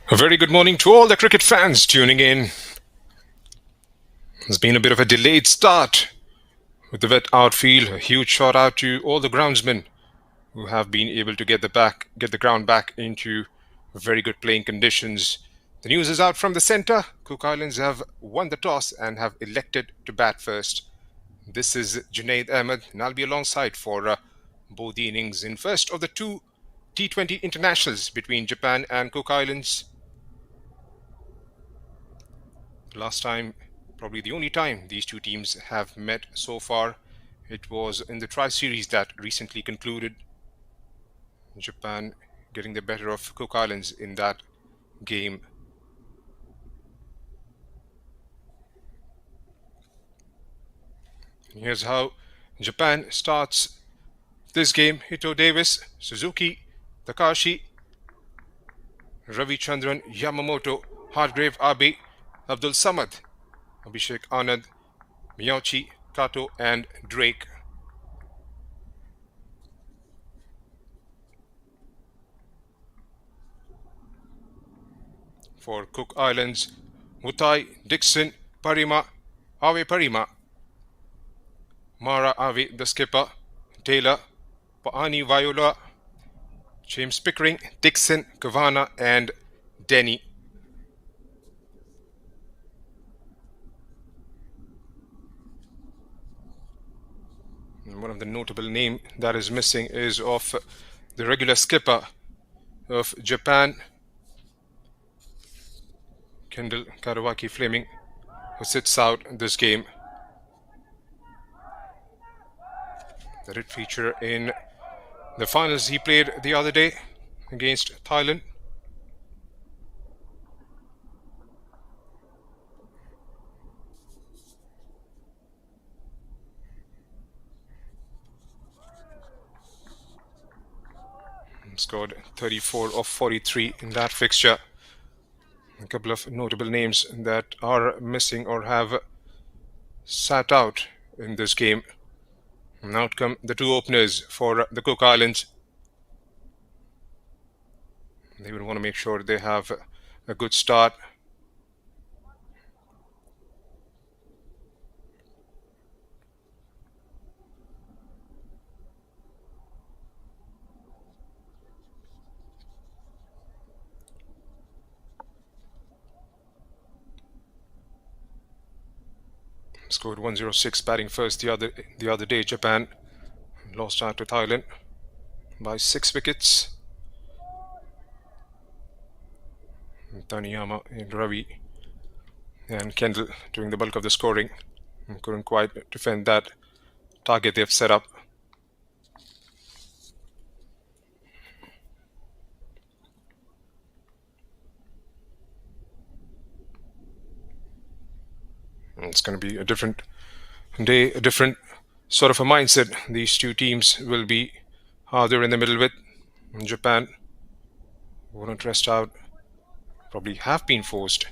A very good morning to all the cricket fans tuning in. It's been a bit of a delayed start with the wet outfield. A huge shout out to all the groundsmen who have been able to get the ground back into very good playing conditions. The news is out from the centre. Cook Islands have won the toss and have elected to bat first. This is Junaid Ahmed, and I'll be alongside for both the innings in first of the two T20 internationals between Japan and Cook Islands. Last time, probably the only time these two teams have met so far, it was in the Tri-Series that recently concluded. Japan getting the better of Cook Islands in that game. Here's how Japan starts this game. Hito Davis, Suzuki, Takashi, Ravi Chandran, Yamamoto, Hargrave Abe, Abdul Samad, Abhishek Anand, Miyauchi, Kato, and Drake. For Cook Islands, Mutai, Dixon, Parima, Ave Parima, Mara Ave, the skipper, Taylor, Paani Viola, James Pickering, Dixon, Kavana, and Denny. And one of the notable names that is missing is of the regular skipper of Japan, Kendall Karawaki Fleming, who sits out this game. That did feature in the finals he played the other day against Thailand. Scored 34 of 43 in that fixture. A couple of notable names that are missing or have sat out in this game. And out come the two openers for the Cook Islands. They would want to make sure they have a good start. Scored 106 batting first the other day. Japan lost out to Thailand by 6 wickets. Taniyama and Ravi and Kendall doing the bulk of the scoring. And couldn't quite defend that target they've set up. It's going to be a different day, a different sort of a mindset these two teams will be harder in the middle with. Japan wouldn't rest out, probably have been forced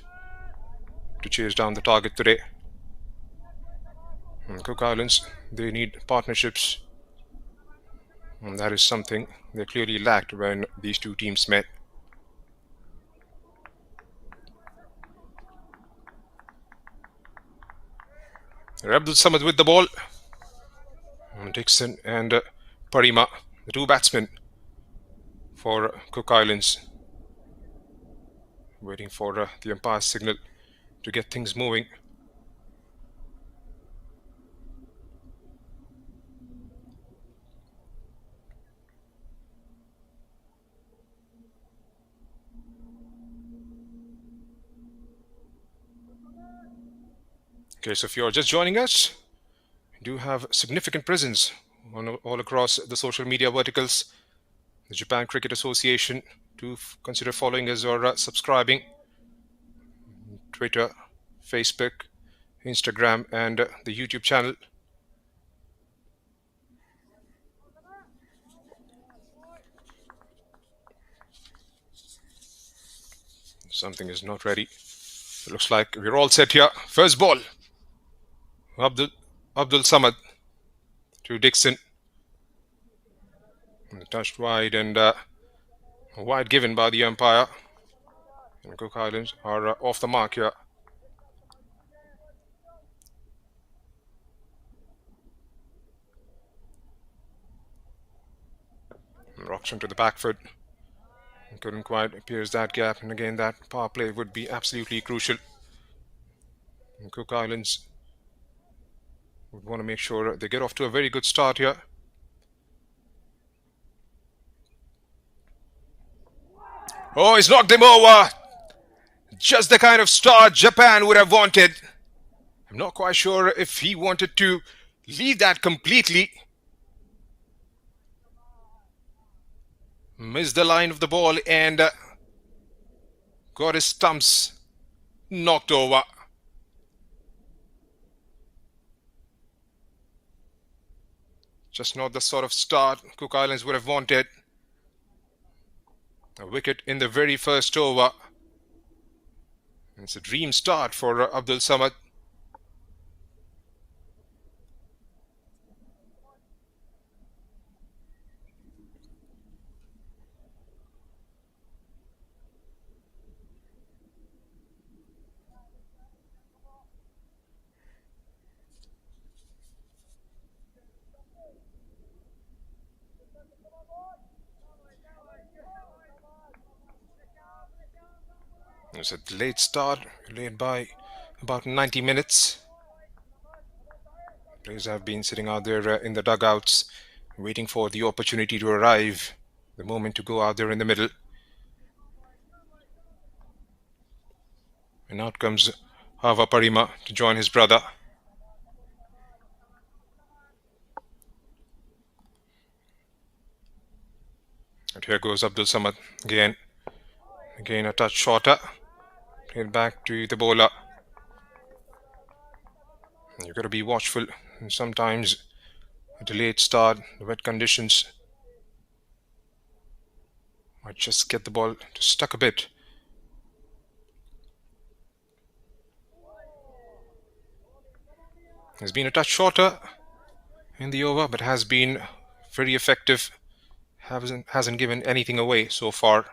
to chase down the target today. And Cook Islands, they need partnerships, and that is something they clearly lacked when these two teams met. Abdul Samad with the ball. Dixon and Parima, the two batsmen for Cook Islands, waiting for the umpire's signal to get things moving. Okay, so if you're just joining us, we do have significant presence all across the social media verticals. The Japan Cricket Association, do consider following us or subscribing. Twitter, Facebook, Instagram, and the YouTube channel. Something is not ready. It looks like we're all set here. First ball. Abdul Samad to Dixon. Touched wide and wide given by the umpire. And Cook Islands are off the mark here. Rocks into the back foot. Couldn't quite pierce that gap, and again that power play would be absolutely crucial. And Cook Islands would want to make sure they get off to a very good start here. Oh, he's knocked him over. Just the kind of start Japan would have wanted. I'm not quite sure if he wanted to leave that completely. Missed the line of the ball and got his stumps knocked over. Just not the sort of start Cook Islands would have wanted. A wicket in the very first over. It's a dream start for Abdul Samad. It's a late start, late by about 90 minutes. Players have been sitting out there in the dugouts, waiting for the opportunity to arrive, the moment to go out there in the middle. And out comes Hava Parima to join his brother. And here goes Abdul Samad again. Again a touch shorter. Played back to the bowler. You've got to be watchful. And sometimes a delayed start, the wet conditions might just get the ball to stuck a bit. Has been a touch shorter in the over, but has been very effective. Hasn't given anything away so far.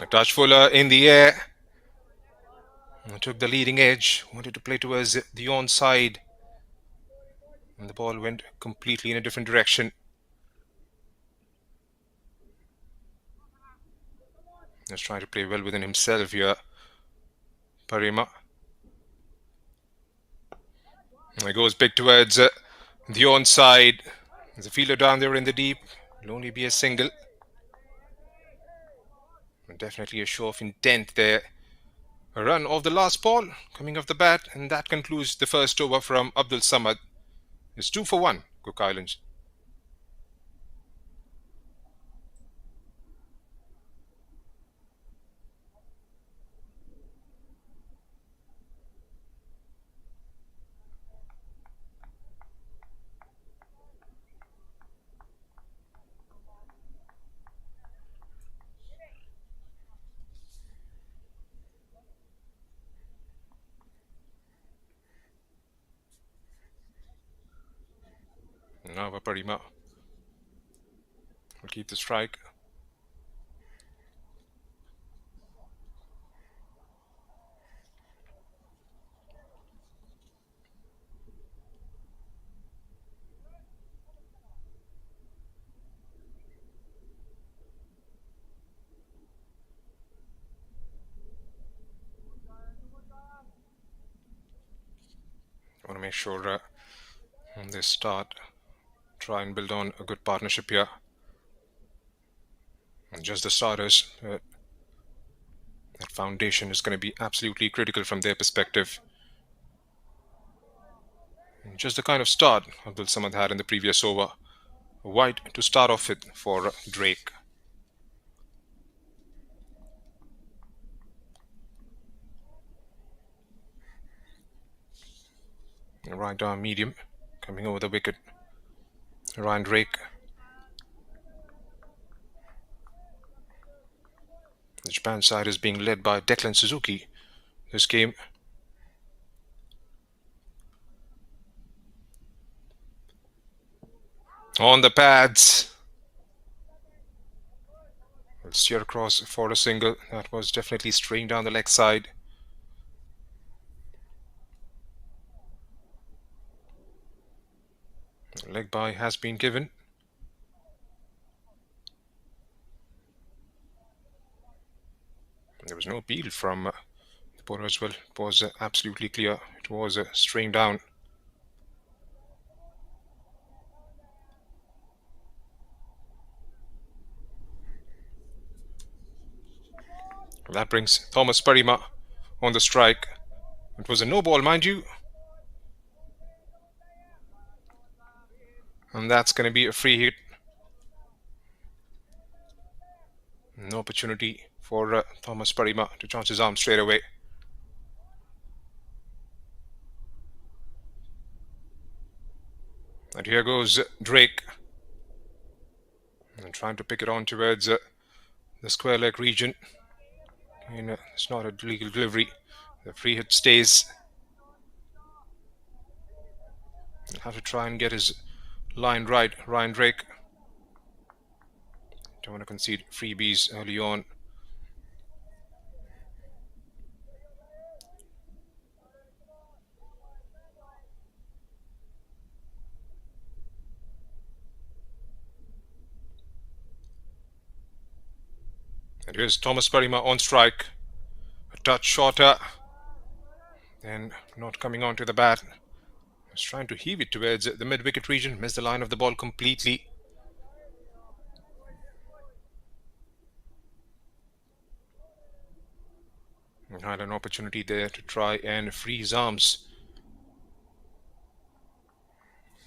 A touch fuller in the air. Took the leading edge. Wanted to play towards the onside. And the ball went completely in a different direction. Just trying to play well within himself here. Parima. And it goes big towards the onside. There's a fielder down there in the deep. It'll only be a single. Definitely a show of intent there. A run off the last ball coming off the bat, and that concludes the first over from Abdul Samad. It's 2 for 1, Cook Islands. Now Parima will keep the strike. I want to make sure they start, try and build on a good partnership here. And just the starters, that foundation is going to be absolutely critical from their perspective. And just the kind of start Abdul Samad had in the previous over. Wide to start off with for Drake. Right arm medium coming over the wicket. Ryan Drake. The Japan side is being led by Declan Suzuki this game. On the pads. Will steer across for a single. That was definitely straying down the leg side. Leg bye has been given. There was no appeal from the bowler as well. It was absolutely clear. It was straying down. That brings Thomas Parima on the strike. It was a no ball, mind you. And that's going to be a free hit. No opportunity for Thomas Parima to chance his arm straight away. And here goes Drake. And trying to pick it on towards the square leg region. And it's not a legal delivery. The free hit stays. He'll have to try and get his line right, Ryan Drake. Don't want to concede freebies early on. And here's Thomas Parima on strike. A touch shorter. And not coming onto the bat. Was trying to heave it towards the mid-wicket region. Missed the line of the ball completely. And had an opportunity there to try and free his arms.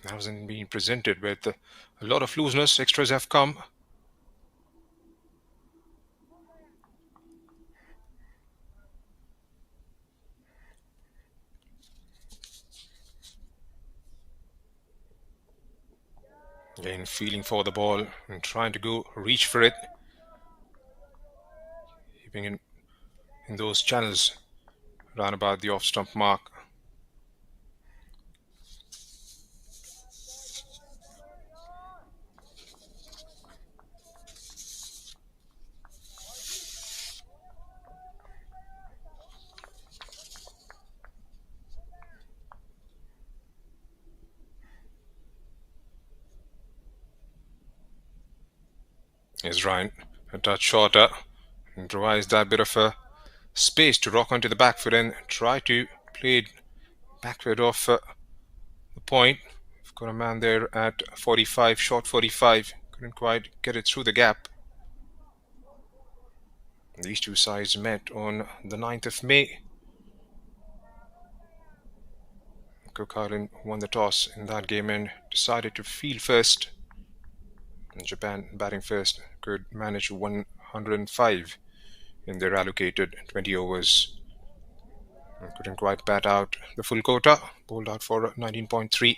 That wasn't being presented with a lot of looseness. Extras have come. Again, feeling for the ball and trying to go reach for it. Keeping in those channels around about the off-stump mark. Here's Ryan, a touch shorter, and provides that bit of a space to rock onto the back foot and try to play it backward off the point. We've got a man there at 45, short 45. Couldn't quite get it through the gap. These two sides met on the 9th of May. Cook Island won the toss in that game and decided to field first. And Japan batting first could manage 105 in their allocated 20 overs. And couldn't quite bat out the full quota, bowled out for 19.3.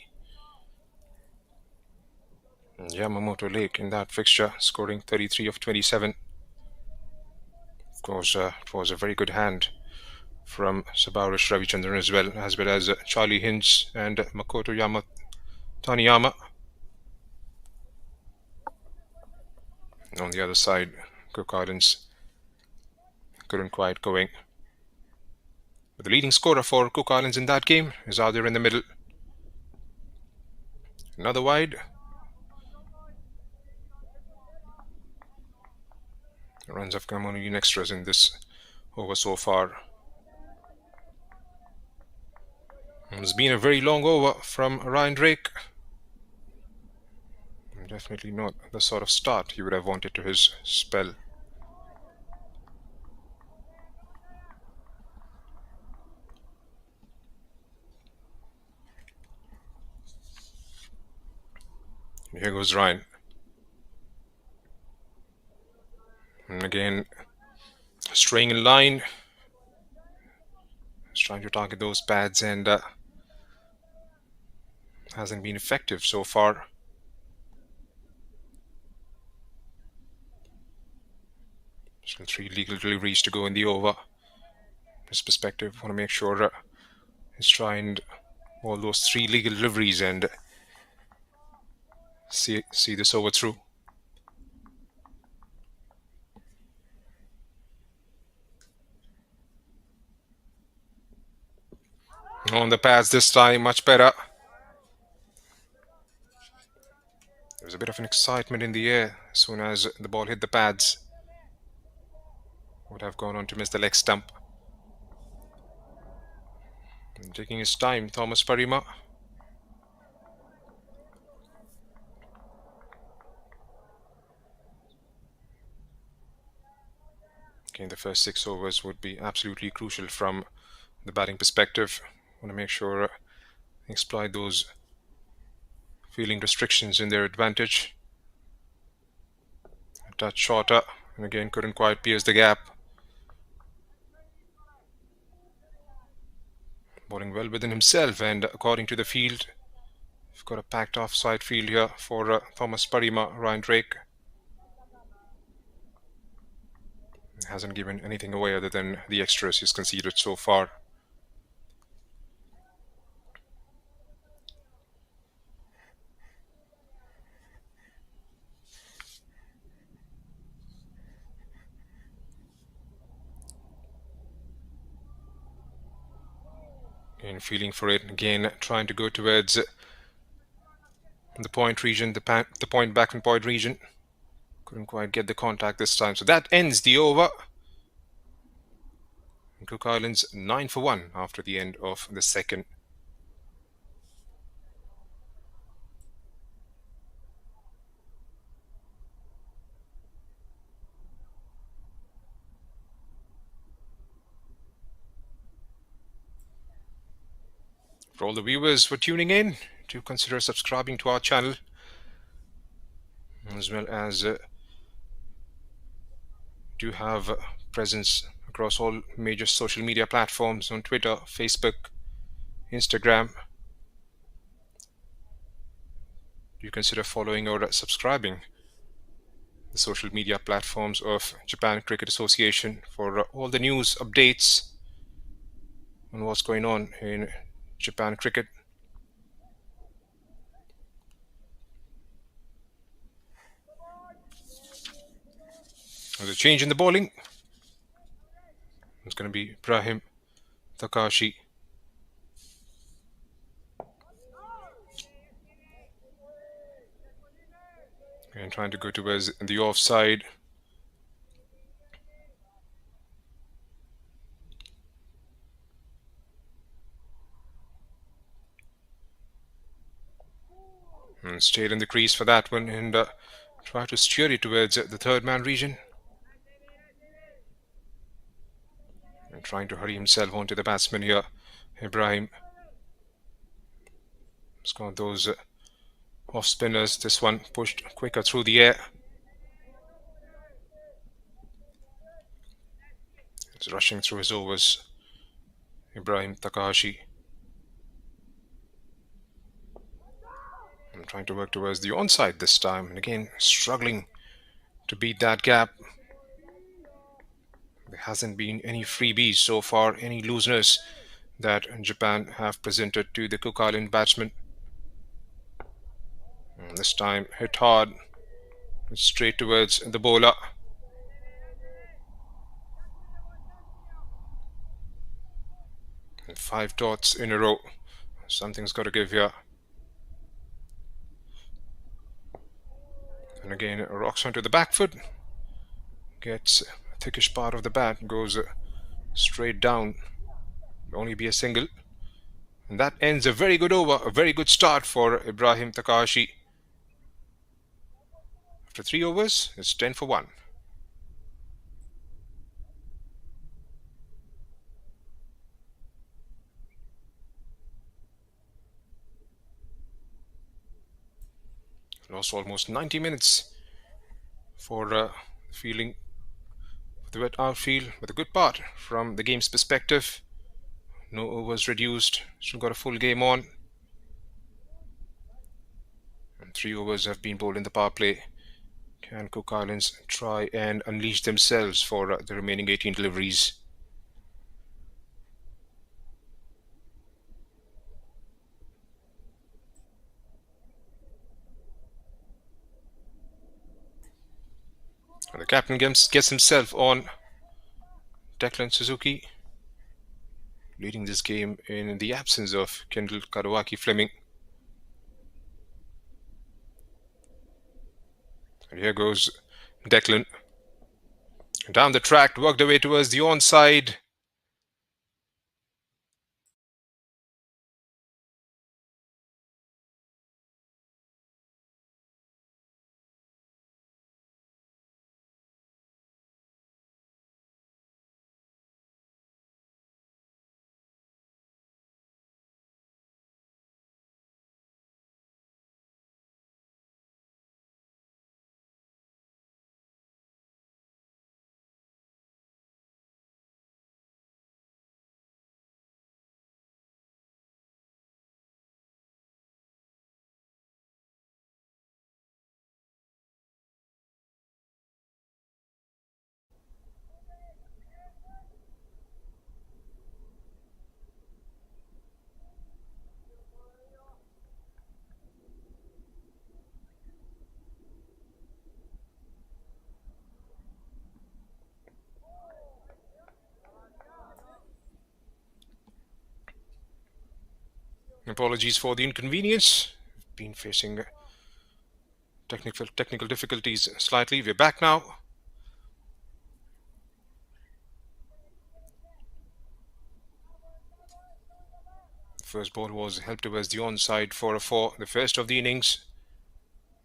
And Yamamoto Lake in that fixture, scoring 33 of 27. Of course, it was a very good hand from Sabarish Ravi Chandran as well as Charlie Hinch and Makoto Taniyama. On the other side, Cook Islands couldn't quite going. But the leading scorer for Cook Islands in that game is out there in the middle. Another wide. The runs have come only in extras in this over so far. It's been a very long over from Ryan Drake. Definitely not the sort of start he would have wanted to his spell. And here goes Ryan. And again, straying in line. He's trying to target those pads and hasn't been effective so far. Still 3 legal deliveries to go in the over. From his perspective, want to make sure he's trying all those 3 legal deliveries and see this over through. On the pads this time, much better. There was a bit of an excitement in the air as soon as the ball hit the pads. Would have gone on to miss the leg stump. And taking his time, Thomas Parima. Okay, the first 6 overs would be absolutely crucial from the batting perspective. Want to make sure exploit those fielding restrictions in their advantage. A touch shorter, and again couldn't quite pierce the gap. Bowling well within himself, and according to the field, we've got a packed offside field here for Thomas Parima. Ryan Drake hasn't given anything away other than the extras he's conceded so far. Again, feeling for it. Again, trying to go towards the point region, the point back and point region. Couldn't quite get the contact this time. So that ends the over. Cook Islands 9 for 1 after the end of the second. For all the viewers for tuning in, do consider subscribing to our channel, as well as do have presence across all major social media platforms on Twitter, Facebook, Instagram. Do consider following or subscribing the social media platforms of Japan Cricket Association for all the news updates on what's going on in Japan cricket. There's a change in the bowling. It's going to be Ibrahim Takahashi. And trying to go towards the offside. And stayed in the crease for that one and try to steer it towards the third man region. And trying to hurry himself onto the batsman here, Ibrahim. He's got those off spinners. This one pushed quicker through the air. He's rushing through his overs, Ibrahim Takahashi. I'm trying to work towards the onside this time, and again struggling to beat that gap. There hasn't been any freebies so far, any looseness that Japan have presented to the Cook Island batsmen. And this time hit hard, straight towards the bowler. And 5 dots in a row. Something's got to give here. And again, rocks onto the back foot. Gets a thickish part of the bat, goes straight down. Only be a single. And that ends a very good over, a very good start for Ibrahim Takahashi. After 3 overs, it's 10 for 1. Lost almost 90 minutes for fielding the wet outfield, with a good part from the game's perspective. No overs reduced, still got a full game on. And 3 overs have been bowled in the power play. Can Cook Islands try and unleash themselves for the remaining 18 deliveries? And the captain gets himself on. Declan Suzuki leading this game in the absence of Kendall Kadawaki Fleming. And here goes Declan. Down the track, worked away towards the onside. Apologies for the inconvenience. We've been facing technical difficulties slightly. We're back now. The first ball was helped towards the onside for a 4, the first of the innings.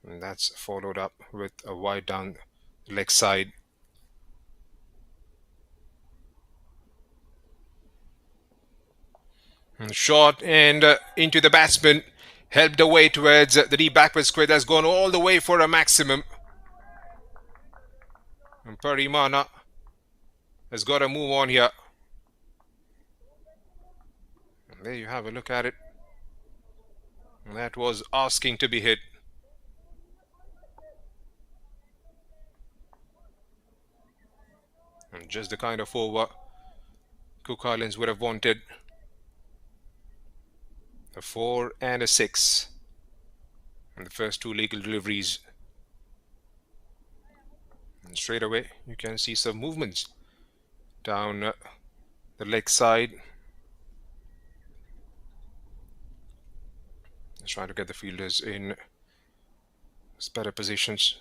And that's followed up with a wide down the leg side. And short and into the batsman. Helped away towards the deep backward square. That's gone all the way for a maximum. And Parimana has got to move on here. And there you have a look at it. And that was asking to be hit. And just the kind of over Cook Islands would have wanted. A 4 and a 6. And the first 2 legal deliveries. And straight away, you can see some movements down the leg side. Let's try to get the fielders in better positions.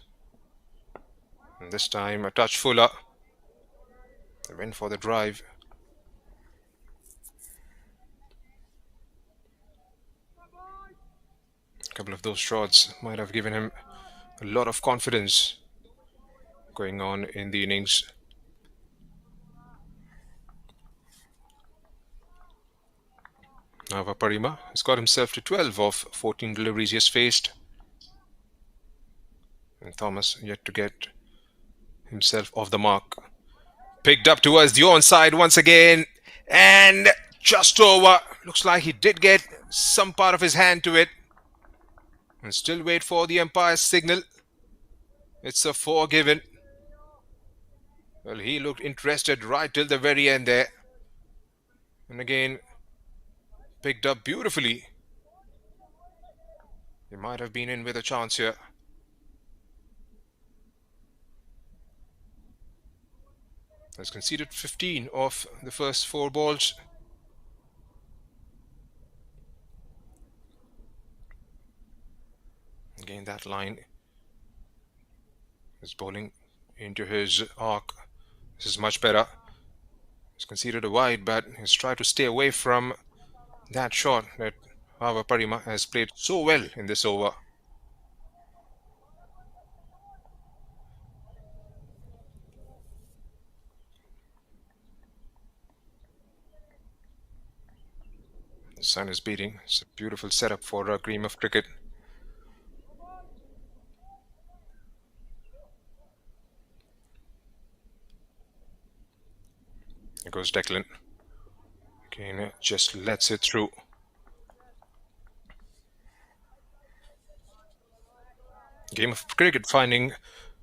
And this time, a touch fuller. They went for the drive. A couple of those shots might have given him a lot of confidence going on in the innings. Now Parima has got himself to 12 of 14 deliveries he has faced. And Thomas yet to get himself off the mark. Picked up towards the onside once again. And just over. Looks like he did get some part of his hand to it. And still wait for the umpire's signal. It's a 4 given. Well, he looked interested right till the very end there. And again, picked up beautifully. He might have been in with a chance here. Has conceded 15 of the first 4 balls. Again, that line is bowling into his arc. This is much better. He's conceded a wide, but he's tried to stay away from that shot that Ravi Parima has played so well in this over. The sun is beating. It's a beautiful setup for a game of cricket. Here goes Declan. Again, just lets it through. Game of cricket finding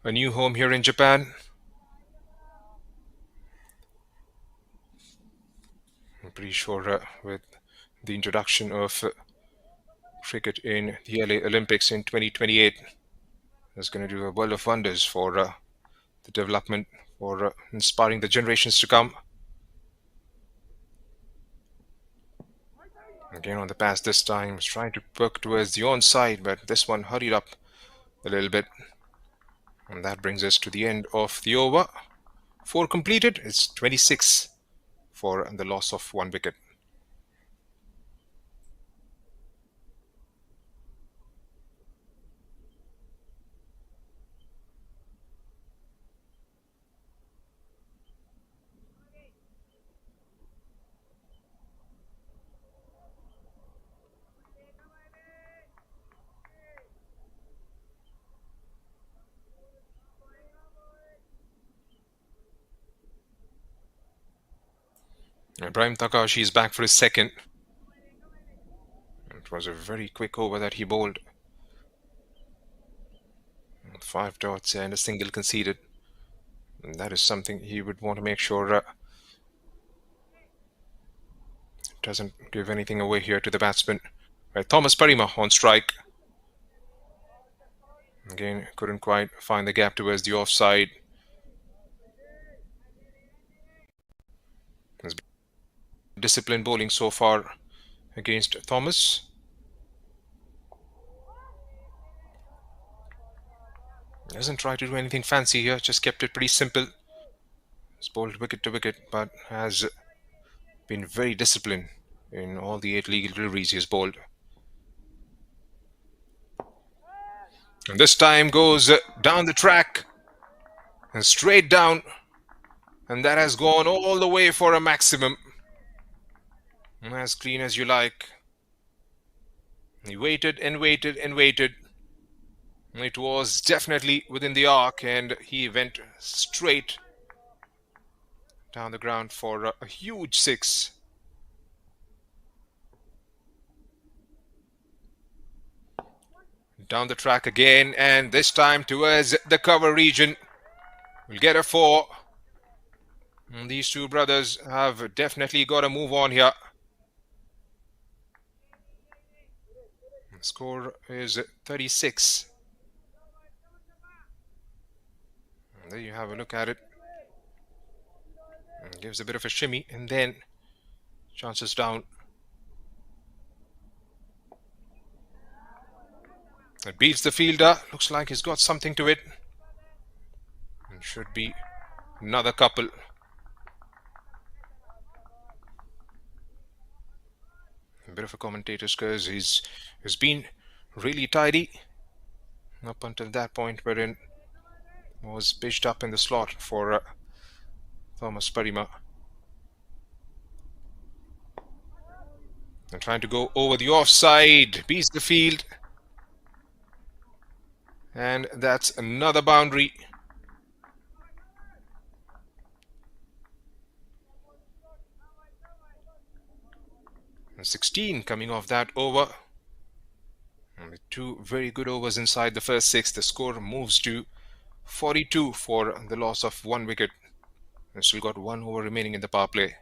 a new home here in Japan. I'm pretty sure with the introduction of cricket in the LA Olympics in 2028 is going to do a world of wonders for the development for inspiring the generations to come. Again on the pass this time, was trying to work towards the onside, but this one hurried up a little bit. And that brings us to the end of the over. 4 completed. It's 26 for the loss of 1 wicket. Ibrahim Takahashi is back for his second. It was a very quick over that he bowled. 5 dots and a single conceded. And that is something he would want to make sure doesn't give anything away here to the batsman. Right, Thomas Parima on strike. Again, couldn't quite find the gap towards the offside. There's been disciplined bowling so far against Thomas. Doesn't try to do anything fancy here, just kept it pretty simple. He's bowled wicket to wicket, but has been very disciplined in all the 8 legal deliveries he has bowled. And this time goes down the track and straight down, and that has gone all the way for a maximum. As clean as you like. He waited and waited and waited. It was definitely within the arc, and he went straight down the ground for a huge 6. Down the track again, and this time towards the cover region. We'll get a 4. And these two brothers have definitely got to move on here. The score is 36. And there you have a look at it. And gives a bit of a shimmy, and then chances down. It beats the fielder. Looks like he's got something to it. And should be another couple. A bit of a commentator's curse. He's been really tidy up until that point, wherein was pitched up in the slot for Thomas Parima. And trying to go over the offside. Beats the field. And that's another boundary. And 16 coming off that over. And with 2 very good overs inside the first 6, the score moves to 42 for the loss of 1 wicket. And still got 1 over remaining in the power play.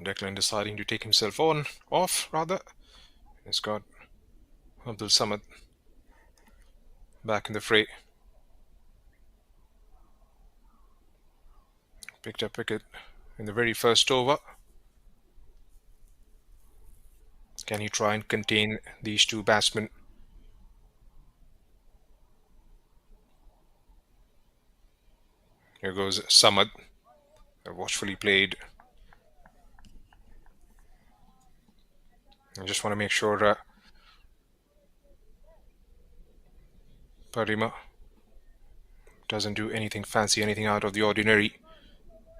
Declan deciding to take himself off. He's got Abdul Samad back in the fray. Picked up wicket in the very first over. Can he try and contain these 2 batsmen? Here goes Samad. Watchfully played. I just want to make sure Parima doesn't do anything fancy, anything out of the ordinary.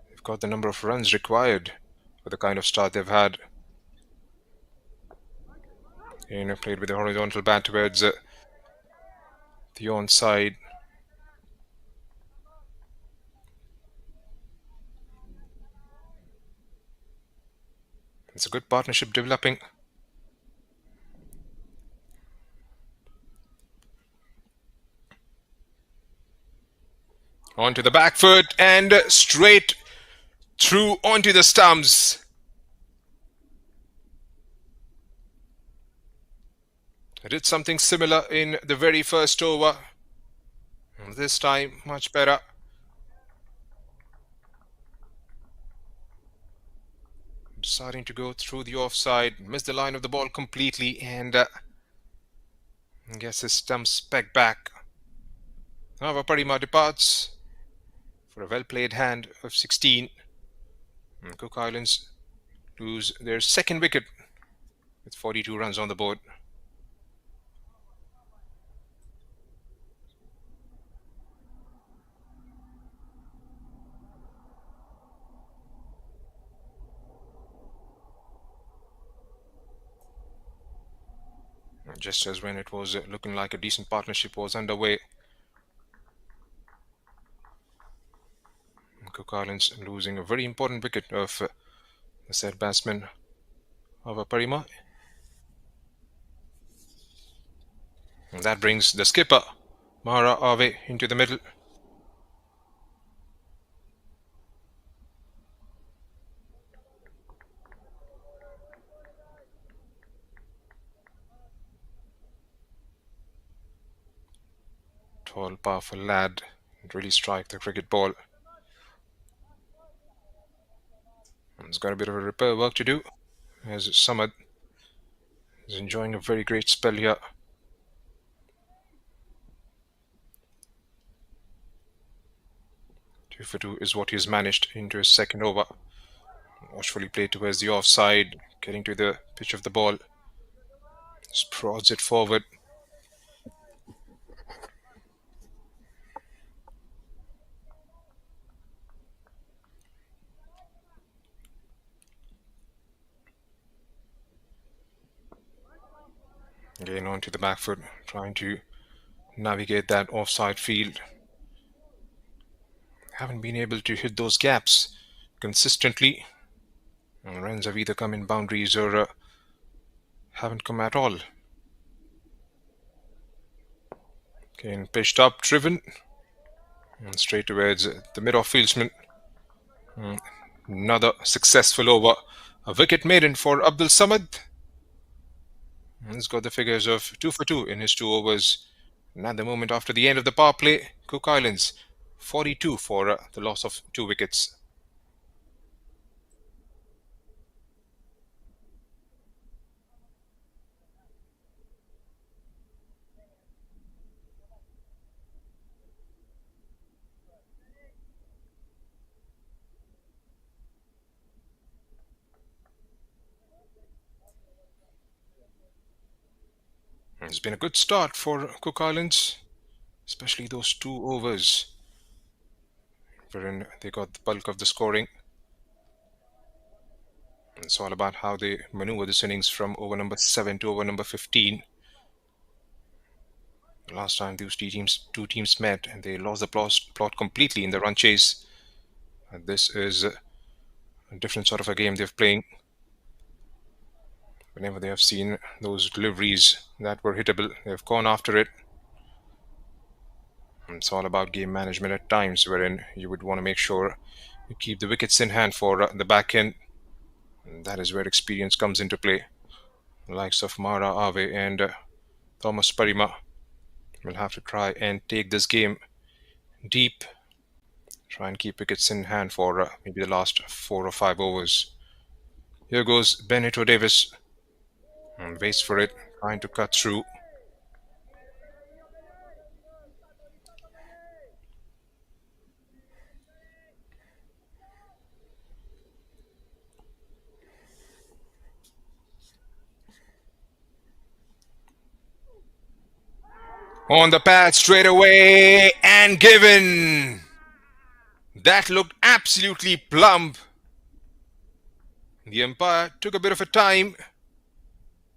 They've got the number of runs required for the kind of start they've had. And played with the horizontal bat towards the onside. It's a good partnership developing. Onto the back foot and straight through onto the stumps. I did something similar in the very first over. This time, much better. Deciding to go through the offside, missed the line of the ball completely, and gets his stumps pegged back. However, Parima departs for a well-played hand of 16. And Cook Islands lose their second wicket with 42 runs on the board. Just as when it was looking like a decent partnership was underway, Cook Islands losing a very important wicket of the said batsman of Parima. And that brings the skipper, Mara Ave, into the middle. Tall, powerful lad, and really strike the cricket ball. He's got a bit of a repair work to do, as Samad is enjoying a very great spell here. 2 for 2 is what he's managed into his second over. Watchfully played towards the offside, getting to the pitch of the ball. Just prods it forward. Again onto the back foot, trying to navigate that offside field. Haven't been able to hit those gaps consistently. And runs have either come in boundaries or haven't come at all. Again, pitched up, driven, and straight towards the mid-off fieldsman. Another successful over. A wicket maiden for Abdul Samad. He's got the figures of 2 for 2 in his 2 overs. And at the moment after the end of the power play, Cook Islands 42 for the loss of 2 wickets. It's been a good start for Cook Islands, especially those 2 overs wherein they got the bulk of the scoring. It's all about how they maneuver this innings from over number 7 to over number 15. Last time these two teams met and they lost the plot completely in the run chase. And this is a different sort of a game they're playing. Whenever they have seen those deliveries that were hittable, they've gone after it. It's all about game management at times, wherein you would want to make sure you keep the wickets in hand for the back end. And that is where experience comes into play. The likes of Mara Ave and Thomas Parima will have to try and take this game deep. Try and keep wickets in hand for maybe the last 4 or 5 overs. Here goes Benito Davis. And waits for it, trying to cut through. On the pad straight away and given. That looked absolutely plumb. The umpire took a bit of a time,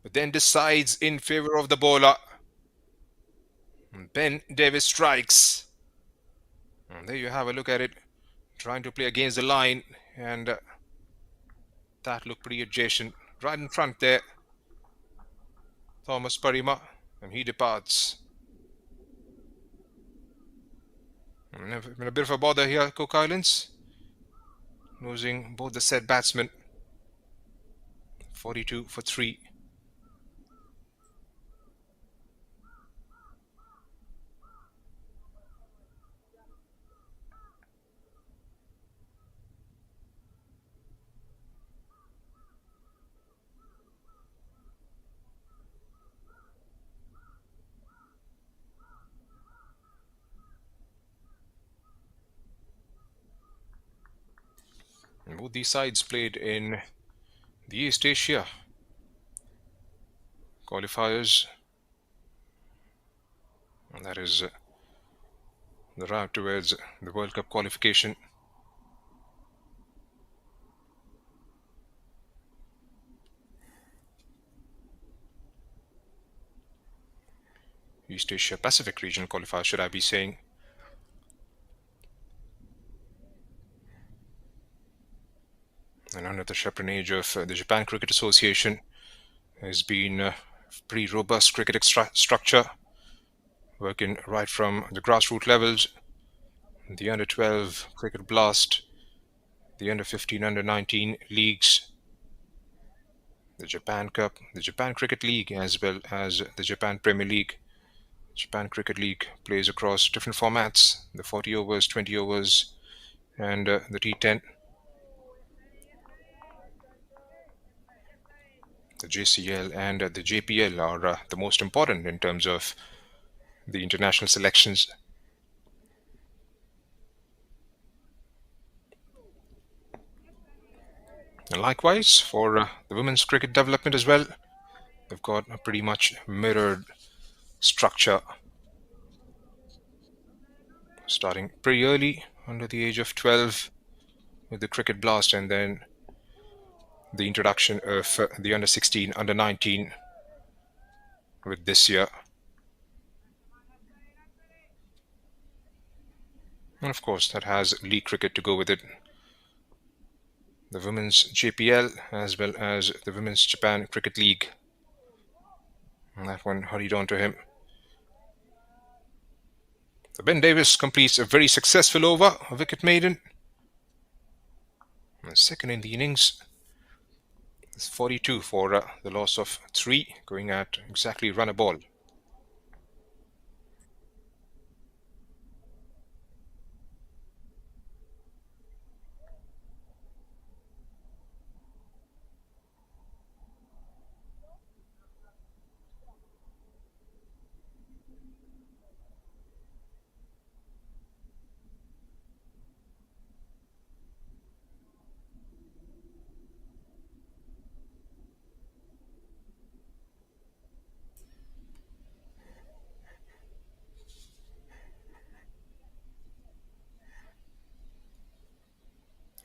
but then decides in favor of the bowler. Ben Davis strikes. And there you have a look at it. Trying to play against the line, and that looked pretty adjacent. Right in front there, Thomas Parima, and he departs. And a bit of a bother here, Cook Islands, losing both the set batsmen. 42 for 3. And both these sides played in the East Asia qualifiers. And that is the route towards the World Cup qualification. East Asia Pacific regional qualifier, should I be saying. And under the chaperonage of the Japan Cricket Association, has been a pretty robust cricket structure, working right from the grassroots levels, the under 12 cricket blast, the under 15, under 19 leagues, the Japan Cup, the Japan Cricket League, as well as the Japan Premier League. Japan Cricket League plays across different formats, the 40 overs, 20 overs, and the T10. The JCL and the JPL are the most important in terms of the international selections. And likewise, for the women's cricket development as well, they've got a pretty much mirrored structure. Starting pretty early, under the age of 12, with the cricket blast, and then the introduction of the under 16, under 19 with this year. And of course, that has league cricket to go with it. The women's JPL as well as the women's Japan Cricket League. And that one hurried on to him. So Ben Davis completes a very successful over, a wicket maiden. And second in the innings. It's 42 for the loss of 3, going at exactly run a ball.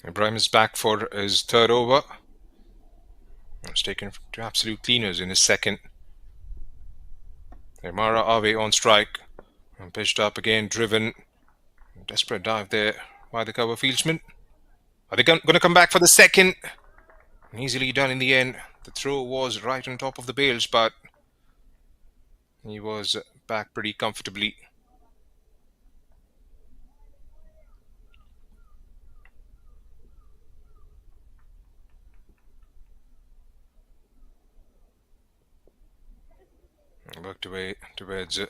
Ibrahim is back for his third over. It's taken to absolute cleaners in his second. Emara Ave on strike. And pitched up again, driven. Desperate dive there by the cover fieldsman. Are they going to come back for the second? Easily done in the end. The throw was right on top of the bails, but he was back pretty comfortably. Worked away towards the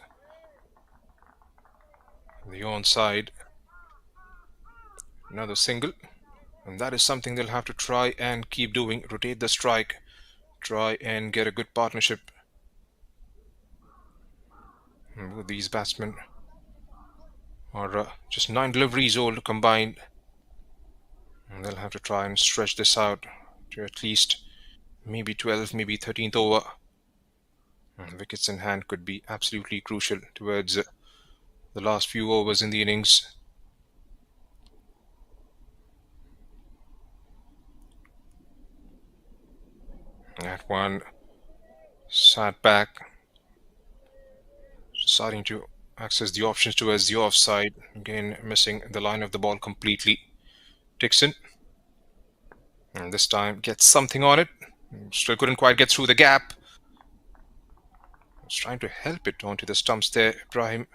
onside. Another single. And that is something they'll have to try and keep doing. Rotate the strike. Try and get a good partnership. And both these batsmen are just 9 deliveries old combined. And they'll have to try and stretch this out to at least maybe 12, maybe 13th over. And wickets in hand could be absolutely crucial towards the last few overs in the innings. That one Sat back, starting to access the options towards the offside. Again, missing the line of the ball completely. Dixon. And this time gets something on it. Still couldn't quite get through the gap. Was trying to help it onto the stumps there, Ibrahim.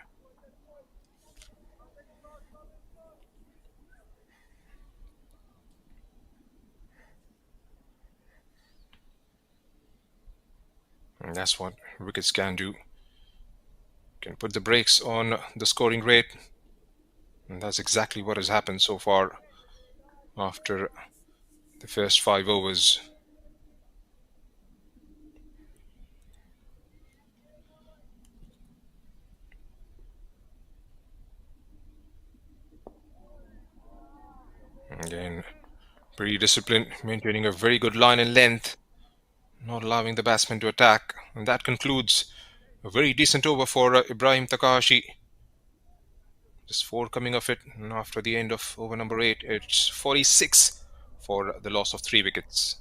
And that's what Wickets can do. Can put the brakes on the scoring rate. And that's exactly what has happened so far after the first 5 overs. Again, pretty disciplined, maintaining a very good line and length, not allowing the batsman to attack. And that concludes a very decent over for Ibrahim Takahashi. Just 4 coming off it, and after the end of over number 8, it's 46 for the loss of 3 wickets.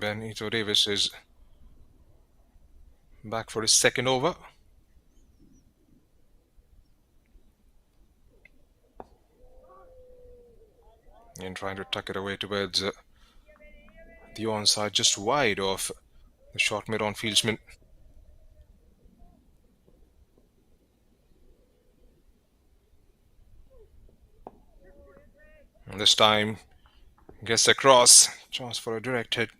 Benito Davis is back for his second over. And trying to tuck it away towards the onside, just wide of the short mid-on fieldsman. And this time, gets across. Chance for a direct hit.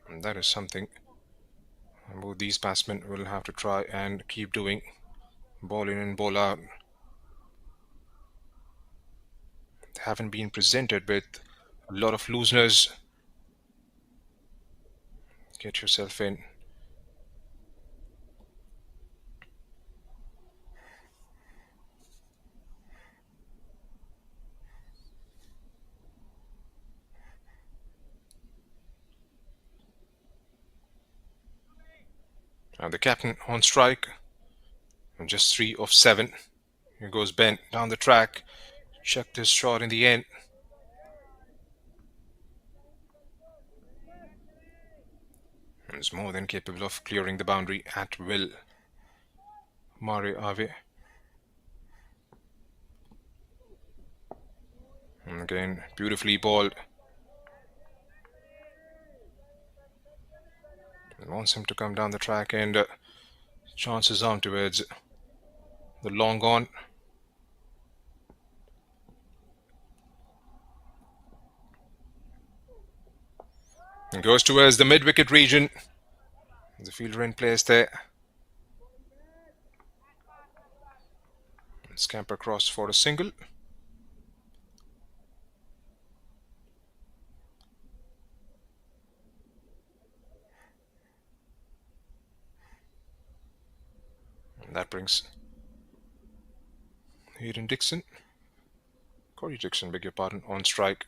And that is something both these batsmen will have to try and keep doing. Ball in and ball out. They haven't been presented with a lot of looseness. Get yourself in. The captain on strike. And just 3 of 7. Here goes Ben down the track. Checked his shot in the end. And is more than capable of clearing the boundary at will. Mari Ave. And again, beautifully balled. Wants him to come down the track, and chances on towards the long on. And goes towards the mid-wicket region. The fielder in place there. Scamper across for a single. And that brings Hayden Dixon. Corey Dixon, beg your pardon, on strike.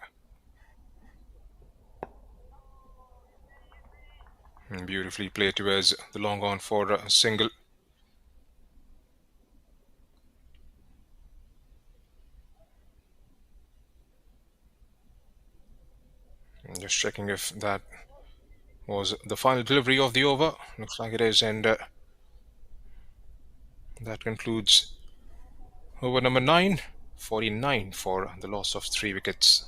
And beautifully played towards the long on for a single. And just checking if that was the final delivery of the over. Looks like it is, and that concludes over number 9, 49 for the loss of 3 wickets.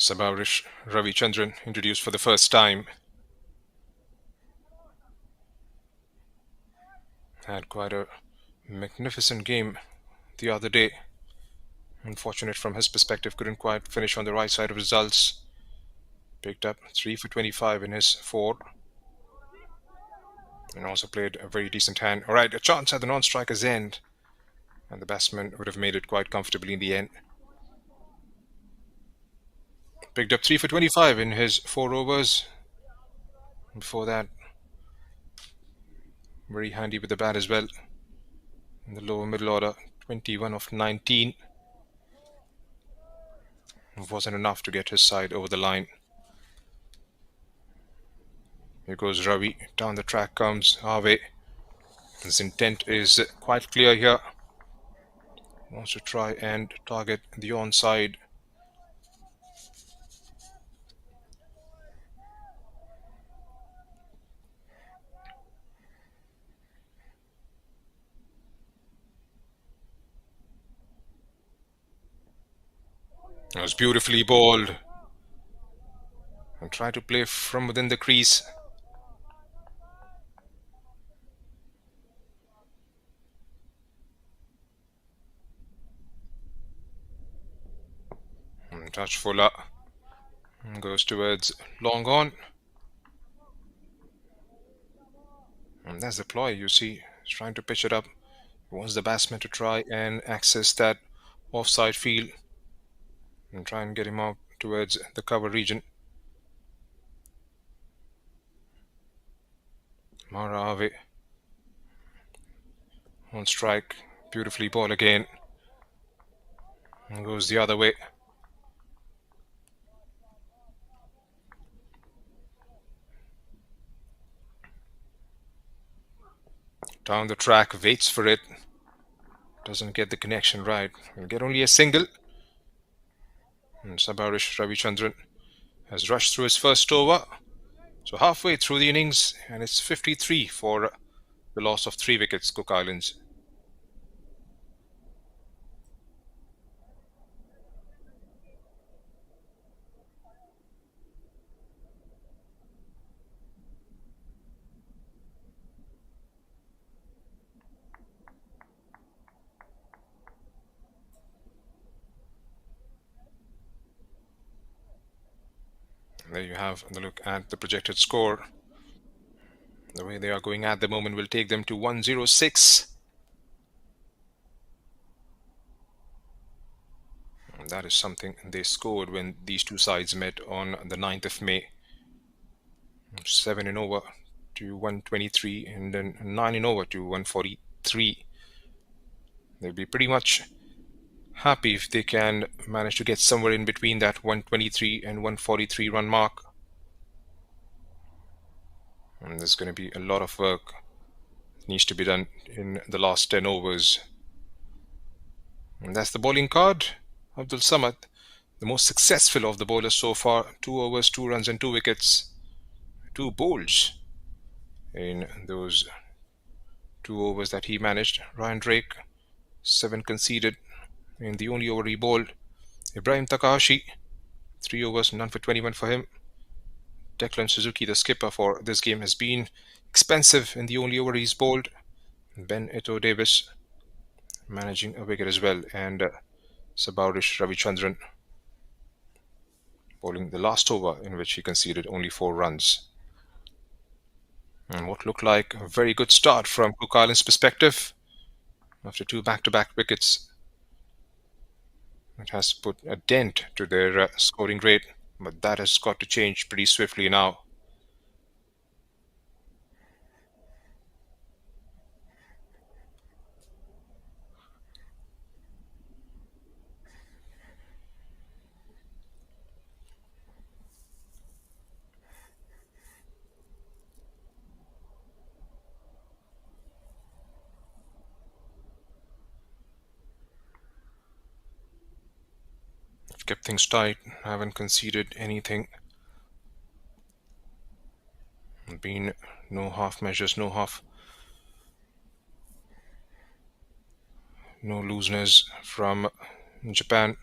Sabarish Ravi Chandran introduced for the first time. Had quite a magnificent game the other day. Unfortunate from his perspective, couldn't quite finish on the right side of results. Picked up 3 for 25 in his 4. And also played a very decent hand. Alright, a chance at the non-striker's end. And the batsman would have made it quite comfortably in the end. Picked up 3 for 25 in his 4 overs. Before that, very handy with the bat as well. In the lower middle order, 21 of 19. Wasn't enough to get his side over the line. Here goes Ravi. Down the track comes Harvey. His intent is quite clear here. Wants to try and target the onside. It was beautifully bowled. And try to play from within the crease. And touch Fuller. And goes towards long on. And that's the ploy, you see. He's trying to pitch it up. He wants the batsman to try and access that offside field. And try and get him out towards the cover region. Mara Harvey on strike. Beautifully ball again. And goes the other way. Down the track, waits for it. Doesn't get the connection right. Will get only a single. And Sabarish Ravi Chandran has rushed through his first over. So halfway through the innings, and it's 53 for the loss of 3 wickets, Cook Islands. There you have the look at the projected score. The way they are going at the moment will take them to 106. And that is something they scored when these two sides met on the 9th of May. 7 in over to 123 and then 9 in over to 143. They'll be pretty much happy if they can manage to get somewhere in between that 123 and 143 run mark. And there's going to be a lot of work that needs to be done in the last 10 overs. And that's the bowling card. Abdul Samad, the most successful of the bowlers so far. 2 overs, 2 runs and 2 wickets. 2 bowls in those 2 overs that he managed. Ryan Drake, 7 conceded in the only over he bowled. Ibrahim Takahashi, 3 overs, none for 21 for him. Declan Suzuki, the skipper for this game, has been expensive in the only over he's bowled. Ben Ito Davis managing a wicket as well. And Sabarish Ravi Chandran bowling the last over in which he conceded only 4 runs. And what looked like a very good start from Cook Islands' perspective. After 2 back-to-back wickets, it has put a dent to their scoring rate, but that has got to change pretty swiftly now. Kept things tight, haven't conceded anything. Been no half measures, no looseness from Japan.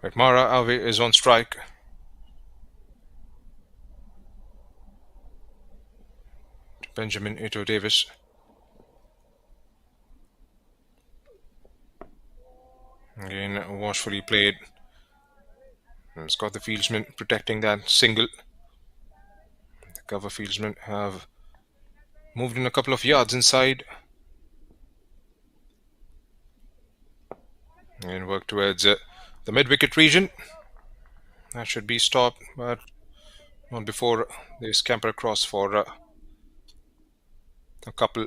Right, Mara Ave is on strike. Benjamin Ito Davis. Again, watchfully played. It's got the fieldsman protecting that single. The cover fieldsmen have moved in a couple of yards inside and work towards the mid-wicket region. That should be stopped, but not before they scamper across for a couple.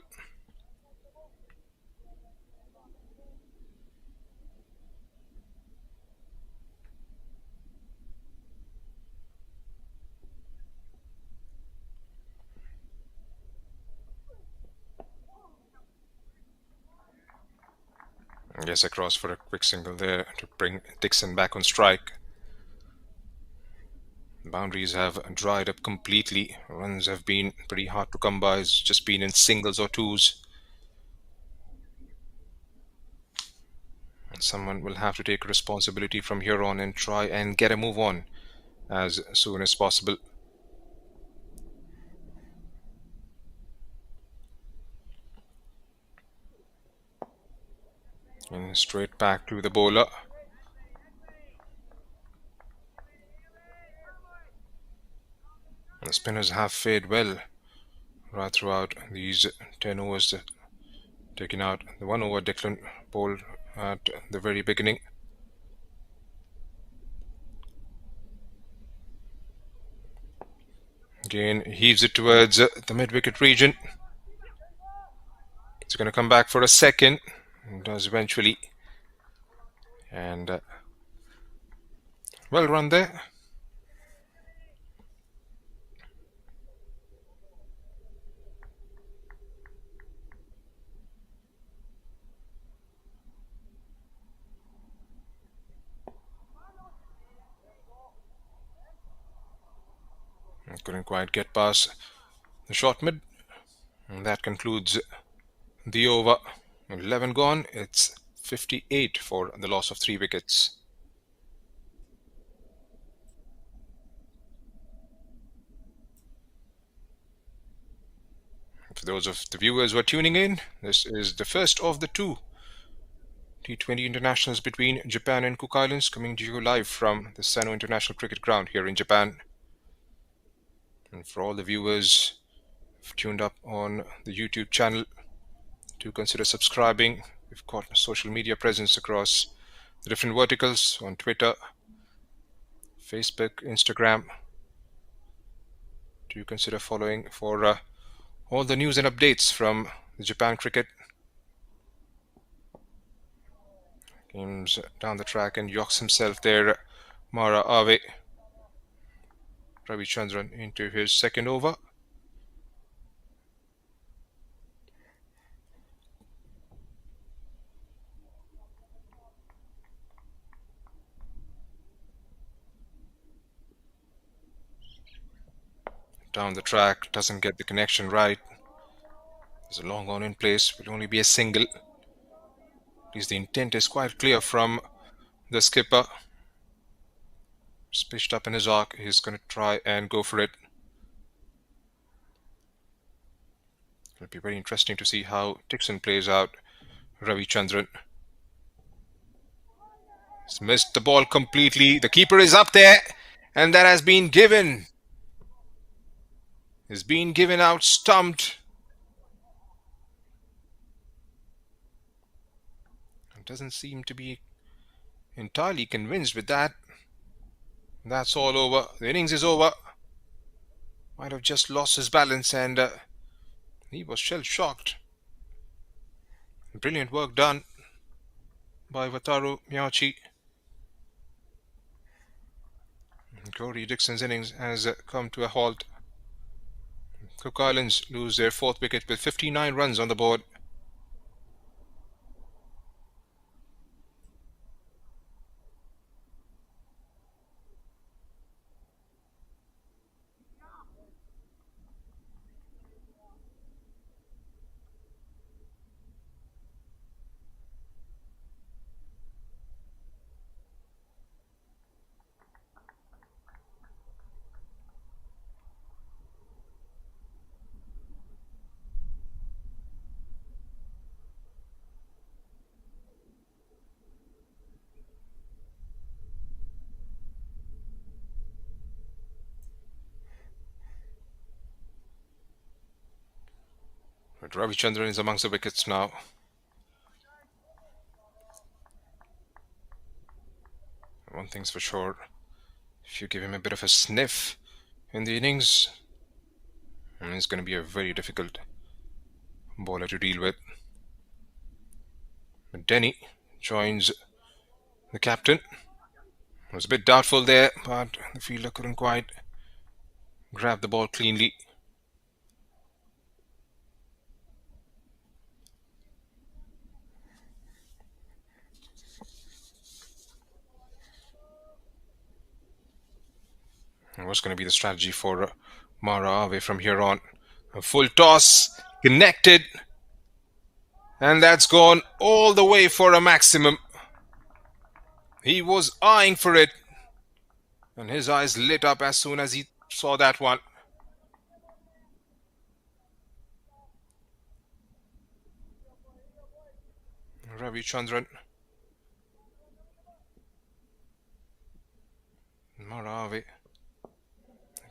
Yes, across for a quick single there to bring Dixon back on strike. Boundaries have dried up completely. Runs have been pretty hard to come by. It's just been in singles or twos. And someone will have to take responsibility from here on and try and get a move on as soon as possible. And straight back to the bowler. The spinners have fared well right throughout these 10 overs, taking out the 1 over Declan bowled at the very beginning. Again, heaves it towards the mid-wicket region. It's going to come back for a second. It does eventually. And well run there. Couldn't quite get past the short mid. And that concludes the over. 11 gone. It's 58 for the loss of 3 wickets. For those of the viewers who are tuning in, this is the first of the 2 T20 internationals between Japan and Cook Islands, coming to you live from the Sano International Cricket Ground here in Japan. And for all the viewers who've tuned up on the YouTube channel, do consider subscribing. We've got a social media presence across the different verticals on Twitter, Facebook, Instagram. Do consider following for all the news and updates from the Japan cricket. Games down the track and yokes himself there, Mara Ave. Ravi Chandran into his second over. Down the track, doesn't get the connection right. There's a long on in place, will only be a single. At least the intent is quite clear from the skipper. It's pitched up in his arc, he's going to try and go for it. It'll be very interesting to see how Dixon plays out Ravi Chandran. He's missed the ball completely. The keeper is up there, and that has been given. Is being given out stumped. Doesn't seem to be entirely convinced with that. That's all over. The innings is over. Might have just lost his balance and he was shell-shocked. Brilliant work done by Wataru Miyachi. Corey Dixon's innings has come to a halt. Cook Islands lose their 4th wicket with 59 runs on the board. But Ravi Chandran is amongst the wickets now. One thing's for sure, if you give him a bit of a sniff in the innings, it's going to be a very difficult bowler to deal with. But Denny joins the captain. It was a bit doubtful there, but the fielder couldn't quite grab the ball cleanly. And what's going to be the strategy for Mara away from here on? A full toss, connected, and that's gone all the way for a maximum. He was eyeing for it, and his eyes lit up as soon as he saw that one. Ravi Chandran. Mara away.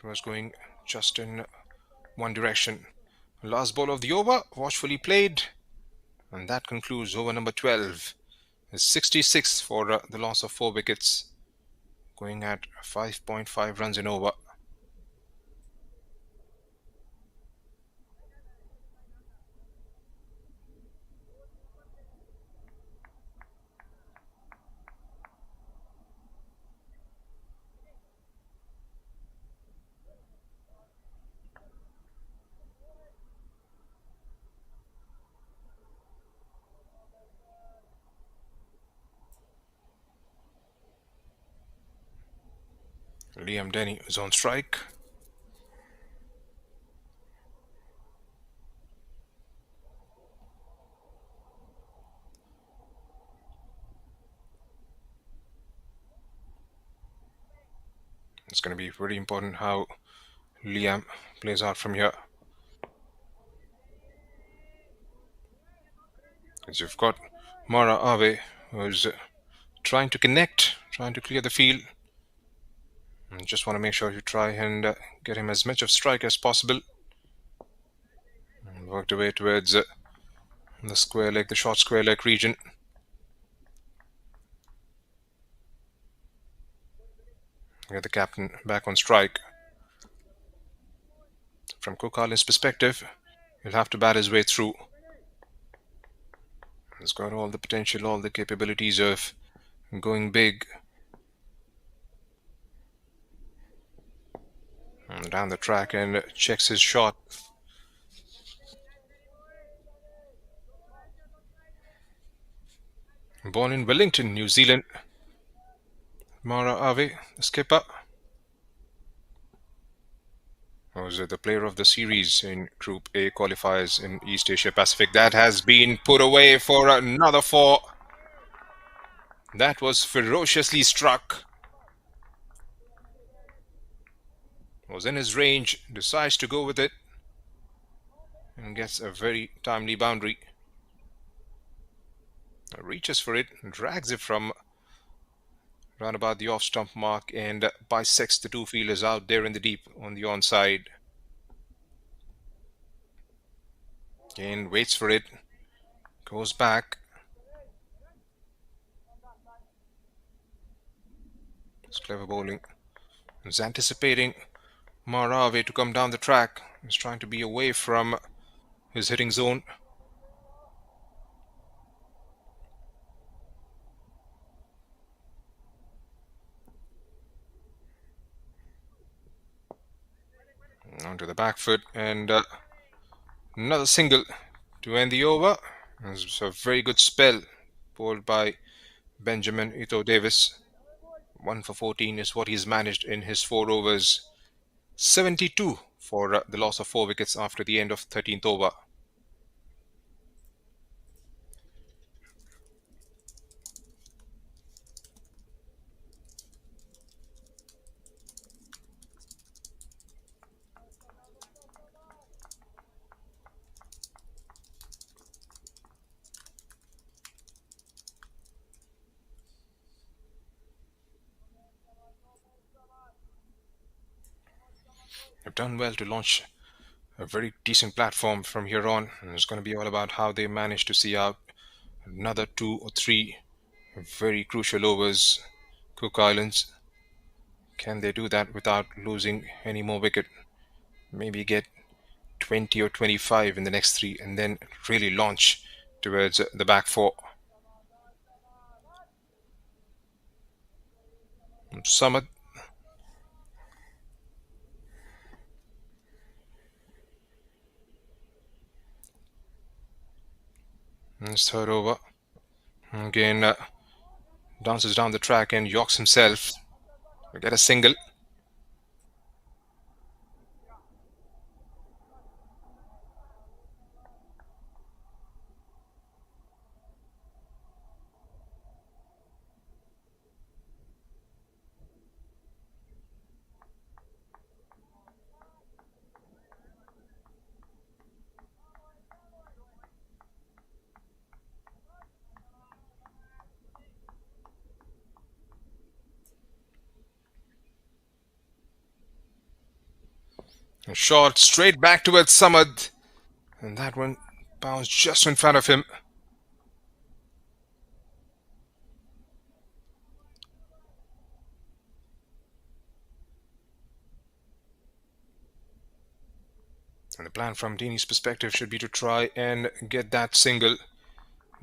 It was going just in one direction. Last ball of the over, watchfully played, and that concludes over number 12. It's 66 for the loss of 4 wickets, going at 5.5 runs in over. Liam Denny is on strike. It's going to be very important how Liam plays out from here. As you've got Mara Ave, who's trying to connect, trying to clear the field. And just want to make sure you try and get him as much of strike as possible. And worked away towards the square leg, the short square leg region. Get the captain back on strike. From Cook Harlin's perspective, he'll have to bat his way through. He's got all the potential, all the capabilities of going big. And down the track and checks his shot. Born in Wellington, New Zealand, Mara Ave, the skipper, was the player of the series in Group A qualifiers in East Asia Pacific. That has been put away for another 4. That was ferociously struck. Was in his range, decides to go with it, and gets a very timely boundary. Reaches for it, drags it from round about the off stump mark, and bisects the 2 fielders out there in the deep on the onside. Again, waits for it, goes back. It's clever bowling. He's anticipating Marave to come down the track. He's trying to be away from his hitting zone. Onto the back foot, and another single to end the over. It's a very good spell bowled by Benjamin Ito Davis. 1 for 14 is what he's managed in his 4 overs. 72 for the loss of 4 wickets after the end of 13th over. They've done well to launch a very decent platform from here on. And it's going to be all about how they manage to see out another 2 or 3 very crucial overs. Cook Islands, can they do that without losing any more wicket? Maybe get 20 or 25 in the next 3 and then really launch towards the back 4. Samad. His third over. Again, dances down the track and Yorks himself. We get a single. A shot straight back towards Samad. And that one bounced just in front of him. And the plan from Dini's perspective should be to try and get that single,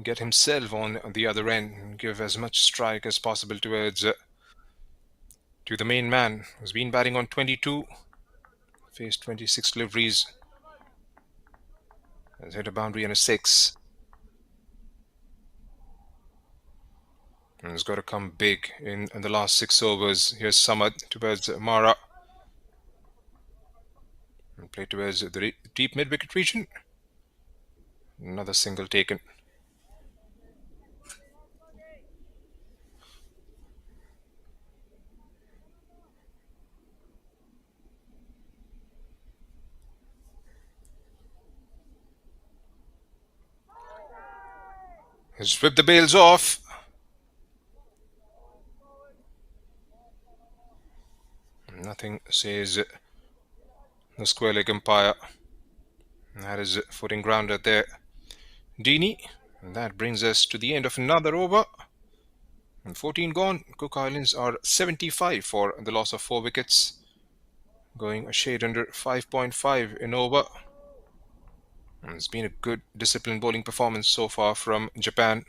get himself on the other end, and give as much strike as possible towards to the main man, who's been batting on 22, faced 26 deliveries, has hit a boundary and a 6. And he's got to come big in the last 6 overs. Here's Samad towards Mara. And play towards the deep mid-wicket region. Another single taken. He's whipped the bails off. Nothing says the square leg umpire. That is footing grounder there. Dini. And that brings us to the end of another over. And 14 gone. Cook Islands are 75 for the loss of 4 wickets. Going a shade under 5.5 in over. And it's been a good disciplined bowling performance so far from Japan.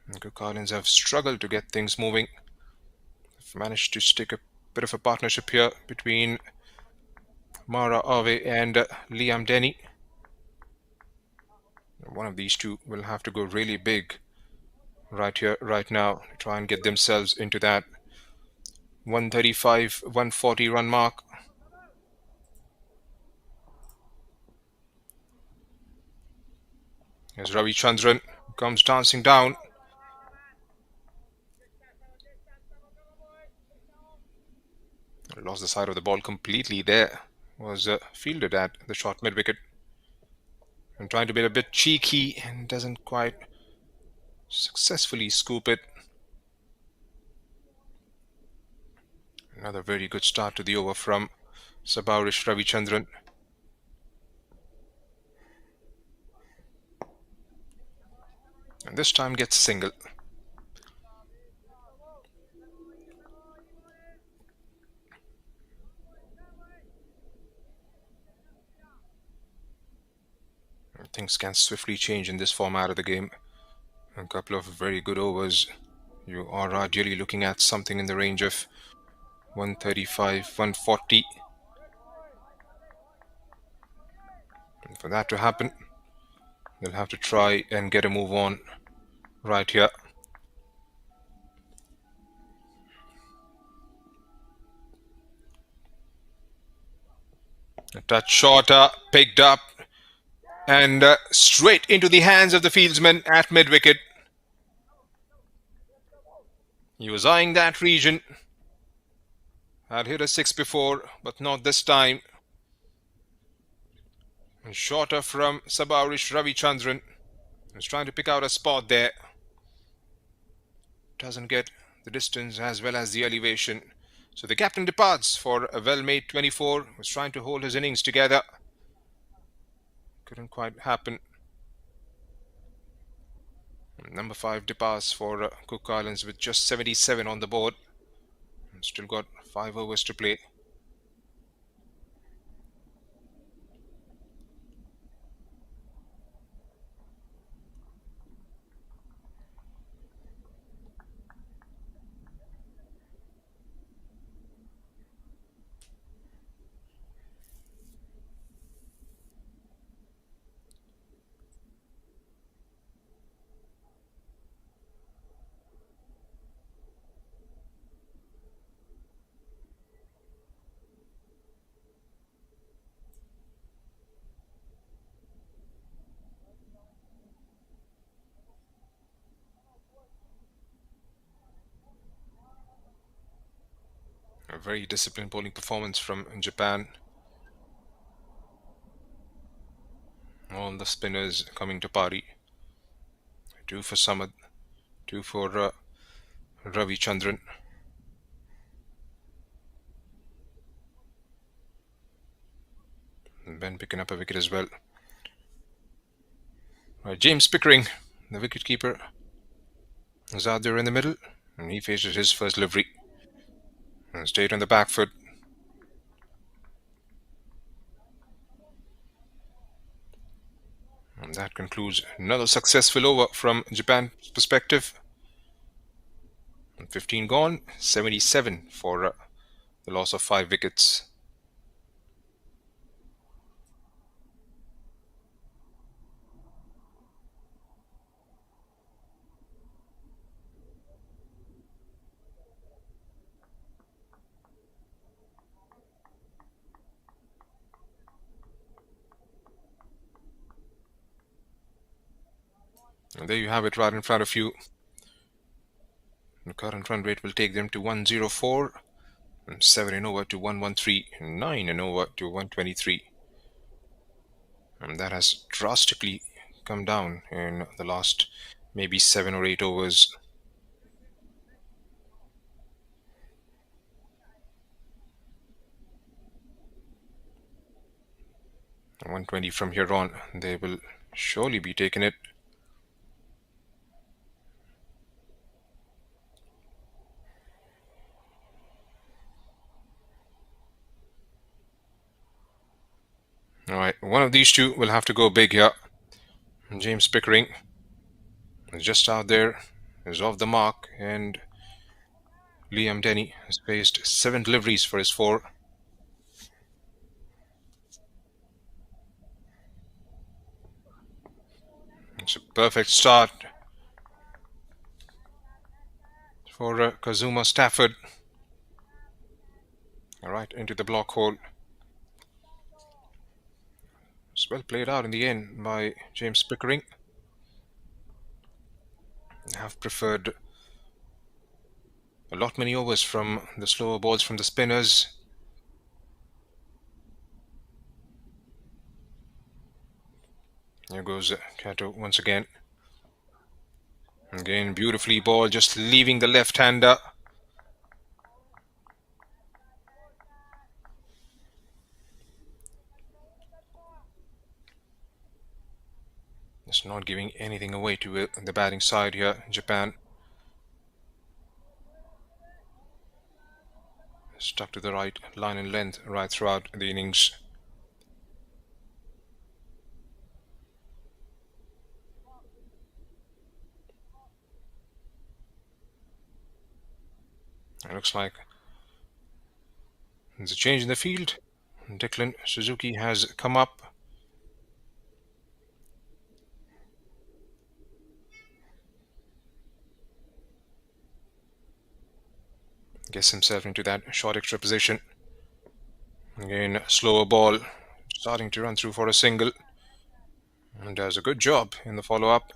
And Cook Islands have struggled to get things moving. They've managed to stick a bit of a partnership here between Mara Ave and Liam Denny. One of these two will have to go really big right here, right now, to try and get themselves into that 135, 140 run mark. As Ravi Chandran comes dancing down. Lost the side of the ball completely there. Was fielded at the short mid-wicket. And trying to be a bit cheeky and doesn't quite successfully scoop it. Another very good start to the over from Sabaurish Ravi Chandran. And this time gets single. Things can swiftly change in this format of the game. A couple of very good overs. You are ideally looking at something in the range of 135, 140. And for that to happen, they'll have to try and get a move on right here. A touch shorter, picked up, and straight into the hands of the fieldsman at mid-wicket. He was eyeing that region. Had hit a 6 before, but not this time. And shorter from Sabaurish Ravi Chandran. He's trying to pick out a spot there. Doesn't get the distance as well as the elevation So the captain departs for a well-made 24. Was trying to hold his innings together. Couldn't quite happen. Number 5 departs for Cook Islands with just 77 on the board. Still got 5 overs to play. A very disciplined bowling performance from Japan. All the spinners coming to party. 2 for Samad, 2 for Ravi Chandran. And Ben picking up a wicket as well. Right, James Pickering, the wicketkeeper, is out there in the middle, and he faces his first delivery. And stayed on the back foot. And that concludes another successful over from Japan's perspective. 15 gone, 77 for the loss of 5 wickets. And there you have it right in front of you. The current run rate will take them to 104, and 7 and over to 113, 9 and over to 123. And that has drastically come down in the last maybe 7 or 8 overs. And 120 from here on, they will surely be taking it. Alright, one of these two will have to go big here. James Pickering is just out there, is off the mark, and Liam Denny has faced 7 deliveries for his 4. It's a perfect start for Kazuma Stafford. Alright, into the block hole. It's well played out in the end by James Pickering. I have preferred a lot many overs from the slower balls from the spinners. Here goes Kato once again. Again, beautifully ball, just leaving the left-hander. Just not giving anything away to the batting side here, Japan. Stuck to the right line and length right throughout the innings. It looks like there's a change in the field. Declan Suzuki has come up. Gets himself into that short extra position. Again, slower ball, starting to run through for a single. And does a good job in the follow-up.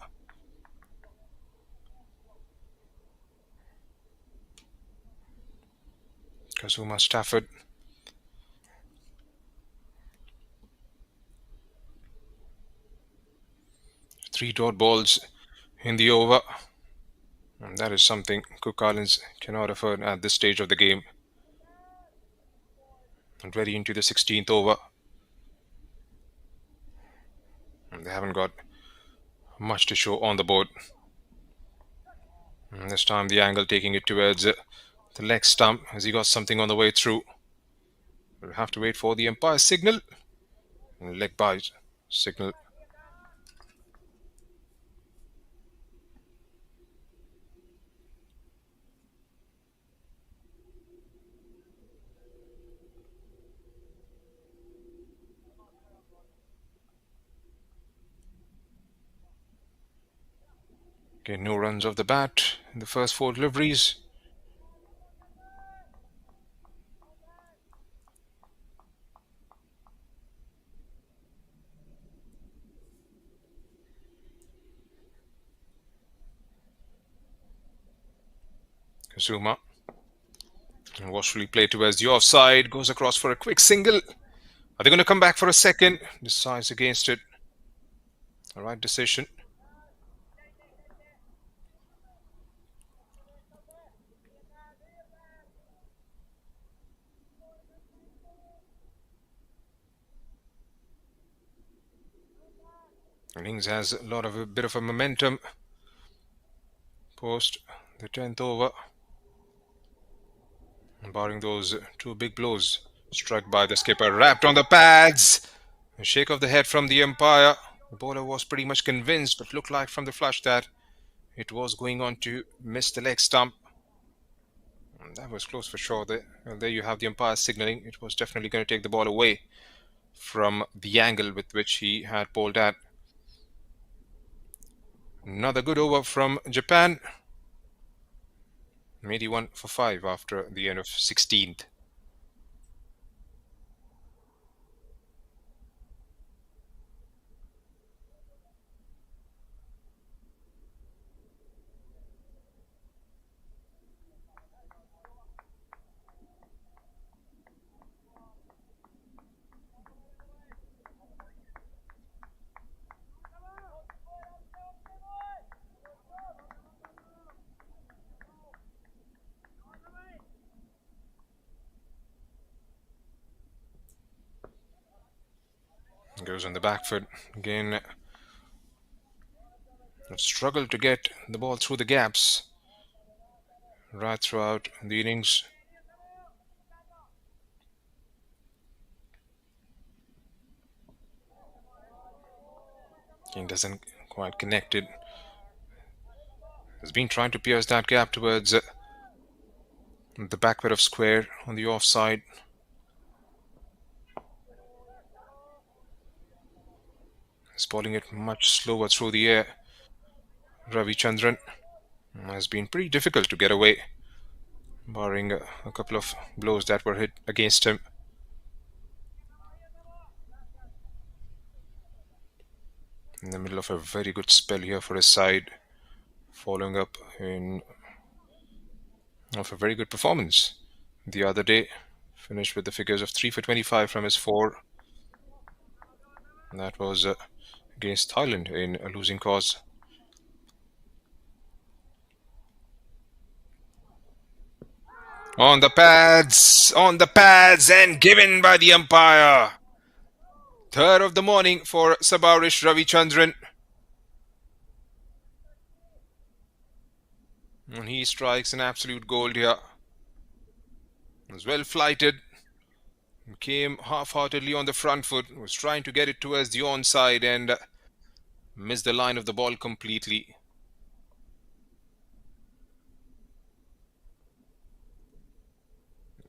Kazuma Stafford. Three dot balls in the over. And that is something Cook Islands cannot afford at this stage of the game. and ready into the 16th over. And they haven't got much to show on the board. And this time the angle taking it towards the leg stump. Has he got something on the way through? We'll have to wait for the umpire's signal. And leg bite signal. Okay, no runs off the bat in the first 4 deliveries. Kazuma. And watchfully played towards the offside. Goes across for a quick single. Are they going to come back for a second? Decides against it. All right decision. Innings has a bit of a momentum post the 10th over. Barring those 2 big blows struck by the skipper, wrapped on the pads. A shake of the head from the umpire. The bowler was pretty much convinced, but looked like from the flush that it was going on to miss the leg stump. And that was close for sure. There you have the umpire signaling it was definitely going to take the ball away from the angle with which he had bowled at. Another good over from Japan. 81 for 5 after the end of 16th. Goes on the back foot again. Struggled to get the ball through the gaps right throughout the innings. Again, doesn't quite connect it. Has been trying to pierce that gap towards the back bit of square on the offside. He's bowling it much slower through the air. Ravi Chandran has been pretty difficult to get away, barring a couple of blows that were hit against him. In the middle of a very good spell here for his side, following up of a very good performance the other day. Finished with the figures of 3 for 25 from his 4. And that was against Thailand in a losing cause. On the pads, and given by the umpire. 3rd of the morning for Sabarish Ravi Chandran. And he strikes an absolute gold here. Was well flighted. Came half-heartedly on the front foot. Was trying to get it towards the onside and missed the line of the ball completely.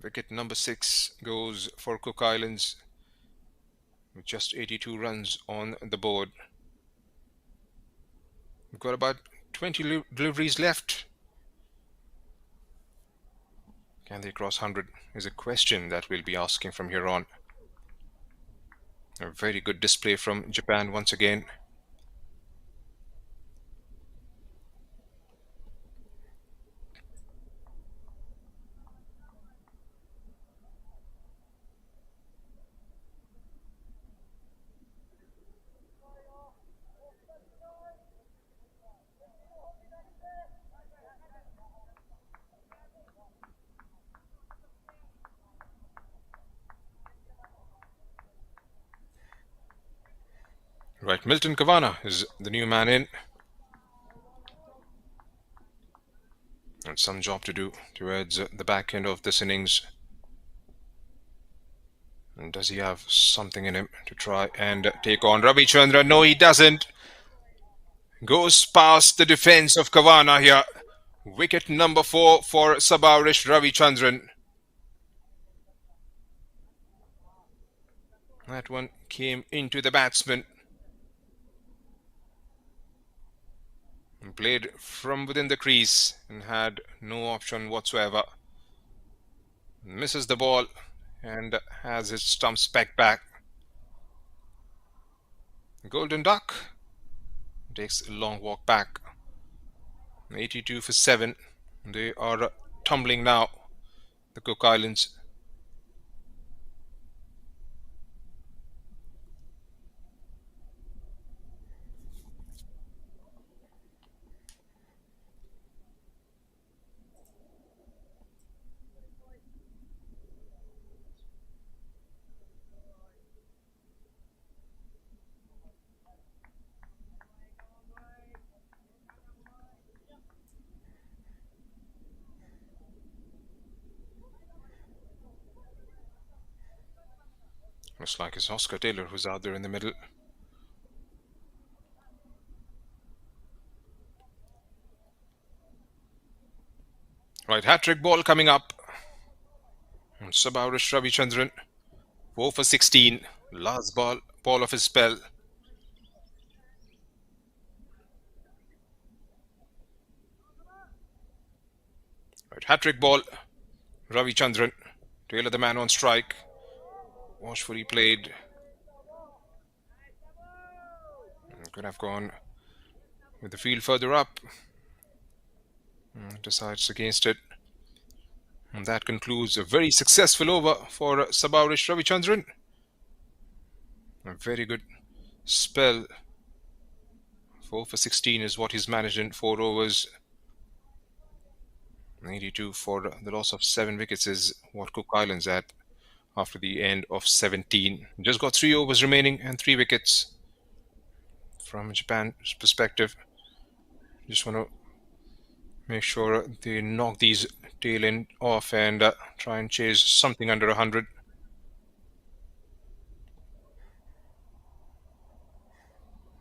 Wicket number 6 goes for Cook Islands with just 82 runs on the board. We've got about 20 deliveries left. Can they cross 100 is a question that we'll be asking from here on. A very good display from Japan once again. Right, Milton Kavanagh is the new man in. And some job to do towards the back end of this innings. And does he have something in him to try and take on Ravi Chandran? No, he doesn't. Goes past the defense of Kavanagh here. Wicket number 4 for Sabarish Ravi Chandran. That one came into the batsman. And played from within the crease and had no option whatsoever. Misses the ball and has his stump spec back. Golden Duck takes a long walk back. 82 for 7. They are tumbling now, the Cook Islands. Looks like it's Oscar Taylor who's out there in the middle. Right, hat-trick ball coming up. And Sabarish Ravi Chandran, 4 for 16. Last ball of his spell. Right, hat-trick ball. Ravi Chandran, Taylor the man on strike. Watchfully played. Could have gone with the field further up. Decides against it. And that concludes a very successful over for Sabarish Ravi Chandran. A very good spell. 4 for 16 is what he's managed in 4 overs. 82 for the loss of 7 wickets is what Cook Islands at after the end of 17. Just got 3 overs remaining and 3 wickets. From Japan's perspective, just want to make sure they knock these tail end off and try and chase something under 100.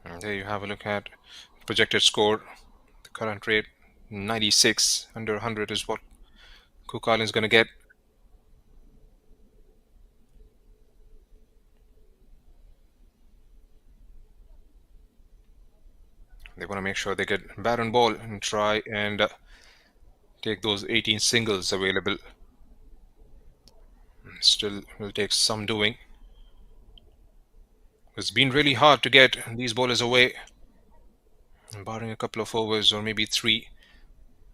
And there you have a look at projected score. The current rate 96, under 100 is what Cook Island's going to get. They want to make sure they get bat on ball and try and take those 18 singles available. Still will take some doing. It's been really hard to get these bowlers away. Barring a couple of overs or maybe 3,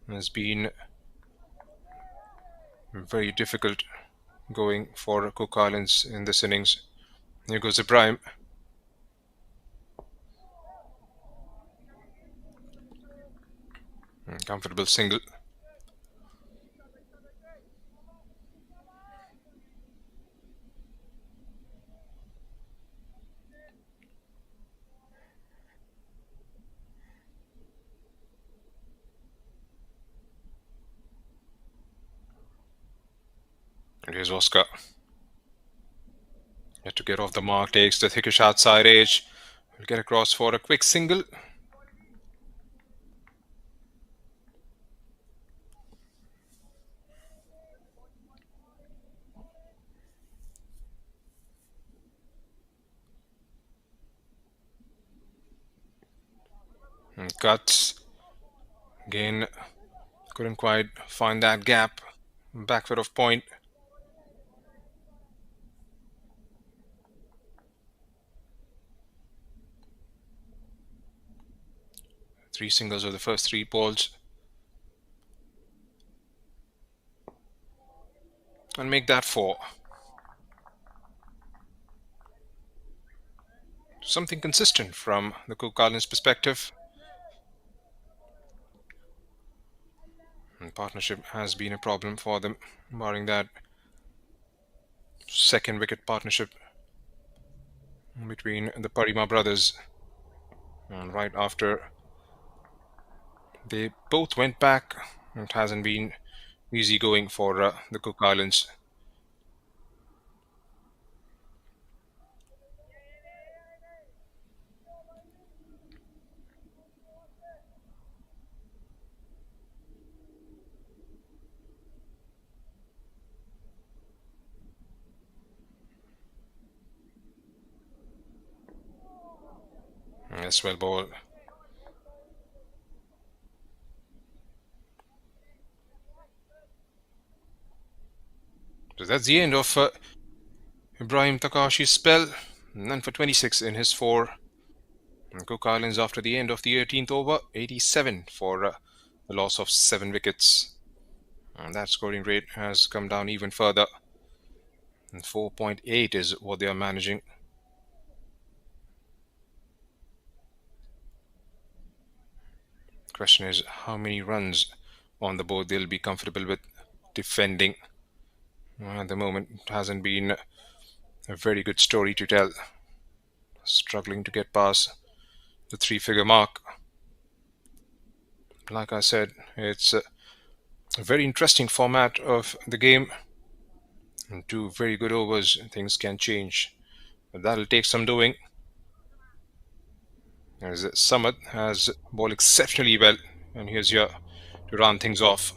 has been very difficult going for Cook Islands in this innings. Here goes Ibrahim. Comfortable single. And here's Oscar. Yet to get off the mark, takes the thickish outside edge. Will get across for a quick single. And cuts. Again, couldn't quite find that gap. Back foot of point. Three singles of the first 3 balls. And make that 4. Something consistent from the Cook Islands perspective. And partnership has been a problem for them, barring that second wicket partnership between the Parima brothers. And right after they both went back, it hasn't been easy going for the Cook Islands. Yes, well ball. So that's the end of Ibrahim Takashi's spell. None for 26 in his 4. And Cook Islands after the end of the 18th over, 87 for a loss of 7 wickets. And that scoring rate has come down even further. And 4.8 is what they are managing. Question is how many runs on the board they'll be comfortable with defending. At the moment, it hasn't been a very good story to tell. Struggling to get past the 3-figure mark. Like I said, it's a very interesting format of the game. In 2 very good overs, things can change. But that'll take some doing. As Samad has bowled exceptionally well, and here's here to run things off.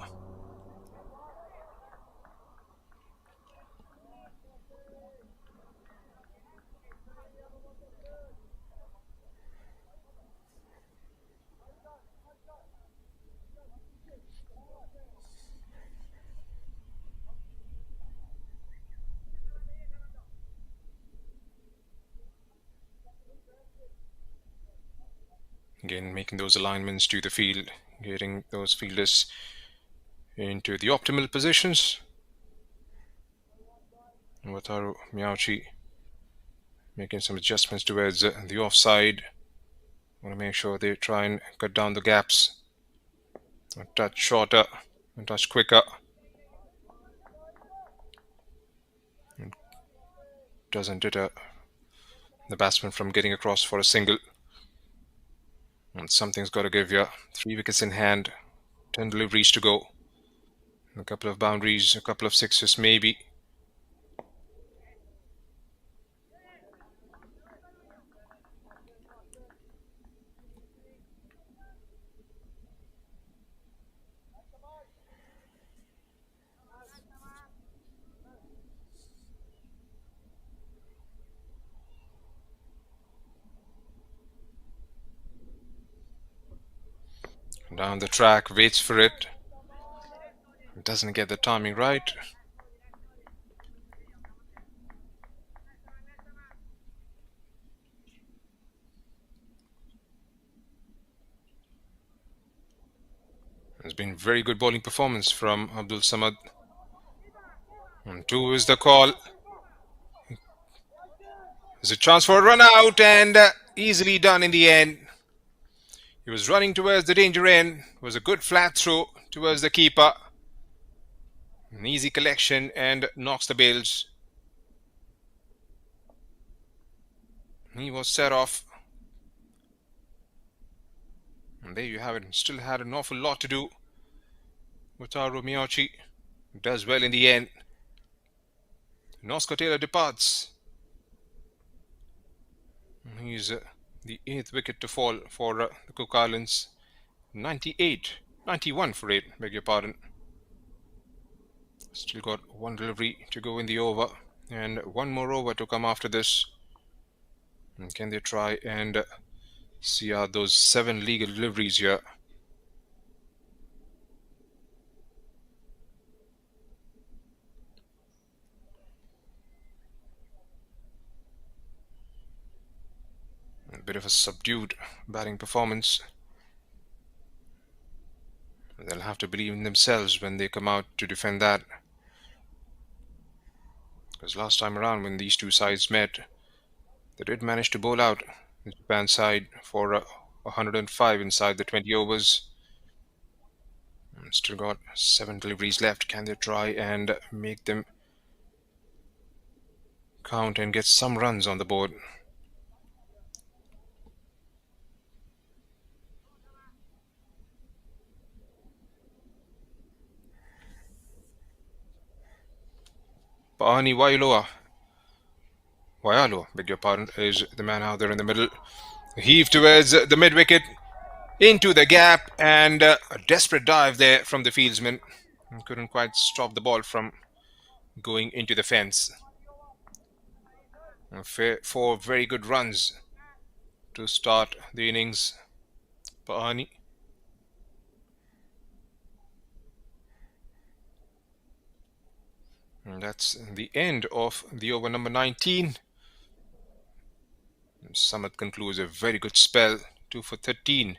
Again, making those alignments to the field, getting those fielders into the optimal positions. Wataru Miyauchi making some adjustments towards the offside. Want to make sure they try and cut down the gaps. A touch shorter, a touch quicker. It doesn't deter the batsman from getting across for a single. And something's got to give you. 3 wickets in hand, 10 deliveries to go. A couple of boundaries, a couple of sixes maybe. Down the track, waits for it. Doesn't get the timing right. It's been very good bowling performance from Abdul Samad. And 2 is the call. There's a chance for a run out and easily done in the end. He was running towards the danger end. It was a good flat throw towards the keeper. An easy collection and knocks the bails. He was set off. And there you have it. Still had an awful lot to do. Wataru Miyauchi does well in the end. Oscar Taylor departs. He's the 8th wicket to fall for the Cook Islands. 91 for 8, beg your pardon. Still got 1 delivery to go in the over and 1 more over to come after this. And can they try and see out those 7 legal deliveries here? A bit of a subdued batting performance. They'll have to believe in themselves when they come out to defend that. Because last time around when these two sides met, they did manage to bowl out the Japan side for 105 inside the 20 overs. Still got 7 deliveries left. Can they try and make them count and get some runs on the board? Paani Waialo, beg your pardon, is the man out there in the middle. Heave towards the mid wicket, into the gap, and a desperate dive there from the fieldsman. Couldn't quite stop the ball from going into the fence. 4 very good runs to start the innings. Paani. And that's the end of the over number 19. Samad concludes a very good spell, 2 for 13.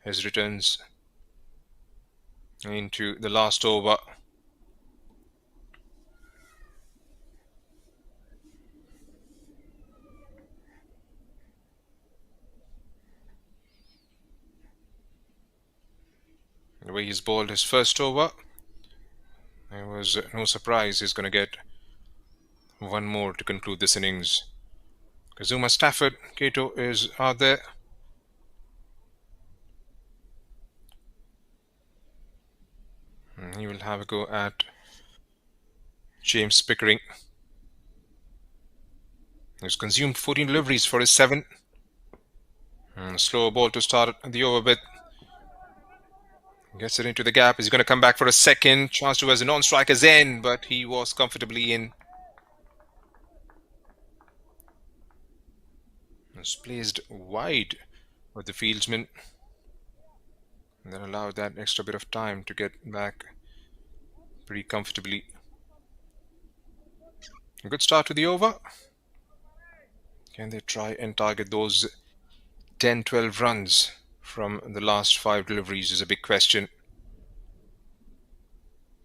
His returns into the last over. The way he's bowled his first over, there was no surprise he's going to get one more to conclude this innings. Kazuma, Stafford, Kato is out there. And he will have a go at James Pickering. He's consumed 14 deliveries for his 7. And slower ball to start the over with. Gets it into the gap. He's going to come back for a second. Chance to as a non-striker's end, but he was comfortably in. It's placed wide with the fieldsman. And then allowed that extra bit of time to get back pretty comfortably. A good start to the over. Can they try and target those 10-12 runs from the last 5 deliveries is a big question.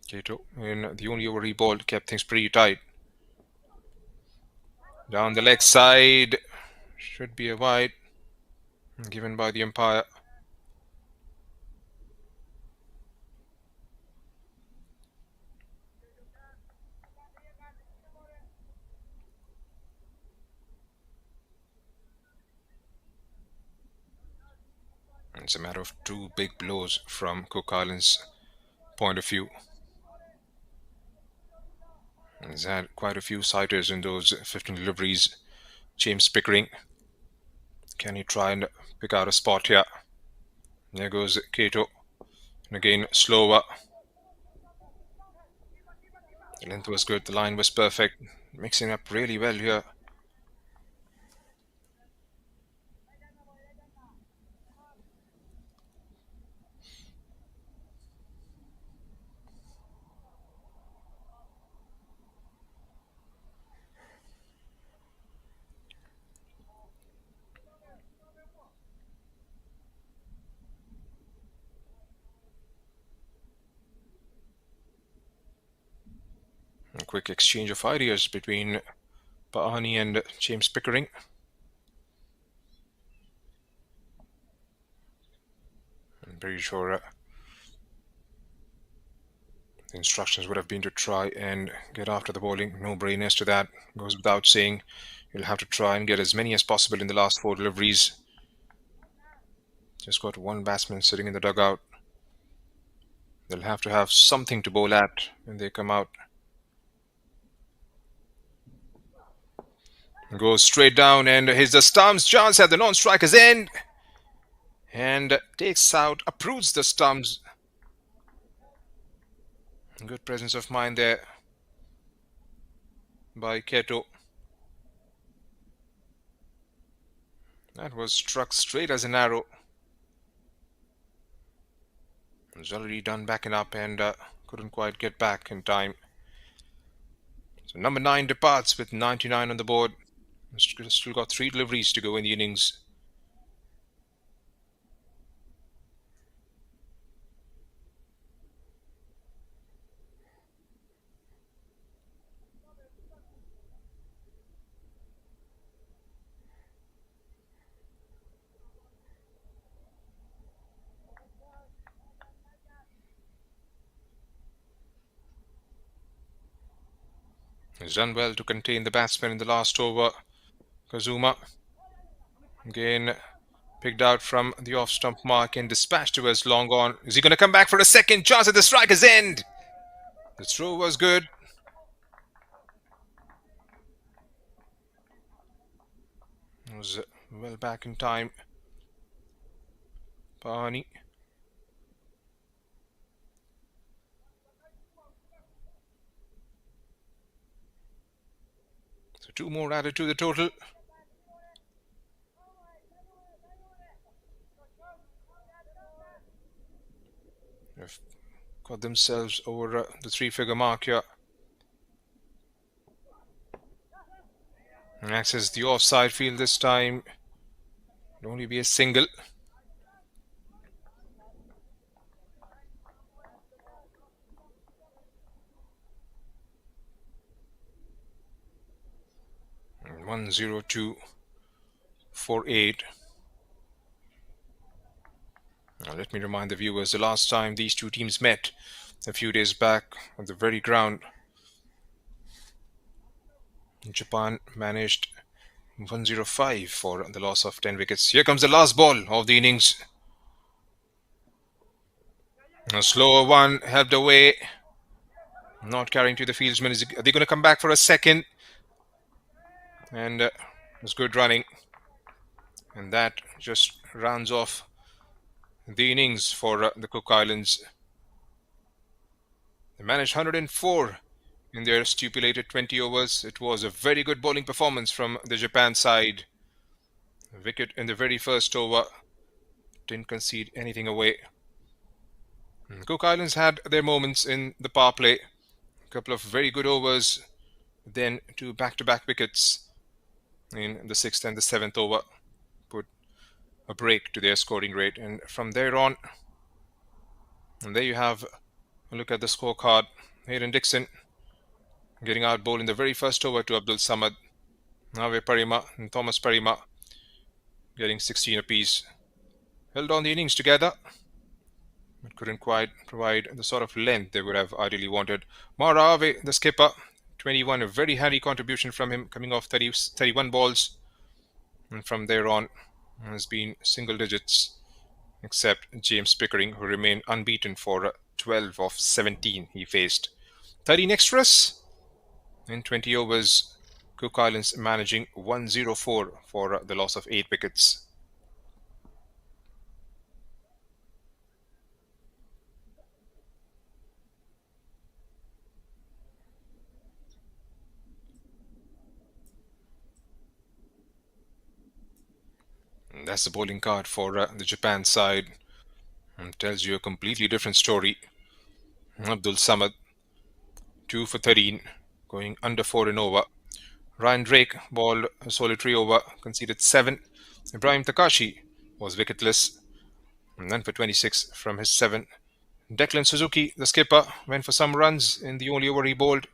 Kato, in the only over he bowled, kept things pretty tight. Down the leg side, should be a wide, given by the umpire. It's a matter of 2 big blows from Cook Island's point of view. He's had quite a few sighters in those 15 deliveries. James Pickering. Can he try and pick out a spot here? There goes Kato. And again, slower. The length was good. The line was perfect. Mixing up really well here. A quick exchange of ideas between Paani and James Pickering. I'm pretty sure the instructions would have been to try and get after the bowling. No brainers to that. Goes without saying. You'll have to try and get as many as possible in the last 4 deliveries. Just got 1 batsman sitting in the dugout. They'll have to have something to bowl at when they come out. Goes straight down, and here's the stumps. Chance at the non-striker's end. And takes out, approves the stumps. Good presence of mind there by Kato. That was struck straight as an arrow. It was already done backing up and couldn't quite get back in time. So number 9 departs with 99 on the board. Still got 3 deliveries to go in the innings. He's done well to contain the batsman in the last over. Kazuma again picked out from the off-stump mark and dispatched towards long on. Is he going to come back for a second chance at the striker's end? The throw was good. was well back in time. Pani. So 2 more added to the total. They've got themselves over the 3-figure mark here. And access the offside field this time. It'll only be a single. And 102.48. Now let me remind the viewers, the last time these two teams met a few days back on the very ground, Japan managed 105 for the loss of 10 wickets. Here comes the last ball of the innings. A slower one, helped away. Not carrying to the fieldsman. Are they going to come back for a second? And it was good running. And that just rounds off the innings for the Cook Islands. They managed 104 in their stipulated 20 overs. It was a very good bowling performance from the Japan side. A wicket in the very first over. Didn't concede anything away. Cook Islands had their moments in the power play. A couple of very good overs. Then 2 back-to-back wickets in the 6th and the 7th over. Put a break to their scoring rate. And from there on, and there you have a look at the scorecard. Hayden Dixon getting out bowled in the very first over to Abdul Samad. Nave Parima and Thomas Parima getting 16 apiece. Held on the innings together, but couldn't quite provide the sort of length they would have ideally wanted. Marave, the skipper, 21, a very handy contribution from him, coming off 31 balls. And from there on, has been single digits, except James Pickering, who remained unbeaten for 12 of 17 he faced. 13 extras in 20 overs. Cook Islands managing 104 for the loss of 8 wickets. And that's the bowling card for the Japan side. And tells you a completely different story. Abdul Samad, 2 for 13, going under 4 in over. Ryan Drake bowled a solitary over, conceded 7. Ibrahim Takashi was wicketless, and then for 26 from his 7. Declan Suzuki, the skipper, went for some runs in the only over he bowled.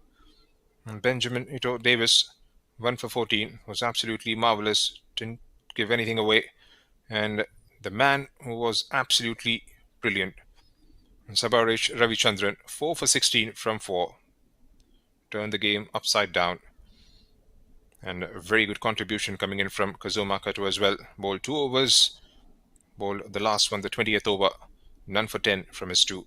And Benjamin Ito Davis, 1 for 14, was absolutely marvellous, didn't give anything away. And the man who was absolutely brilliant, Sabarish Ravi Chandran, 4 for 16 from 4. Turned the game upside down. And a very good contribution coming in from Kazuma Kato as well. Bowled 2 overs. Bowled the last one, the 20th over. None for 10 from his 2.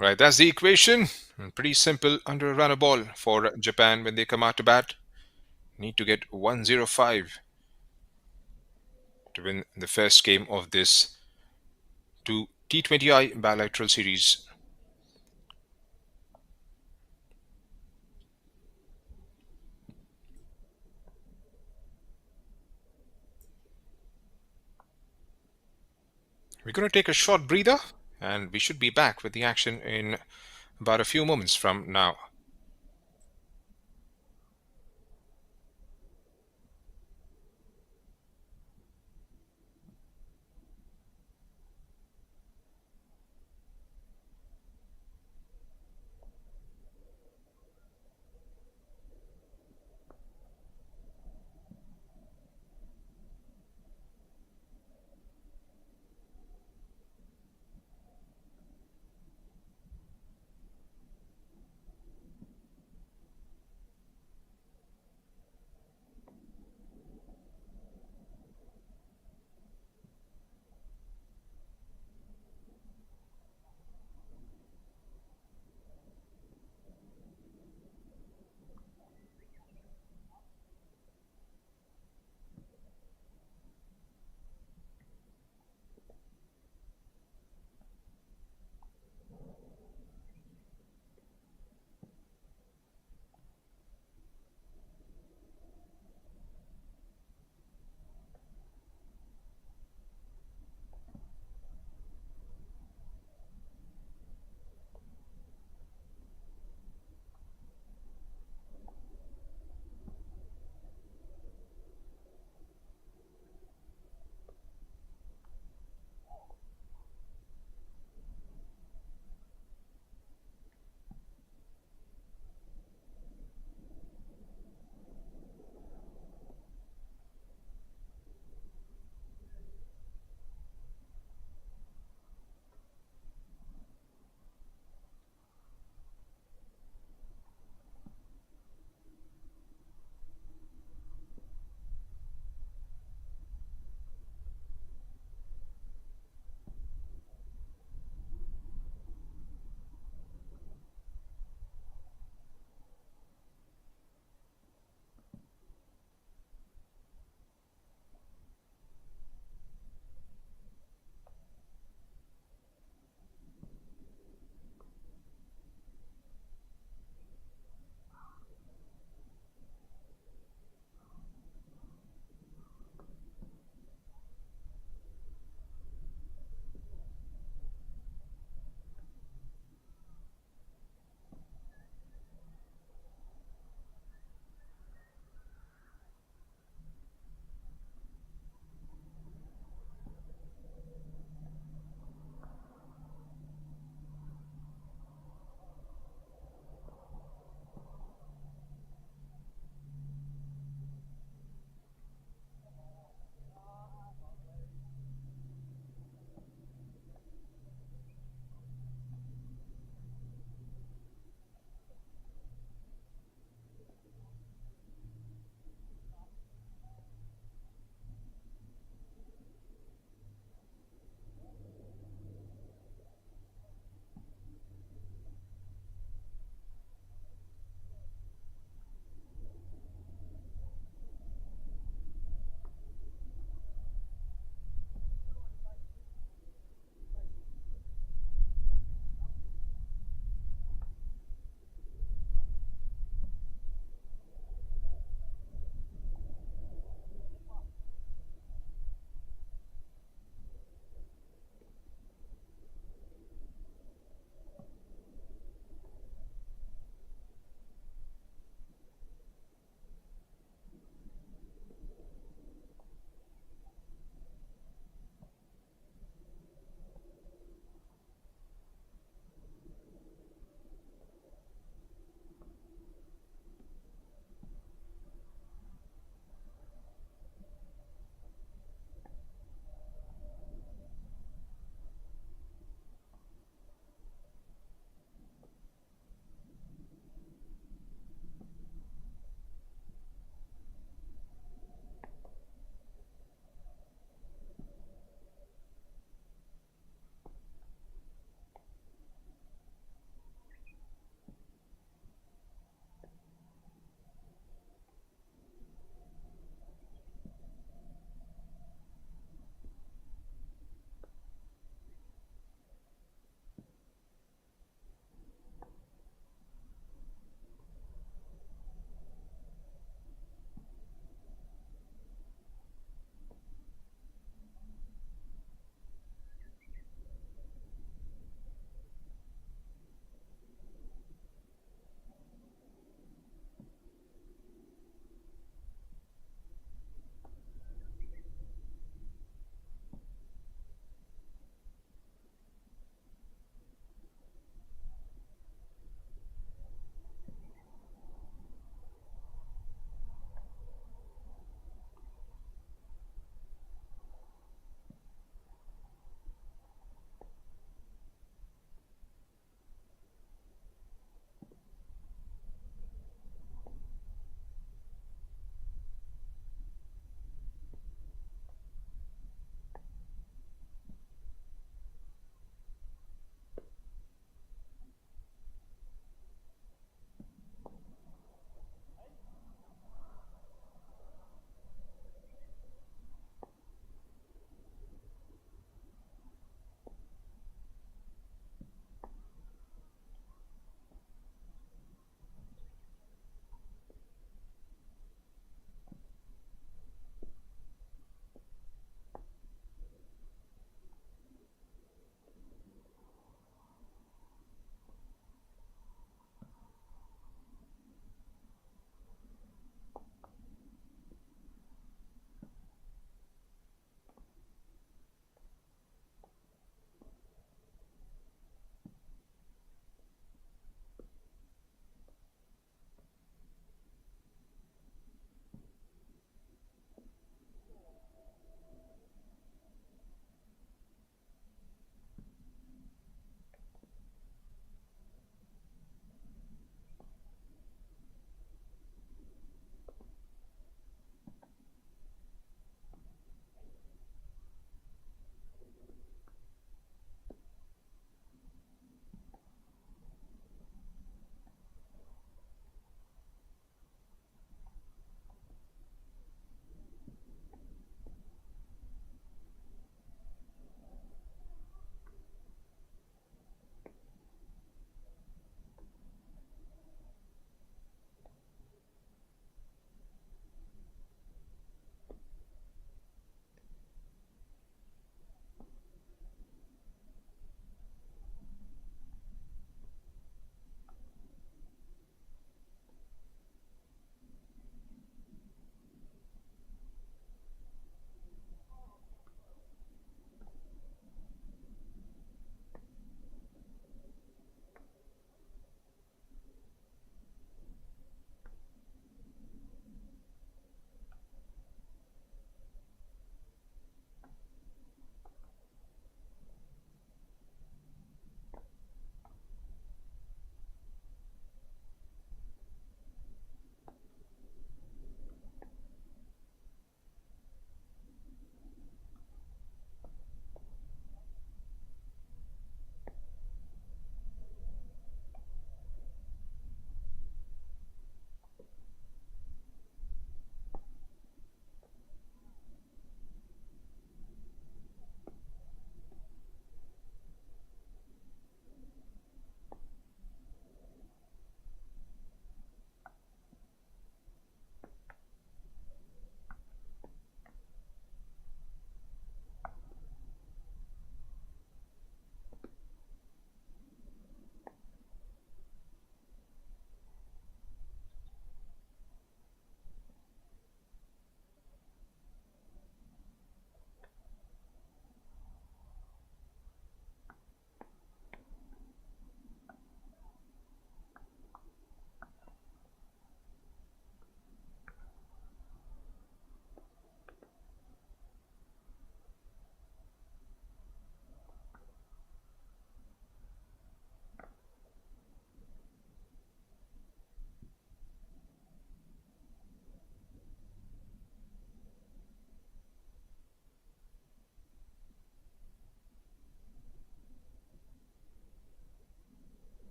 Right, that's the equation. Pretty simple under a run a ball for Japan when they come out to bat. Need to get 105 to win the first game of this T20I bilateral series. We're going to take a short breather, and we should be back with the action in about a few moments from now.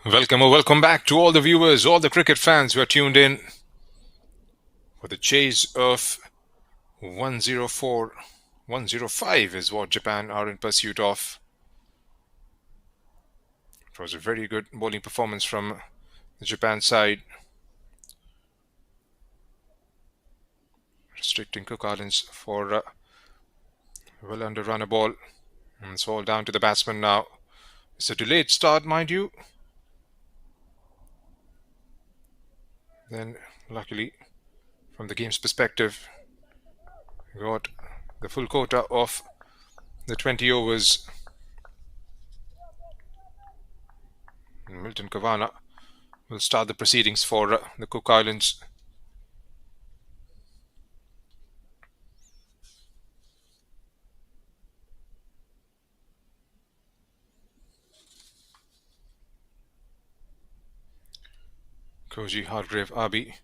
Welcome back to all the viewers, all the cricket fans who are tuned in for the chase of 104. 105 is what Japan are in pursuit of. It was a very good bowling performance from the Japan side, restricting Cook Islands for well under run a ball. And it's all down to the batsman now. It's a delayed start, mind you. Then, luckily, from the game's perspective, got the full quota of the 20 overs. Milton Kavanagh will start the proceedings for the Cook Islands. Koji Hargrave Abi,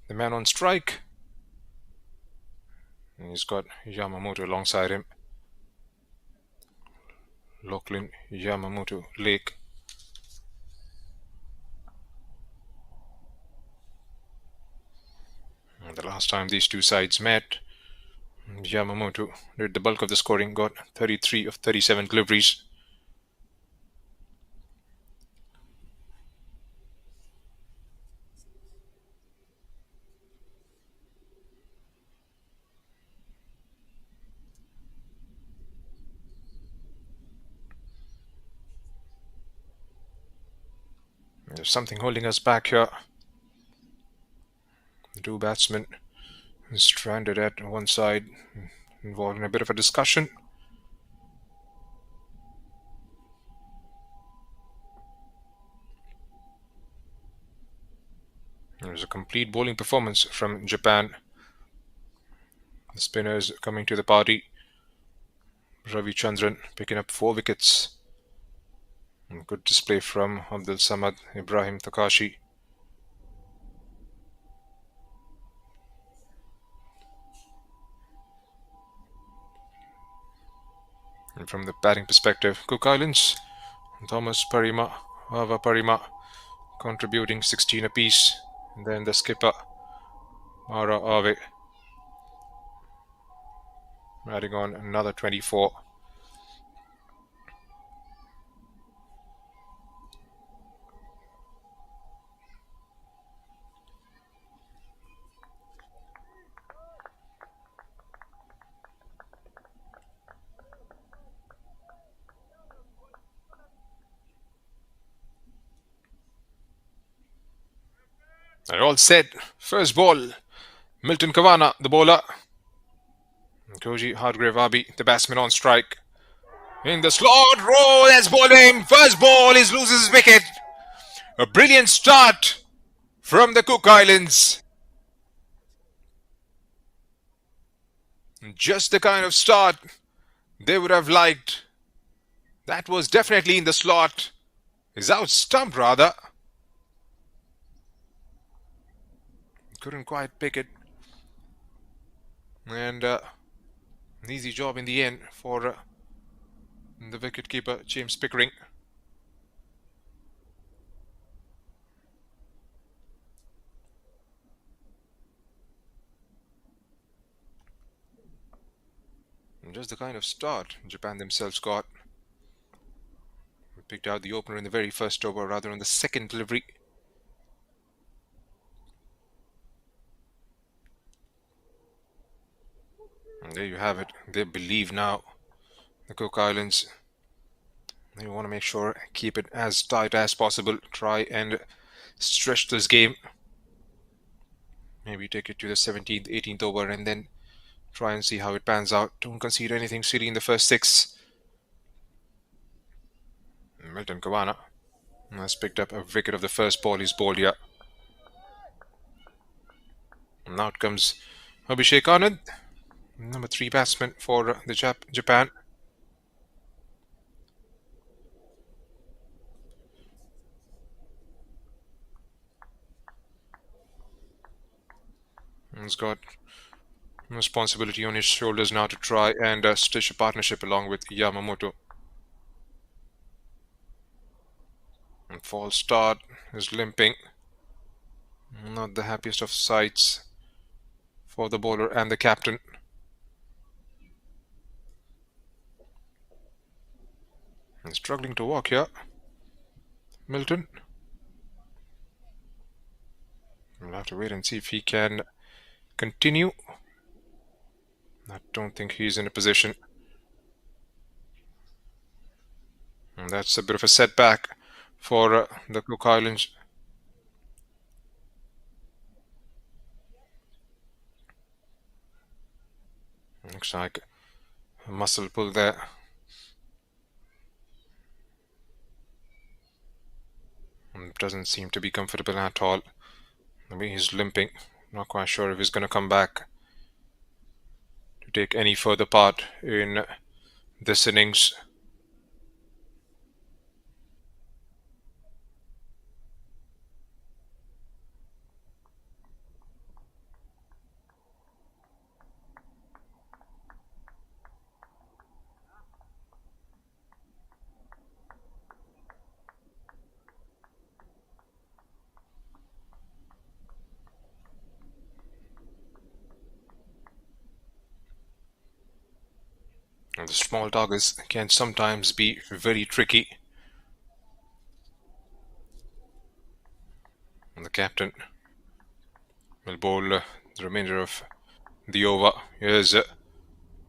the man on strike. And he's got Yamamoto alongside him. Lachlan Yamamoto Lake. And the last time these two sides met, Yamamoto did the bulk of the scoring, got 33 of 37 deliveries. There's something holding us back here. The two batsmen stranded at one side, involved in a bit of a discussion. There's a complete bowling performance from Japan. The spinners coming to the party. Ravi Chandran picking up 4 wickets. Good display from Abdul Samad Ibrahim Takashi. And from the batting perspective, Cook Islands, Thomas Parima, Ava Parima contributing 16 apiece. And then the skipper, Mara Ave, adding on another 24. They're all set. First ball. Milton Kavanagh, the bowler. Koji Hargrave Abi, the batsman on strike. In the slot, roll, that's bowling. First ball, he loses his wicket. A brilliant start from the Cook Islands. Just the kind of start they would have liked. That was definitely in the slot. Is out stump rather. Couldn't quite pick it. And an easy job in the end for the wicketkeeper James Pickering. And just the kind of start Japan themselves got. Picked out the opener in the very first over, rather on the second delivery. And there you have it. They believe now, the Cook Islands. They want to make sure, keep it as tight as possible. Try and stretch this game. Maybe take it to the 17th, 18th over and then try and see how it pans out. Don't concede anything silly in the first 6. Milton Kavanagh has picked up a wicket of the first ball he's bowled here. And out comes Abhishek Anand, number 3 batsman for the Japan. He's got responsibility on his shoulders now to try and stitch a partnership along with Yamamoto. And False start, is limping. Not the happiest of sights for the bowler and the captain. He's struggling to walk here. Milton. We'll have to wait and see if he can continue. I don't think he's in a position. And that's a bit of a setback for the Cook Islands. Looks like a muscle pull there. Doesn't seem to be comfortable at all. Maybe he's limping. Not quite sure if he's going to come back to take any further part in this innings. And the small targets can sometimes be very tricky. And the captain will bowl the remainder of the over. Here's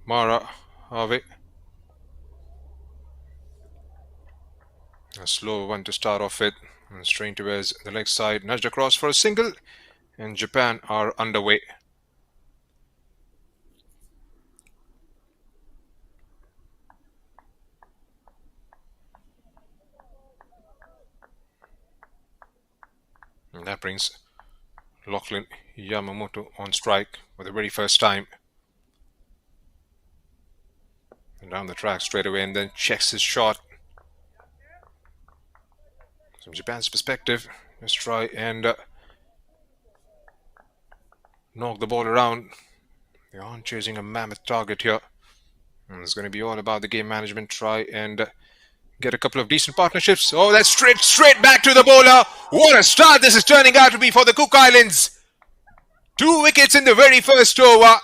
Mara Harvey. A slow one to start off with. And straight towards the leg side. Nudged across for a single. And Japan are underway. And that brings Lachlan Yamamoto on strike for the very first time. And down the track straight away, and then checks his shot. From Japan's perspective, let's try and knock the ball around. They aren't chasing a mammoth target here. And it's going to be all about the game management. Try and get a couple of decent partnerships. Oh, that's straight back to the bowler. What a start this is turning out to be for the Cook Islands. 2 wickets in the very first over.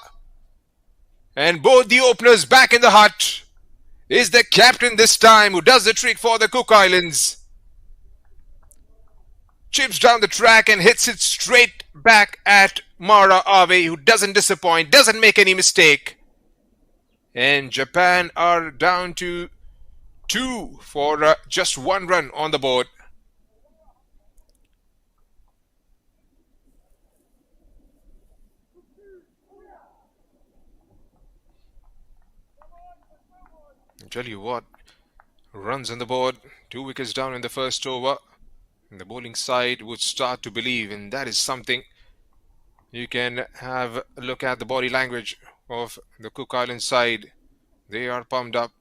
And both the openers back in the hut. Is the captain this time who does the trick for the Cook Islands. Chips down the track and hits it straight back at Mara Harvey, who doesn't disappoint, doesn't make any mistake. And Japan are down to 2 for just 1 run on the board. I'll tell you what, runs on the board, 2 wickets down in the first over. And the bowling side would start to believe, and that is something you can have a look at the body language of the Cook Islands side. They are pumped up.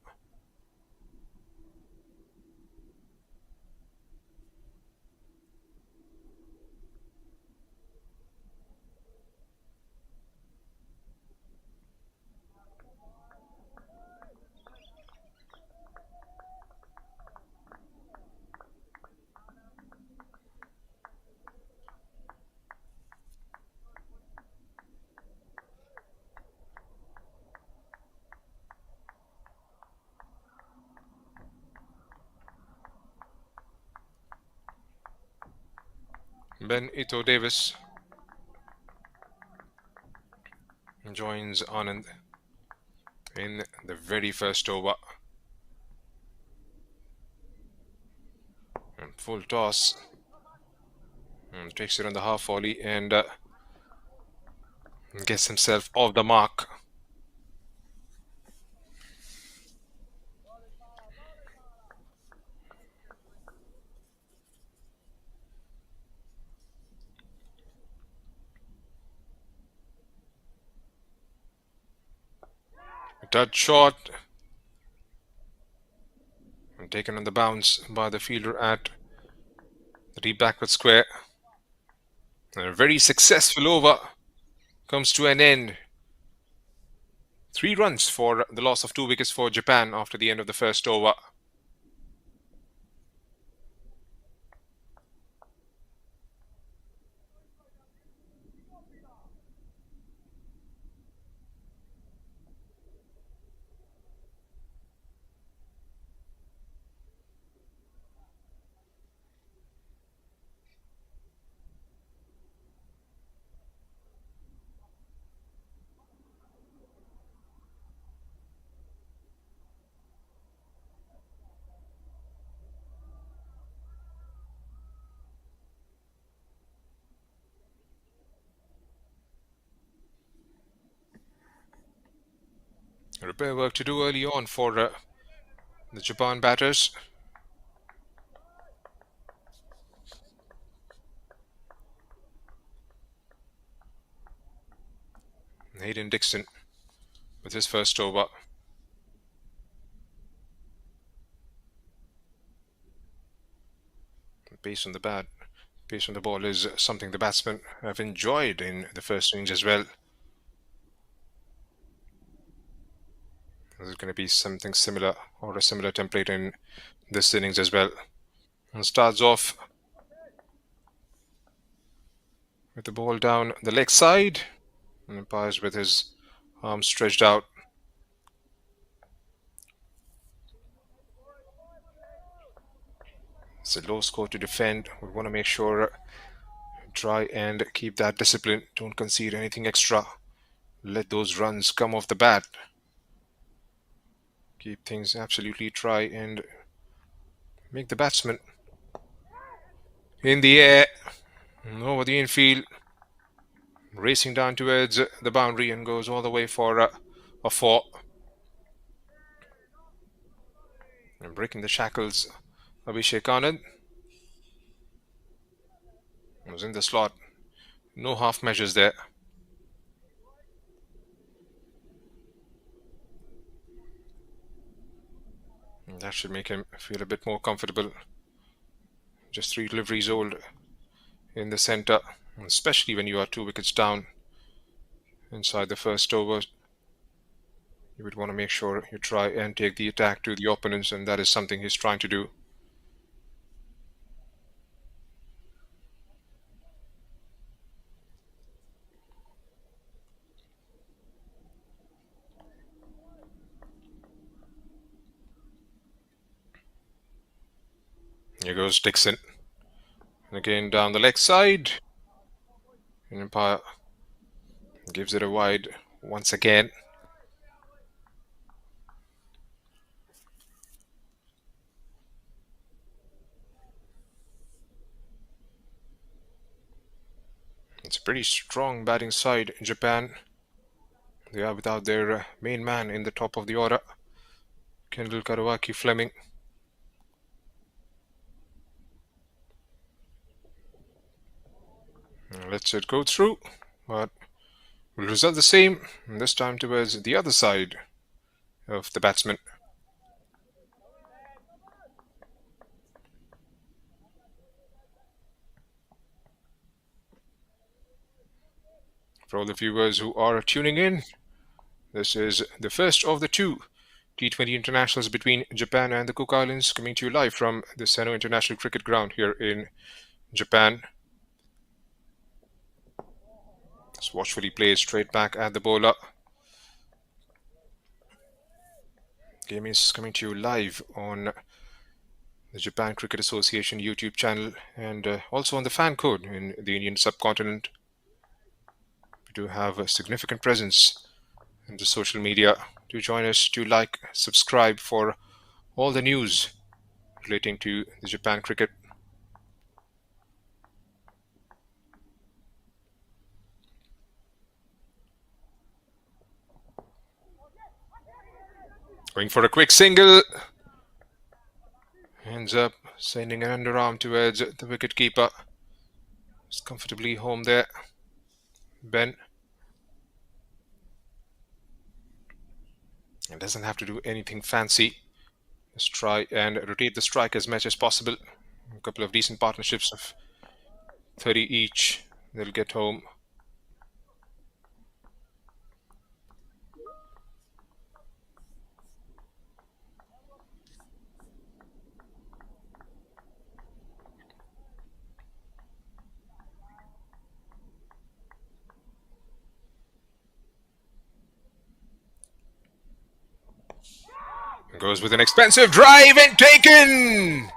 Ben Ito Davis joins Anand in the very first over. And full toss. And takes it on the half volley and gets himself off the mark. Touch shot and taken on the bounce by the fielder at the deep backward square. And a very successful over comes to an end. 3 runs for the loss of 2 wickets for Japan after the end of the first over. Repair work to do early on for the Japan batters. Hayden Dixon with his first over. Pace on the ball is something the batsmen have enjoyed in the first innings as well. This is going to be something similar or a similar template in this innings as well. And starts off with the ball down the leg side and umpires with his arms stretched out. It's a low score to defend. We want to make sure try and keep that discipline. Don't concede anything extra. Let those runs come off the bat. Keep things absolutely try and make the batsman in the air, over the infield, racing down towards the boundary and goes all the way for a 4. And breaking the shackles, Abhishek Anand was in the slot. No half measures there. And that should make him feel a bit more comfortable. Just 3 deliveries old in the centre, especially when you are 2 wickets down inside the first over. You would want to make sure you try and take the attack to the opponents, and that is something he's trying to do. Here goes Dixon. And again down the leg side. And umpire gives it a wide once again. It's a pretty strong batting side in Japan. They are without their main man in the top of the order, Kendall Karawaki Fleming. Let's it go through, but will result the same, this time towards the other side of the batsman. For all the viewers who are tuning in, this is the first of the 2 T20 internationals between Japan and the Cook Islands, coming to you live from the Seno International Cricket Ground here in Japan. It's watchfully played straight back at the bowler. Game is coming to you live on the Japan Cricket Association YouTube channel and also on the fan code in the Indian subcontinent. We do have a significant presence in the social media. Do join us, do like, subscribe for all the news relating to the Japan cricket. Going for a quick single. Ends up sending an underarm towards the wicketkeeper. It's comfortably home there. Ben. It doesn't have to do anything fancy. Just try and rotate the strike as much as possible. A couple of decent partnerships of 30 each. They'll get home. Goes with an expensive drive and taken!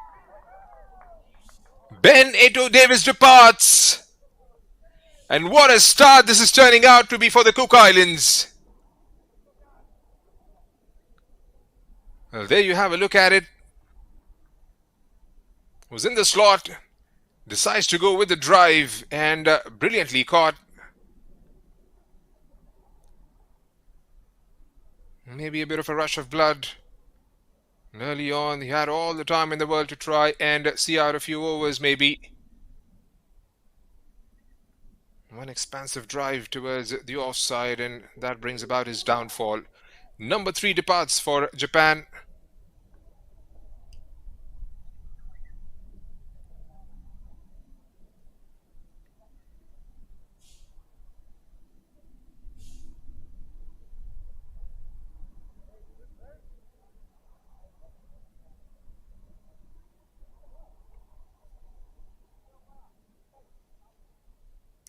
Ben Eto Davis departs. And what a start this is turning out to be for the Cook Islands. Well, there you have a look at it. Was in the slot. Decides to go with the drive and brilliantly caught. Maybe a bit of a rush of blood. Early on, he had all the time in the world to try and see out a few overs, maybe. One expansive drive towards the offside, and that brings about his downfall. Number 3 departs for Japan.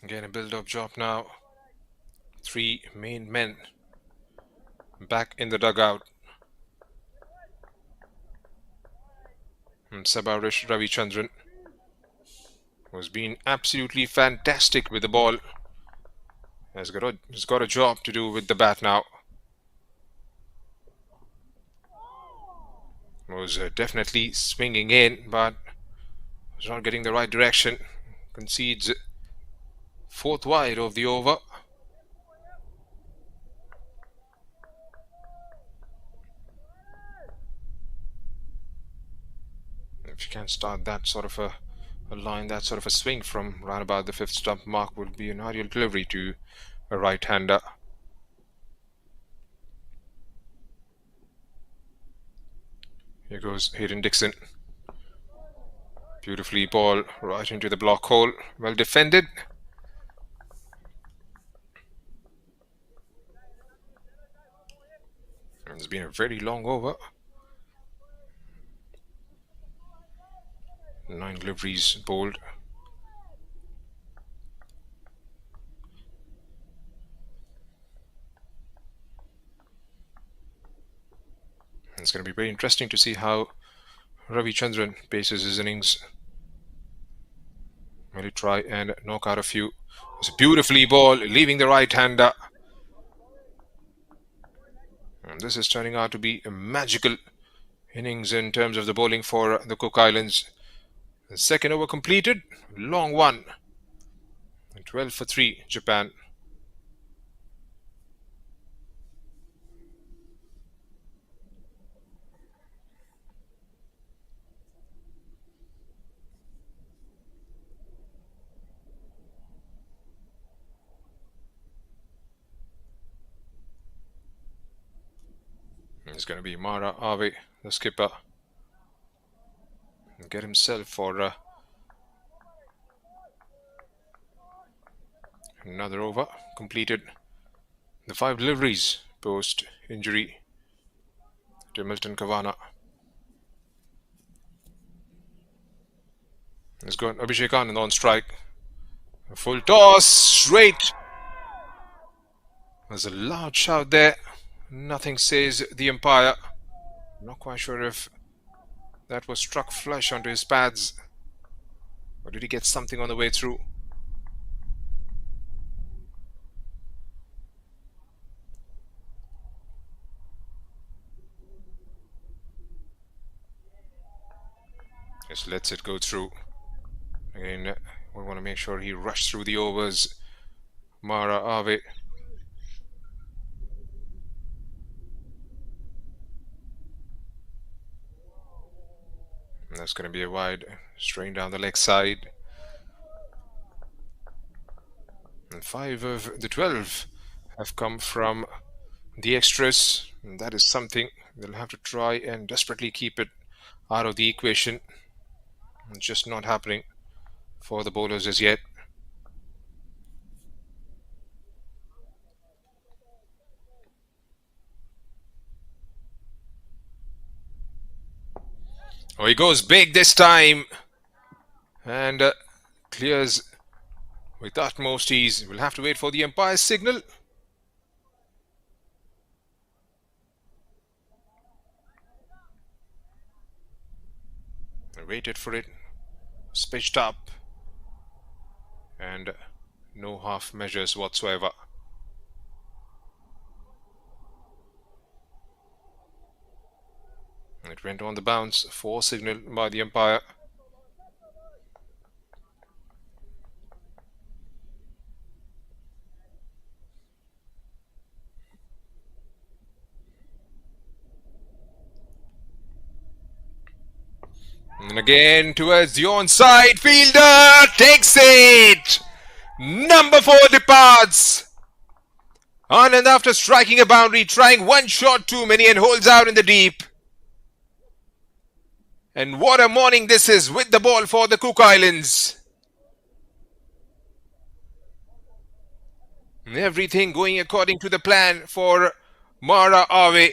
Again, a build-up job now. 3 main men back in the dugout. And Sabarish Ravi Chandran was being absolutely fantastic with the ball. Has got a job to do with the bat now. Was definitely swinging in, but was not getting the right direction. Concedes 4th wide of the over. If you can start that sort of a line, that sort of a swing from right about the 5th stump mark, would be an ideal delivery to a right-hander. Here goes Hayden Dixon. Beautifully ball right into the block hole. Well defended. It's been a very long over. 9 deliveries bowled. It's going to be very interesting to see how Ravi Chandran paces his innings. Will he try and knock out a few? It's a beautifully ball, leaving the right-hander. And this is turning out to be a magical innings in terms of the bowling for the Cook Islands. The 2nd over completed, long one. 12 for 3, Japan. It's going to be Mara Ave, the skipper. Get himself for another over. Completed the 5 deliveries post-injury to Milton Kavanagh. He's got Abhishek Anand on strike. A full toss, straight. There's a loud shout there. Nothing says the umpire. I'm not quite sure if that was struck flush onto his pads, or did he get something on the way through? Just lets it go through. Again, we want to make sure he rushed through the overs. Mara Ave. And that's going to be a wide, straight down the leg side. And 5 of the 12 have come from the extras. And that is something they'll have to try and desperately keep it out of the equation. It's just not happening for the bowlers as yet. Oh, he goes big this time and clears with utmost ease. We'll have to wait for the umpire's signal. I waited for it. It's pitched up and no half measures whatsoever. It went on the bounce for signal by the umpire. And again towards the onside. Fielder takes it. Number 4 departs. Anand, after striking a boundary, trying one shot too many and holds out in the deep. And what a morning this is with the ball for the Cook Islands. Everything going according to the plan for Mara Awe.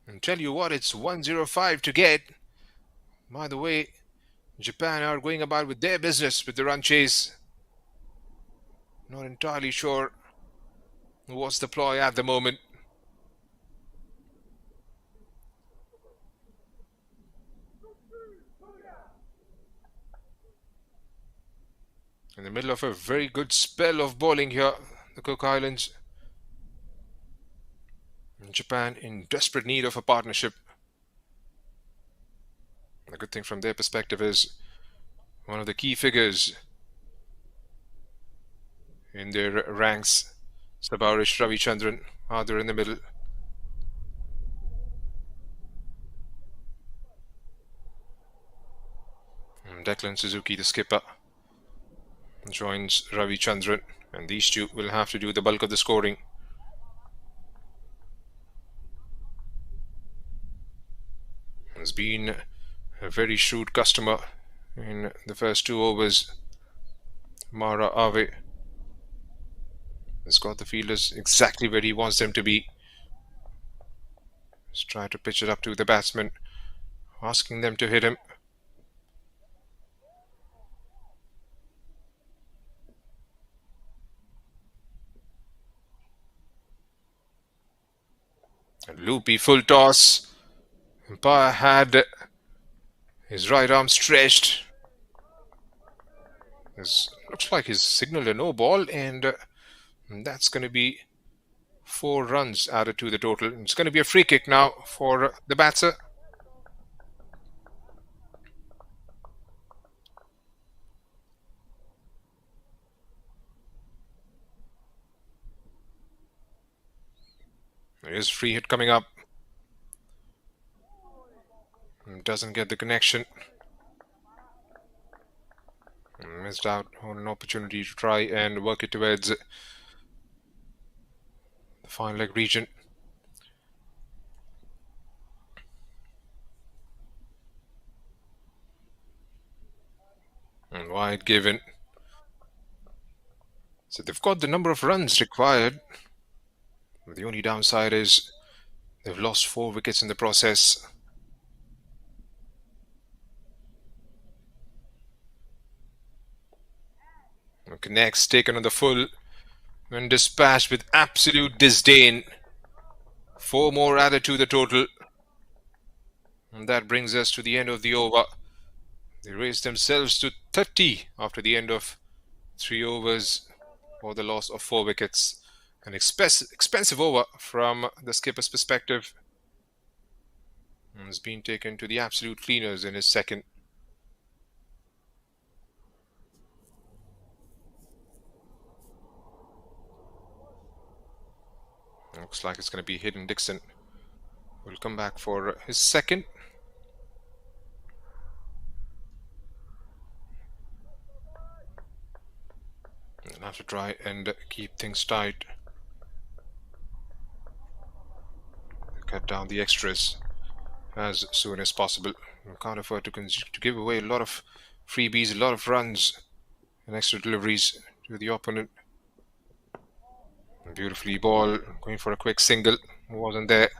And tell you what, it's 105 to get. By the way, Japan are going about with their business with the run chase. Not entirely sure what's the ploy at the moment. In the middle of a very good spell of bowling here, the Cook Islands. And Japan in desperate need of a partnership. The good thing from their perspective is one of the key figures in their ranks, Sabarish, Ravi Chandran, are there in the middle. And Declan Suzuki, the skipper, joins Ravi Chandran, and these two will have to do the bulk of the scoring. Has been a very shrewd customer in the first 2 overs. Mara Awe has got the fielders exactly where he wants them to be. Let's try to pitch it up to the batsman, asking them to hit him. A loopy full toss. Umpire had his right arm stretched. Looks like he's signaled a no ball, and that's going to be 4 runs added to the total. It's going to be a free kick now for the batter. There is free hit coming up. Doesn't get the connection. Missed out on an opportunity to try and work it towards the fine leg region. And wide given. So they've got the number of runs required. The only downside is they've lost 4 wickets in the process. Connects, taken on the full and dispatched with absolute disdain. 4 more added to the total. And that brings us to the end of the over. They raised themselves to 30 after the end of 3 overs for the loss of 4 wickets. An expensive over from the skipper's perspective. And has been taken to the absolute cleaners in his second. Looks like it's going to be Hayden Dixon. Will come back for his second. He'll have to try and keep things tight. Cut down the extras as soon as possible. We can't afford to give away a lot of freebies, a lot of runs and extra deliveries to the opponent. Beautifully ball, going for a quick single, wasn't there.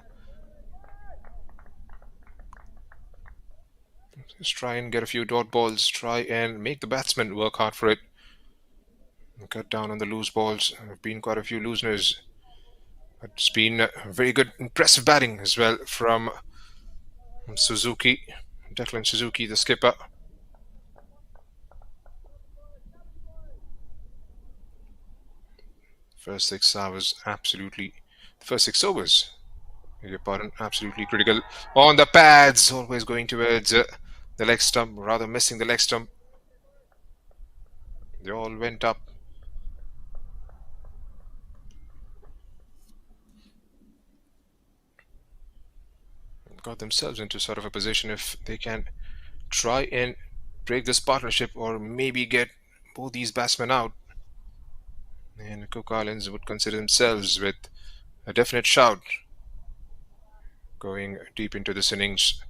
Just try and get a few dot balls, try and make the batsmen work hard for it. Cut down on the loose balls. There have been quite a few looseners. But it's been very good, impressive batting as well from Suzuki, Declan Suzuki, the skipper. First 6 hours, absolutely. The first 6 overs, beg your pardon, absolutely critical. On the pads, always going towards the leg stump, rather missing the leg stump. They all went up. got themselves into sort of a position if they can try and break this partnership or maybe get both these batsmen out. And Cook Islands would consider themselves with a definite shout going deep into this innings.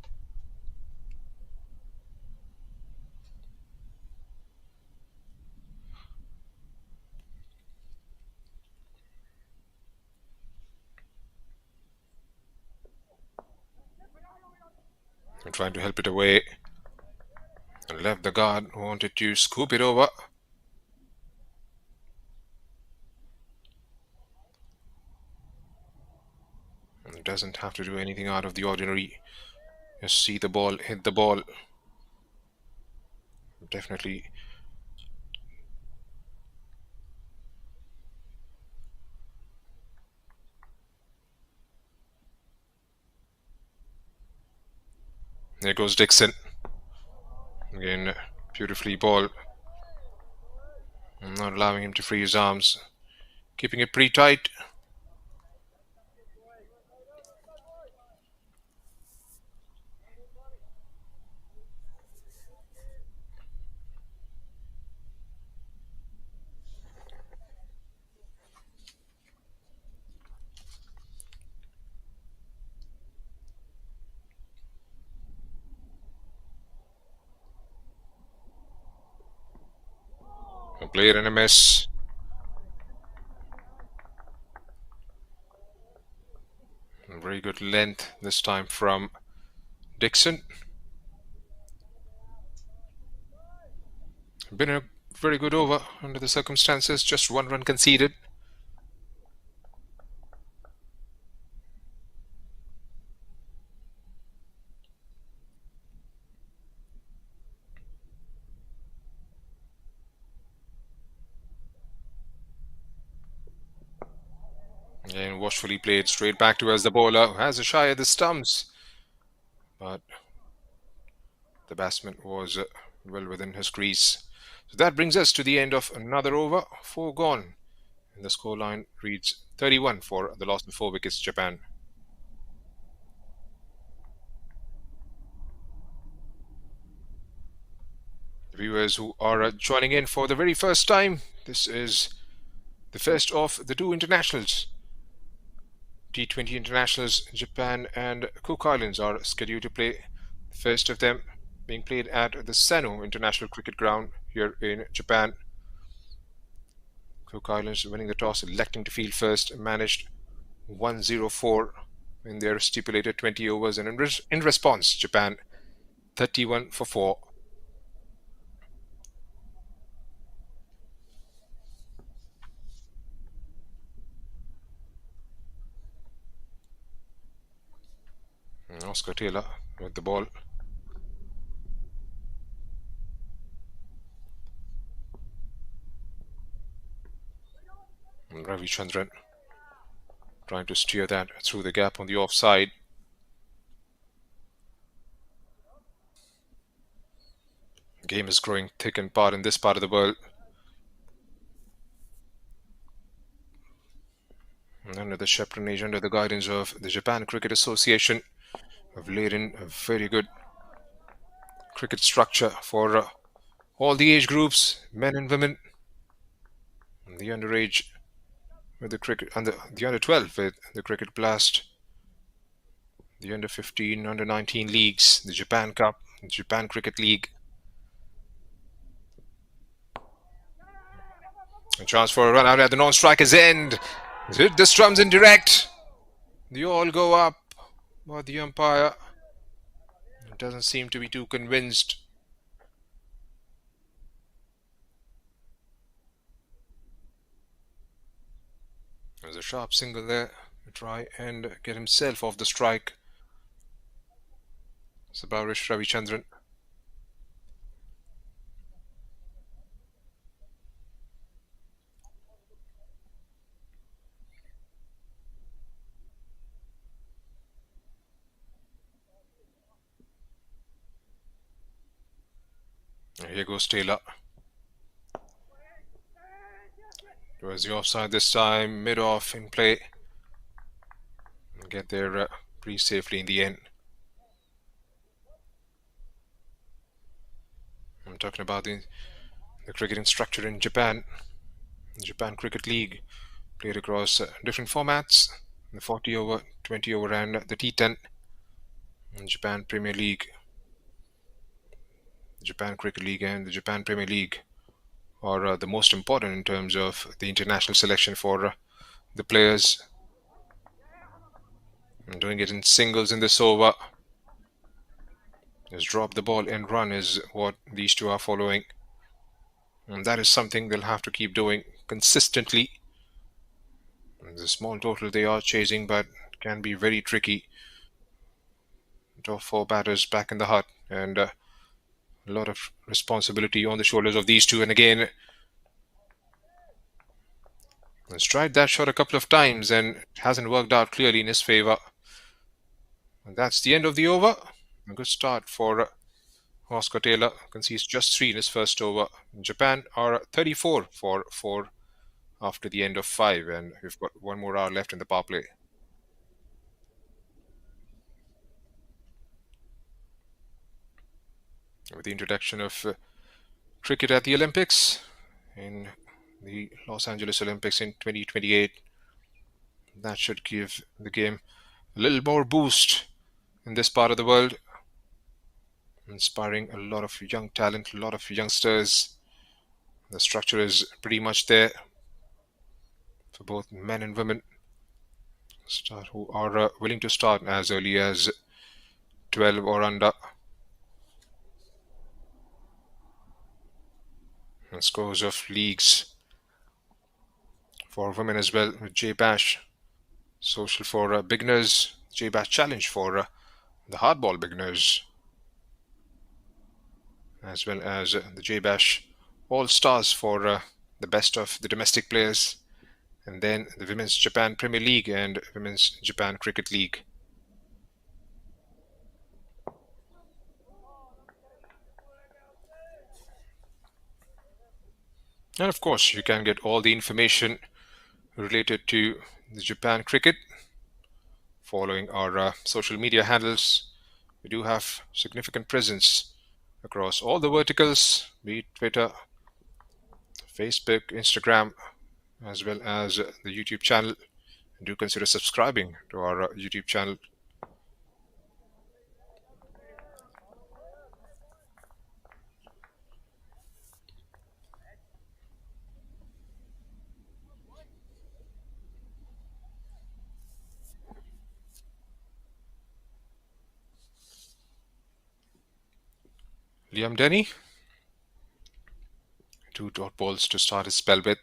And trying to help it away. And left the guard, wanted to scoop it over. And doesn't have to do anything out of the ordinary. Just see the ball, hit the ball. Definitely. There goes Dixon. Again, beautifully ball. Not allowing him to free his arms. Keeping it pretty tight. A player in a miss. Very good length this time from Dixon. Been a very good over under the circumstances. Just 1 run conceded. And watchfully played straight back to us. The bowler has a shy at the stumps. But the batsman was well within his crease. So that brings us to the end of another over. 4 gone. And the scoreline reads 31 for the loss of 4 wickets, Japan. Viewers who are joining in for the very first time, this is the first of the 2 internationals. T20 internationals, Japan and Cook Islands are scheduled to play. The first of them being played at the Sano International Cricket Ground here in Japan. Cook Islands winning the toss, electing to field first, managed 104 in their stipulated 20 overs, and in response, Japan 31 for 4. And Oscar Taylor with the ball. And Ravi Chandran trying to steer that through the gap on the offside. The game is growing thick and part in this part of the world. And under the chaperonage, under the guidance of the Japan Cricket Association, have laid in a very good cricket structure for all the age groups, men and women. And the underage with the cricket, and the under 12 with the Cricket Blast, the under 15, under 19 leagues, the Japan Cup, the Japan Cricket League. A chance for a run out at the non-striker's end. Hit the strums in direct. They all go up, but the umpire doesn't seem to be too convinced. There's a sharp single there to try and get himself off the strike. Sabarish Ravi Chandran. Here goes Taylor. Towards the offside this time, mid-off in play. Get there pretty safely in the end. I'm talking about the cricketing structure in Japan. The Japan Cricket League, played across different formats, the 40 over, 20 over, and the T10. Japan Premier League, the Japan Cricket League, and the Japan Premier League are the most important in terms of the international selection for the players. And doing it in singles in this over. Just drop the ball and run is what these two are following. And that is something they'll have to keep doing consistently. It's a small total they are chasing, but can be very tricky. Top four batters back in the hut, and a lot of responsibility on the shoulders of these two. And again, he's tried that shot a couple of times and it hasn't worked out clearly in his favor. And that's the end of the over. A good start for Oscar Taylor. Concedes just 3 in his first over. Japan are 34 for 4 after the end of 5, and we've got 1 more hour left in the power play. With the introduction of cricket at the Olympics in the Los Angeles Olympics in 2028, that should give the game a little more boost in this part of the world, inspiring a lot of young talent, a lot of youngsters. The structure is pretty much there for both men and women who are willing to start as early as 12 or under. And scores of leagues for women as well, with J Bash Social for beginners, J Bash Challenge for the hardball beginners, as well as the J Bash All Stars for the best of the domestic players, and then the Women's Japan Premier League and Women's Japan Cricket League. And of course, you can get all the information related to the Japan cricket following our social media handles. We do have significant presence across all the verticals, be it Twitter, Facebook, Instagram, as well as the YouTube channel. And do consider subscribing to our YouTube channel. Liam Denny, 2 dot balls to start his spell with.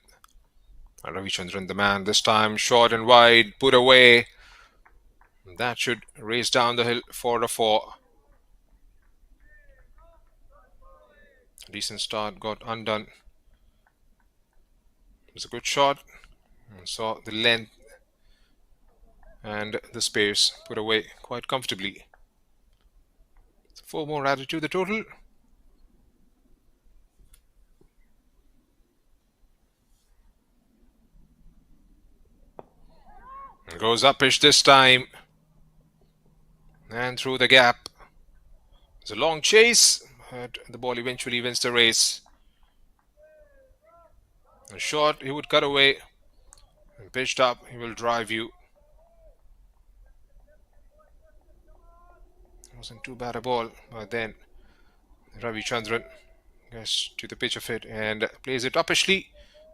Ravi Chandran, the man, this time short and wide, put away. That should race down the hill for a 4. Decent start, got undone. It was a good shot. Saw the length and the space, put away quite comfortably. 4 more added to the total. Goes uppish this time. And through the gap. It's a long chase, but the ball eventually wins the race. A shot, he would cut away. And pitched up, he will drive you. It wasn't too bad a ball, but then Ravi Chandran gets to the pitch of it and plays it uppishly.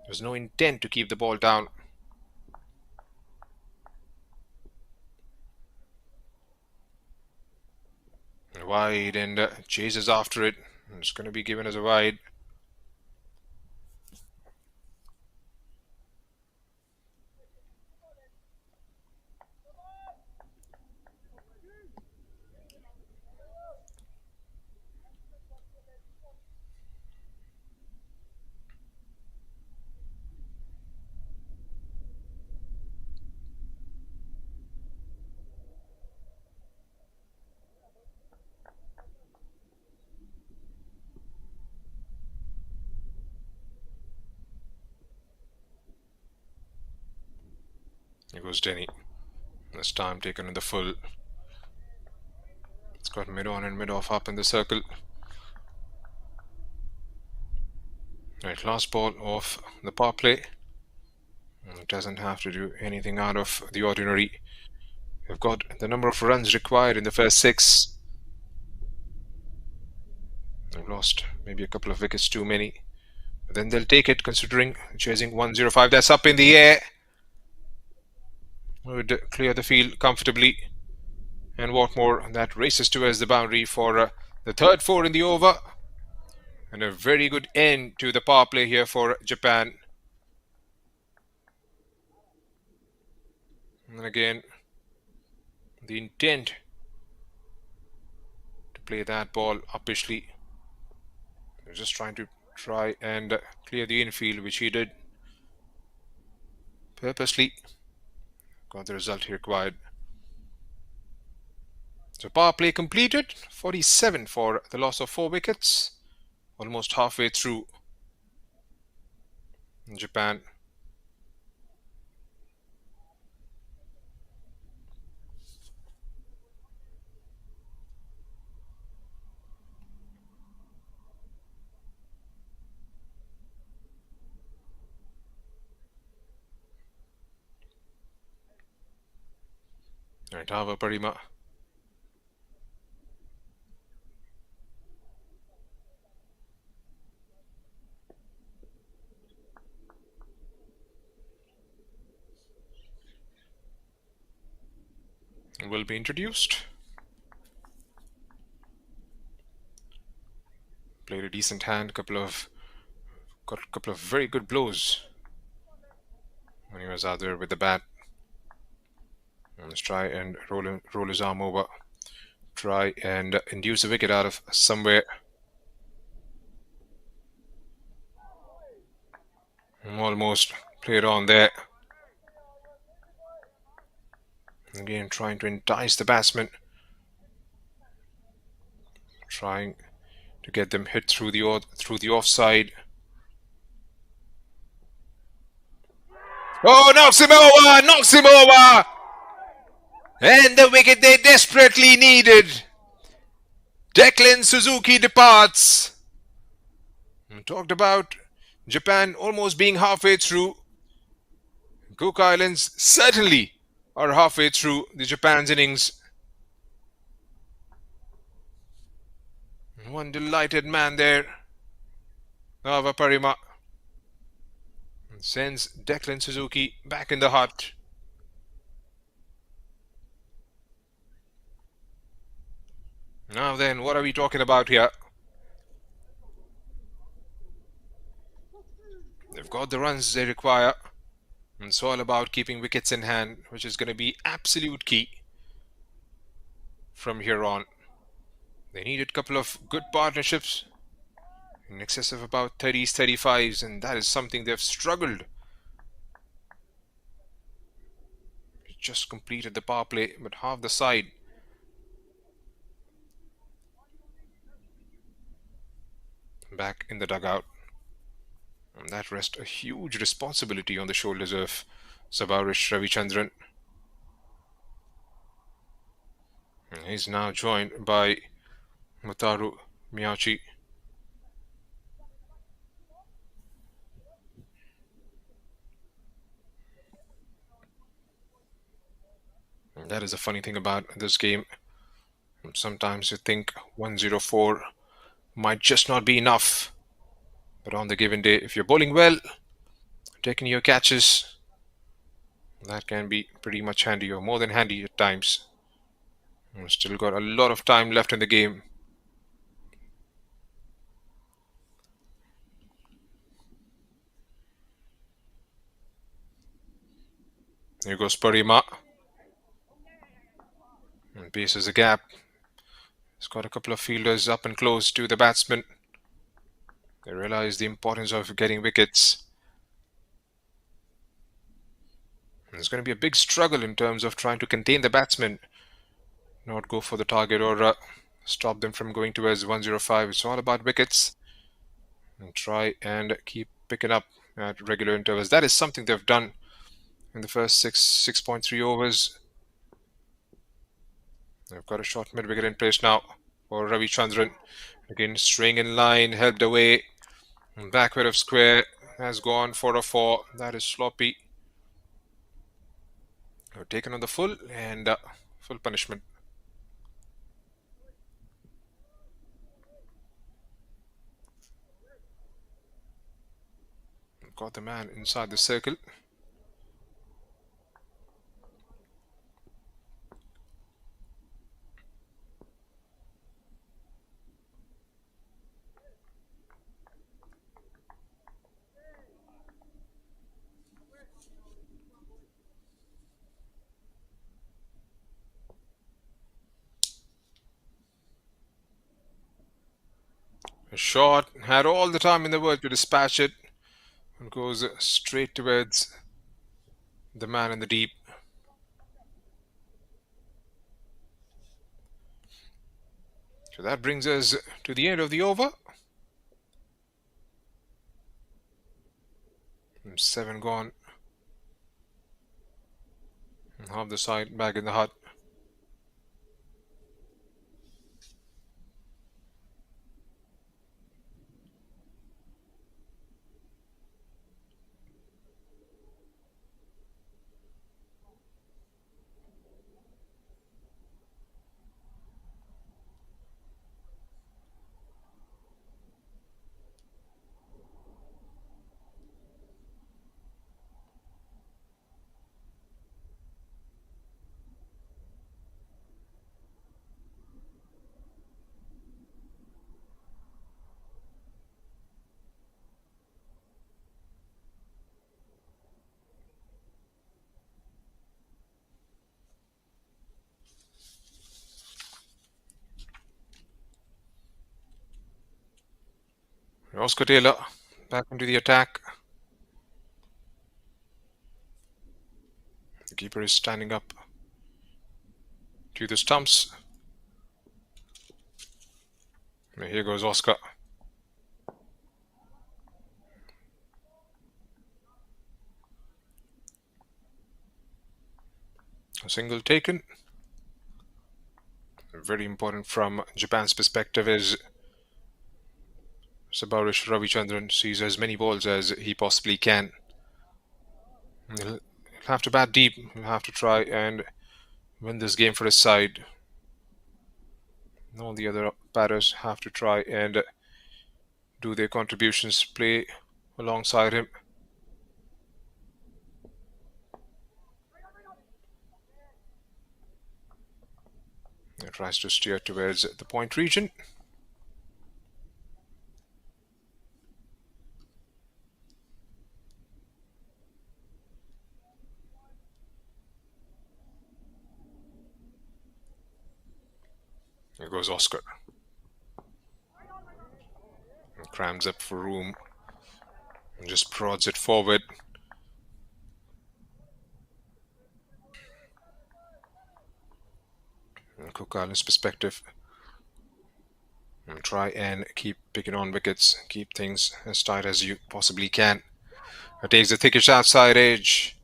There's no intent to keep the ball down. Wide, and chases after it. It's going to be given as a wide. Here goes Denny. This time taken in the full. It's got mid on and mid off up in the circle. Right, last ball of the power play. It doesn't have to do anything out of the ordinary. They've got the number of runs required in the first 6. They've lost maybe a couple of wickets too many. But then they'll take it considering chasing 105. That's up in the air. Would clear the field comfortably. And what more, that races towards the boundary for the third 4 in the over. And a very good end to the power play here for Japan. And again, the intent to play that ball uppishly. They're just trying and clear the infield, which he did purposely. Got the result he required. So power play completed. 47 for the loss of 4 wickets. Almost halfway through in Japan. Right, Ravi Parima. Will be introduced. Played a decent hand, got a couple of very good blows when he was out there with the bat. Let's try and roll his arm over. Try and induce a wicket out of somewhere. Almost played on there. Again, trying to entice the batsman. Trying to get them hit through the offside. Oh, knocks him over! And the wicket they desperately needed. Declan Suzuki departs. We talked about Japan almost being halfway through. Cook Islands certainly are halfway through the Japan's innings. One delighted man there. Ravi Parima sends Declan Suzuki back in the hut. Now then, what are we talking about here? They've got the runs they require. It's all about keeping wickets in hand, which is going to be absolute key from here on. They needed a couple of good partnerships in excess of about 30s, 35s, and that is something they've struggled. Just completed the power play, but half the side. Back in the dugout. And that rests a huge responsibility on the shoulders of Sabarish Ravi Chandran. And he's now joined by Mutaru Miyachi. And that is the funny thing about this game. Sometimes you think 104 might just not be enough. But on the given day, if you're bowling well, taking your catches, that can be pretty much handy, or more than handy at times. We've still got a lot of time left in the game. Here goes Parima. And paces a gap. He's got a couple of fielders up and close to the batsman. They realize the importance of getting wickets. And it's going to be a big struggle in terms of trying to contain the batsmen, not go for the target or stop them from going towards 105. It's all about wickets. And try and keep picking up at regular intervals. That is something they've done in the first 6.3 overs. They've got a short mid-wicket in place now for Ravi Chandran. Again, straying in line, helped away Backward of square has gone for a 4. That is sloppy. Taken on the full and full punishment. Got the man inside the circle. A shot, had all the time in the world to dispatch it, and goes straight towards the man in the deep. So that brings us to the end of the over. 7 gone. Half the side back in the hut. Oscar Taylor back into the attack. The keeper is standing up to the stumps. Here goes Oscar. A single taken. Very important from Japan's perspective is Sabarish Ravi Chandran sees as many balls as he possibly can. He'll have to bat deep. He'll have to try and win this game for his side. All the other batters have to try and do their contributions, play alongside him. He tries to steer towards the point region. There goes Oscar. And crams up for room and just prods it forward. And Cook Island's perspective, and try and keep picking on wickets, keep things as tight as you possibly can. It takes the thickish outside edge.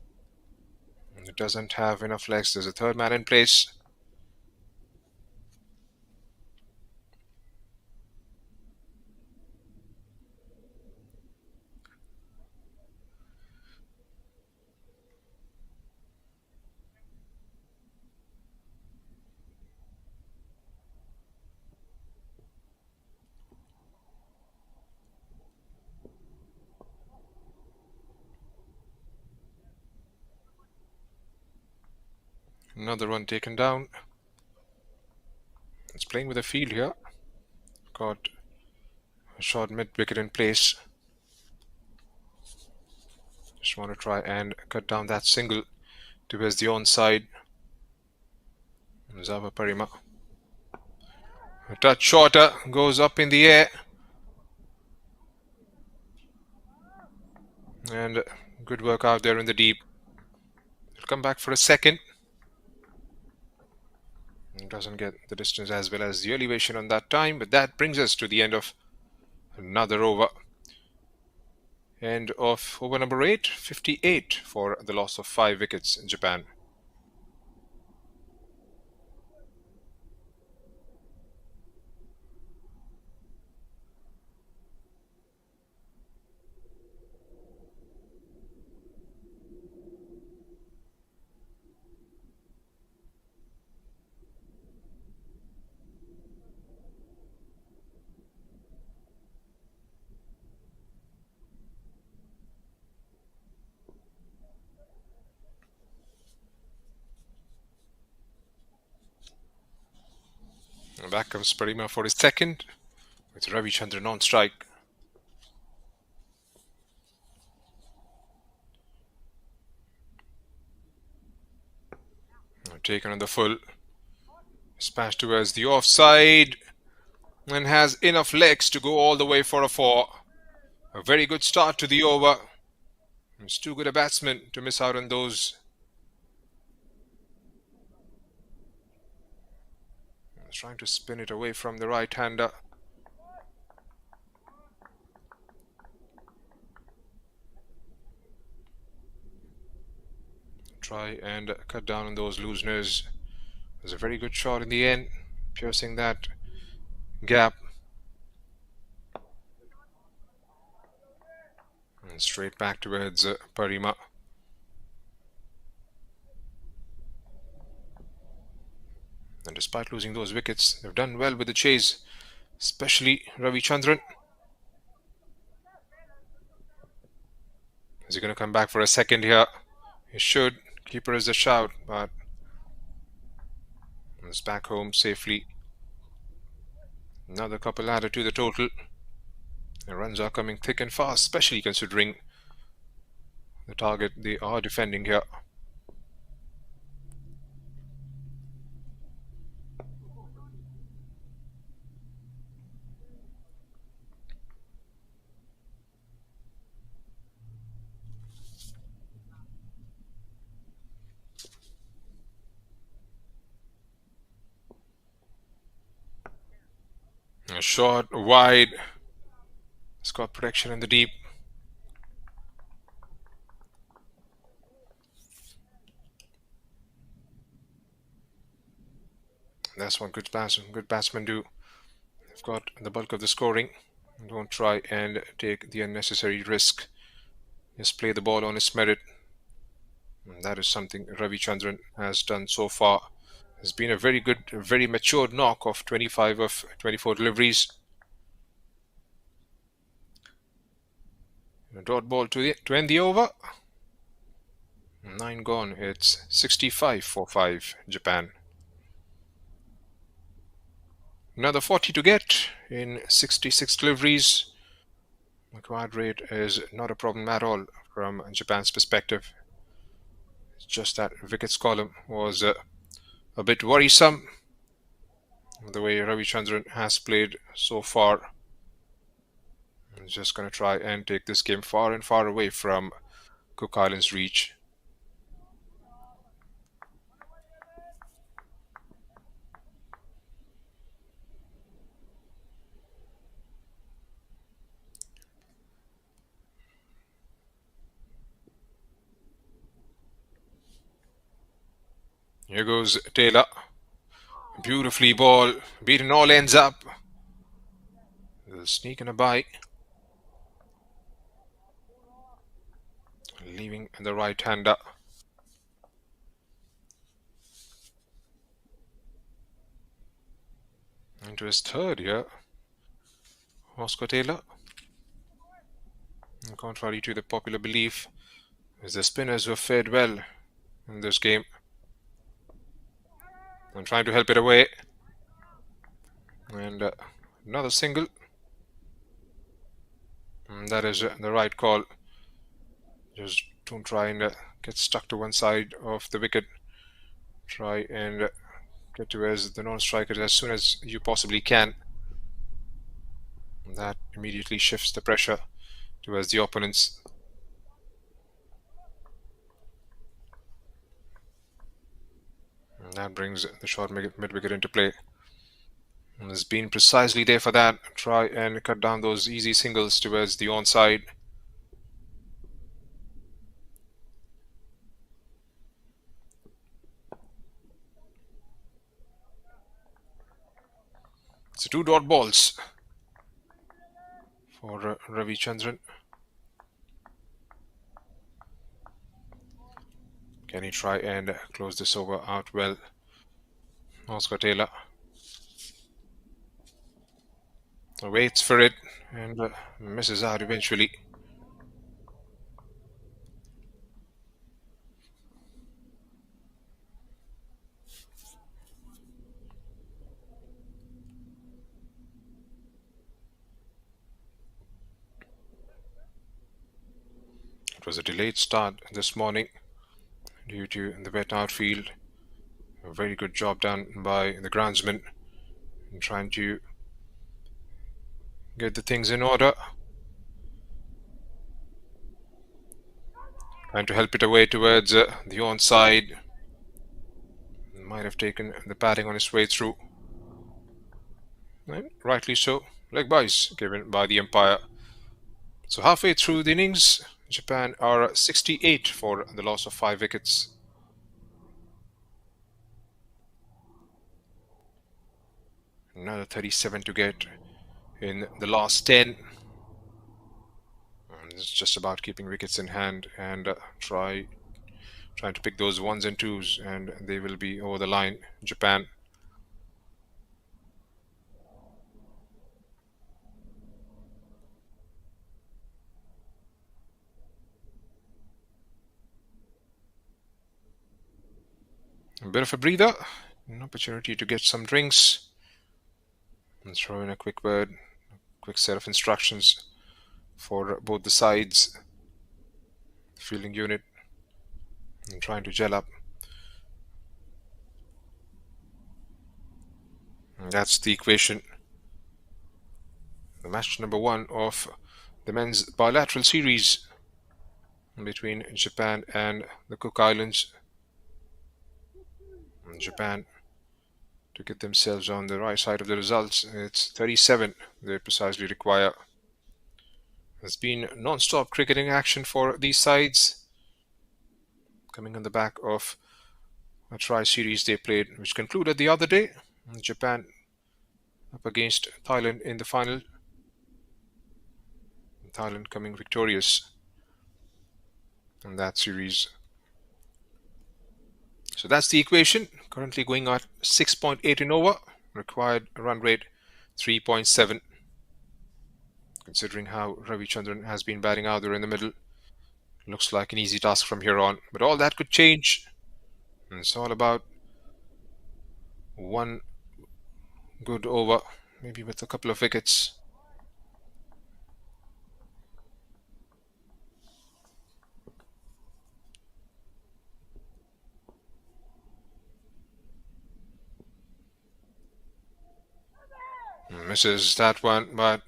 It doesn't have enough legs. There's a third man in place. Another one taken down. It's playing with a field here. Got a short mid-wicket in place. Just want to try and cut down that single towards the onside. Zava Parima. A touch shorter, goes up in the air. And good work out there in the deep. He'll come back for a second. Doesn't get the distance as well as the elevation on that time, but that brings us to the end of another over. End of over number 8, 58 for the loss of 5 wickets in Japan. And back comes Parima for his second, with Ravi Chandran on strike. Taken on the full. Smash towards the offside. And has enough legs to go all the way for a 4. A very good start to the over. It's too good a batsman to miss out on those. He's trying to spin it away from the right-hander. Try and cut down on those looseners. It was a very good shot in the end, piercing that gap. And straight back towards Parima. And despite losing those wickets, they've done well with the chase, especially Ravi Chandran. Is he going to come back for a second here? He should. Keeper is a shout, but it's back home safely. Another couple added to the total. The runs are coming thick and fast, especially considering the target they are defending here. A short, wide. It's got protection in the deep. That's what good batsmen do. They've got the bulk of the scoring. Don't try and take the unnecessary risk. Just play the ball on its merit. And that is something Ravi Chandran has done so far. It's been a very good, very matured knock of 25 of 24 deliveries. A dot ball to end the over. 9 gone. It's 65 for 5 Japan. Another 40 to get in 66 deliveries. The quad rate is not a problem at all from Japan's perspective. It's just that wickets column was a bit worrisome. The way Ravi Chandran has played so far. He's just going to try and take this game far and far away from Cook Islands' reach. Here goes Taylor. Beautifully ball. Beaten all ends up. The sneak and a bite. Leaving the right-hander. Into his third here. Oscar Taylor. And contrary to the popular belief, is the spinners who have fared well in this game. And trying to help it away. And another single. And that is the right call. Just don't try and get stuck to one side of the wicket. Try and get towards the non-striker as soon as you possibly can. That immediately shifts the pressure towards the opponents. And that brings the short mid-wicket into play. And it's been precisely there for that. Try and cut down those easy singles towards the onside. It's 2 dot balls for Ravi Chandran. Can he try and close this over out well? Oscar Taylor waits for it and misses out eventually. was a delayed start this morning due to the wet outfield. A very good job done by the groundsman in trying to get the things in order. Trying to help it away towards the onside. Might have taken the batting on his way through. And rightly so. Leg byes given by the umpire. So halfway through the innings, Japan are 68 for the loss of 5 wickets. Another 37 to get in the last 10. And it's just about keeping wickets in hand and trying to pick those ones and twos, and they will be over the line. Japan. A bit of a breather, an opportunity to get some drinks, and throw in a quick word, a quick set of instructions for both the sides, the fielding unit, and trying to gel up. And that's the equation. The match number 1 of the men's bilateral series between Japan and the Cook Islands. And Japan to get themselves on the right side of the results. It's 37 they precisely require. There's been non-stop cricketing action for these sides, coming on the back of a tri-series they played, which concluded the other day. Japan up against Thailand in the final. Thailand coming victorious in that series. So that's the equation. Currently going at 6.8 in over. Required run rate 3.7. Considering how Ravi Chandran has been batting out there in the middle, looks like an easy task from here on. But all that could change. And it's all about one good over, maybe with a couple of wickets. Misses that one, but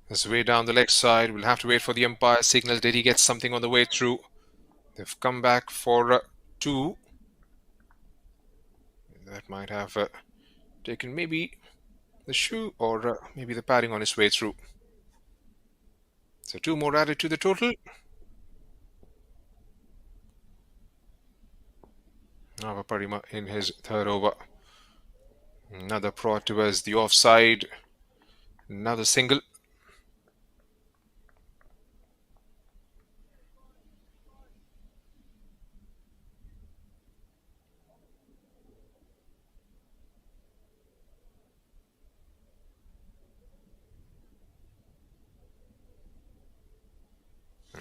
it's way down the leg side. We'll have to wait for the umpire signal. Did he get something on the way through? They've come back for 2. That might have taken maybe the shoe or maybe the padding on his way through. So 2 more added to the total. Navaparima in his 3rd over. Another prod towards the offside. Another single.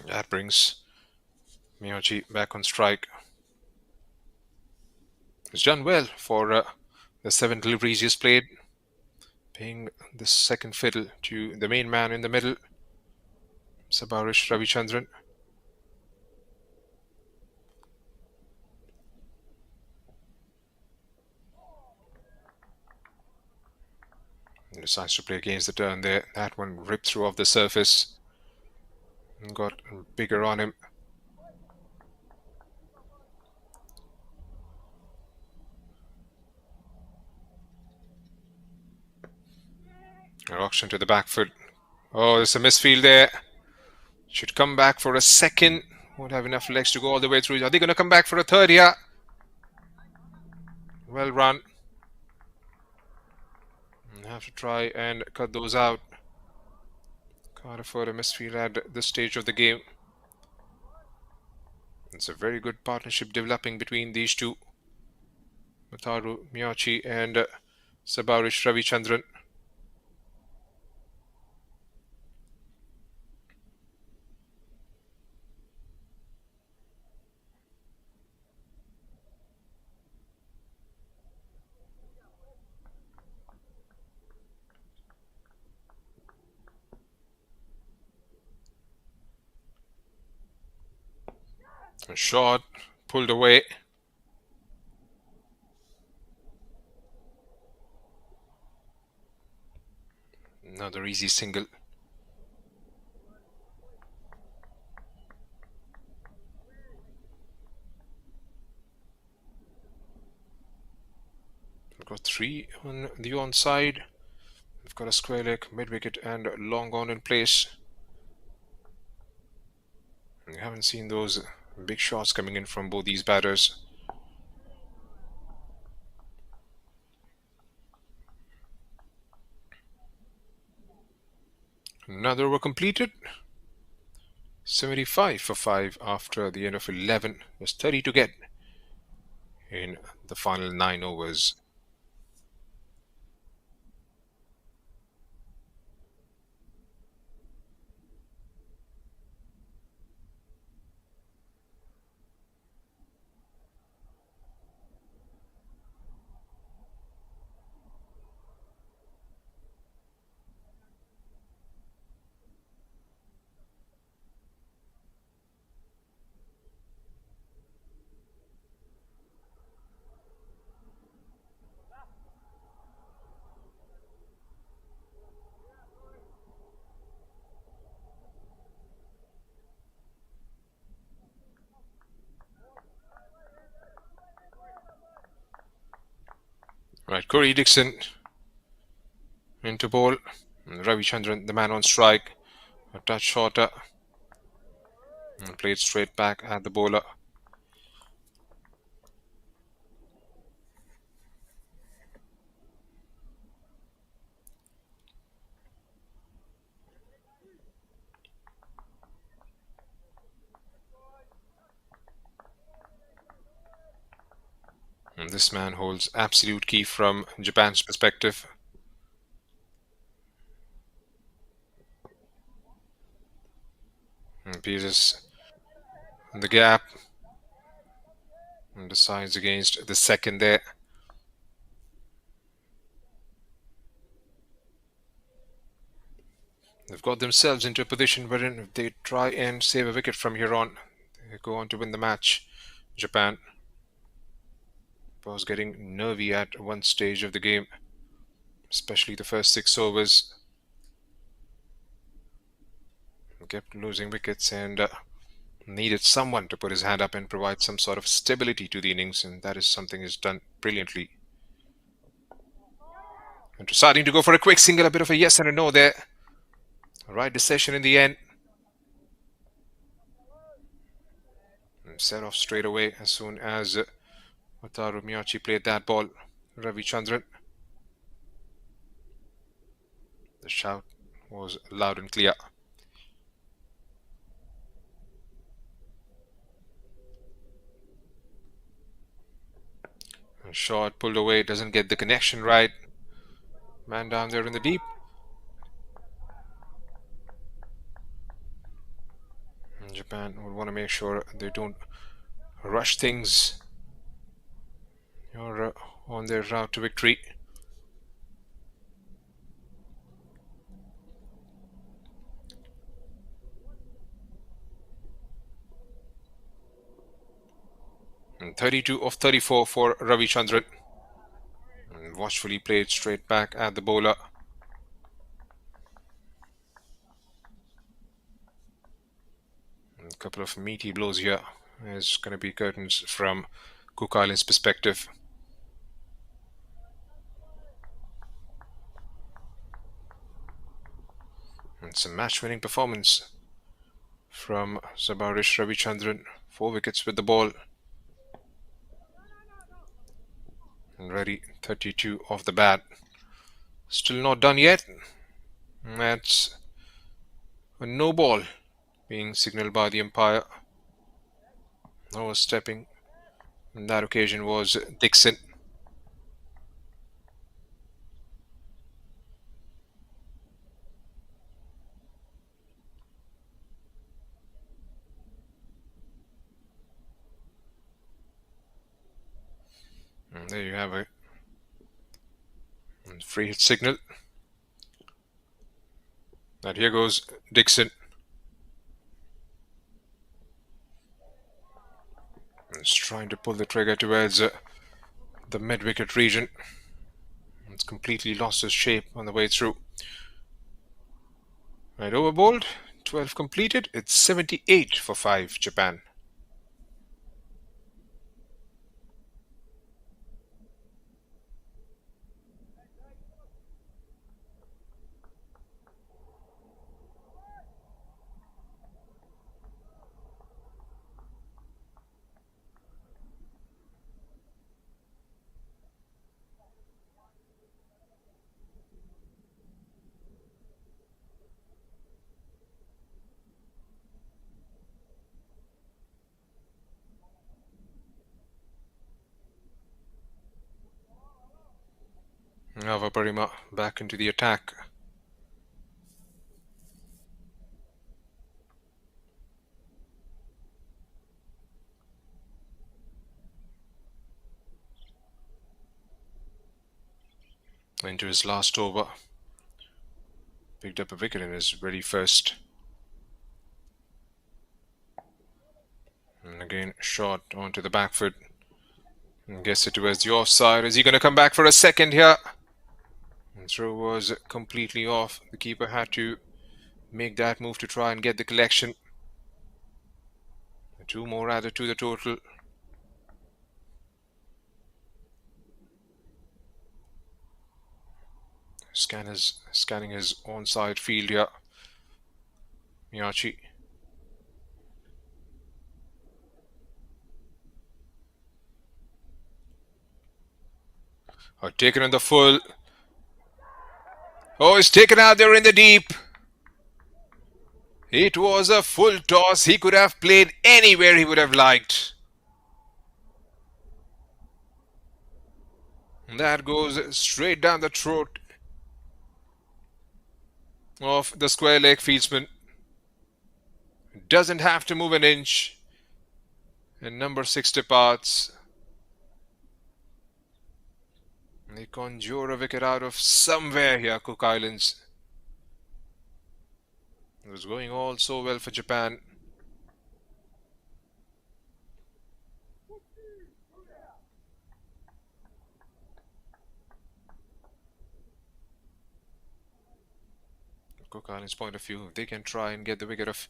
That brings Miyoji back on strike. He's done well for the 7 deliveries he's played, paying the second fiddle to the main man in the middle, Sabarish Ravi Chandran. He decides to play against the turn there. That one ripped through off the surface and got bigger on him. Auction to the back foot. Oh, there's a misfield there. Should come back for a second. Won't have enough legs to go all the way through. Are they going to come back for a third here? Well run. Have to try and cut those out. Can't afford a misfield at this stage of the game. It's a very good partnership developing between these two. Mataru Miyachi and Sabarish Ravi Chandran. Short, pulled away. Another easy single. We've got 3 on the onside. We've got a square leg, mid-wicket and long on in place. We haven't seen those big shots coming in from both these batters. Another over completed. 75 for 5 after the end of 11. There's 30 to get in the final 9 overs. Right, Corey Dixon into ball. And Ravi Chandran, the man on strike. A touch shorter. And played straight back at the bowler. And this man holds absolute key from Japan's perspective. And Peters in the gap. And decides against the second there. They've got themselves into a position wherein if they try and save a wicket from here on, they go on to win the match. Japan was getting nervy at one stage of the game, especially the first 6 overs. Kept losing wickets and needed someone to put his hand up and provide some sort of stability to the innings, and that is something he's done brilliantly. And deciding to go for a quick single, a bit of a yes and a no there. Right decision in the end. And set off straight away as soon as Wataru Miyachi played that ball. Ravi Chandran. The shout was loud and clear. And short pulled away, doesn't get the connection right. Man down there in the deep. And Japan would want to make sure they don't rush things. You're on their route to victory. And 32 of 34 for Ravi Chandran. And watchfully played straight back at the bowler. And a couple of meaty blows here. Is going to be curtains from Cook Island's perspective. And some match-winning performance from Sabarish Ravi Chandran. 4 wickets with the ball. And ready 32 off the bat. Still not done yet. That's a no ball being signaled by the umpire. Overstepping on that occasion was Dixon. And there you have it. And free hit signal. And here goes Dixon. It's trying to pull the trigger towards the mid-wicket region. It's completely lost its shape on the way through. Right, over bowled, 12 completed. It's 78 for 5, Japan. Now Parima back into the attack. Into his last over. Picked up a wicket in his very first. And again, shot onto the back foot. And guess it was the offside. Is he going to come back for a second here? The throw was completely off. The keeper had to make that move to try and get the collection. 2 more added to the total. Scanning his onside field here. Miyachi. Taken on the full. Oh, it's taken out there in the deep. It was a full toss. He could have played anywhere he would have liked. And that goes straight down the throat of the square leg fieldsman. Doesn't have to move an inch. And number 6 departs. They conjure a wicket out of somewhere here, Cook Islands. It was going all so well for Japan. Cook Islands' point of view, if they can try and get the wicket of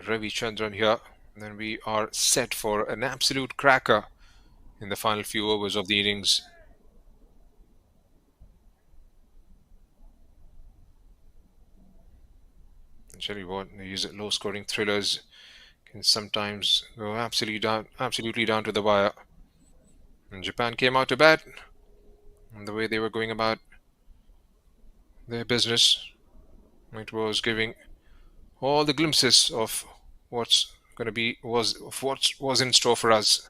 Ravi Chandran here, then we are set for an absolute cracker in the final few overs of the innings. I tell you what, these low-scoring thrillers can sometimes go absolutely down to the wire. And Japan came out to bat, and the way they were going about their business, it was giving all the glimpses of what was in store for us.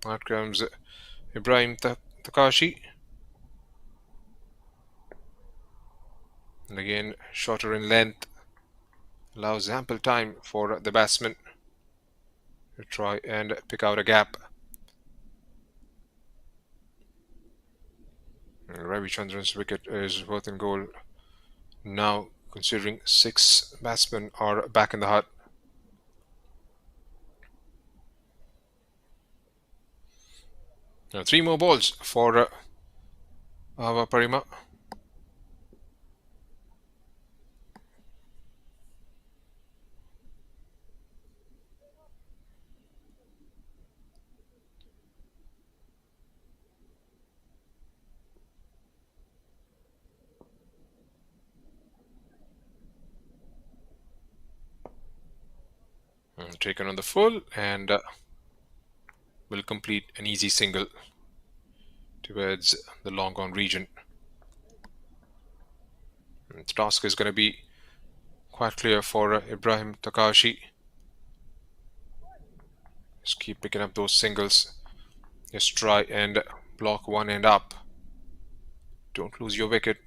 Out comes Ibrahim Takashi. And again, shorter in length, allows ample time for the batsman to try and pick out a gap. And Ravi Chandran's wicket is worth in goal now, considering 6 batsmen are back in the hut. Now 3 more balls for Parima. Taken on the full and will complete an easy single towards the long on region. And the task is going to be quite clear for Ibrahim Takashi. Just keep picking up those singles. Just try and block one end up. Don't lose your wicket.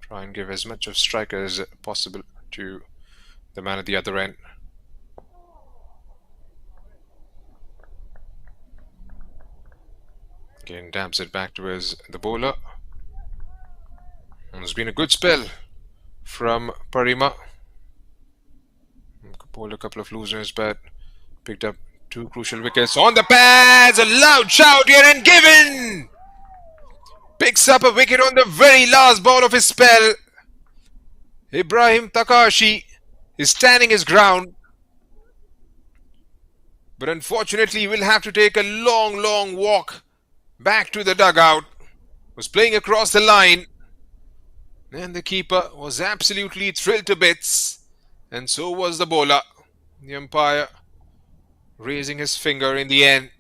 Try and give as much of strike as possible to the man at the other end. Again, dabs it back towards the bowler. And it's been a good spell from Parima. Bowled a couple of losers, but Picked up 2 crucial wickets on the pads. A loud shout here and given. Picks up a wicket on the very last ball of his spell. Ibrahim Takashi is standing his ground. But unfortunately, we'll have to take a long walk back to the dugout. Was playing across the line. And the keeper was absolutely thrilled to bits. And so was the bowler. The umpire raising his finger in the end.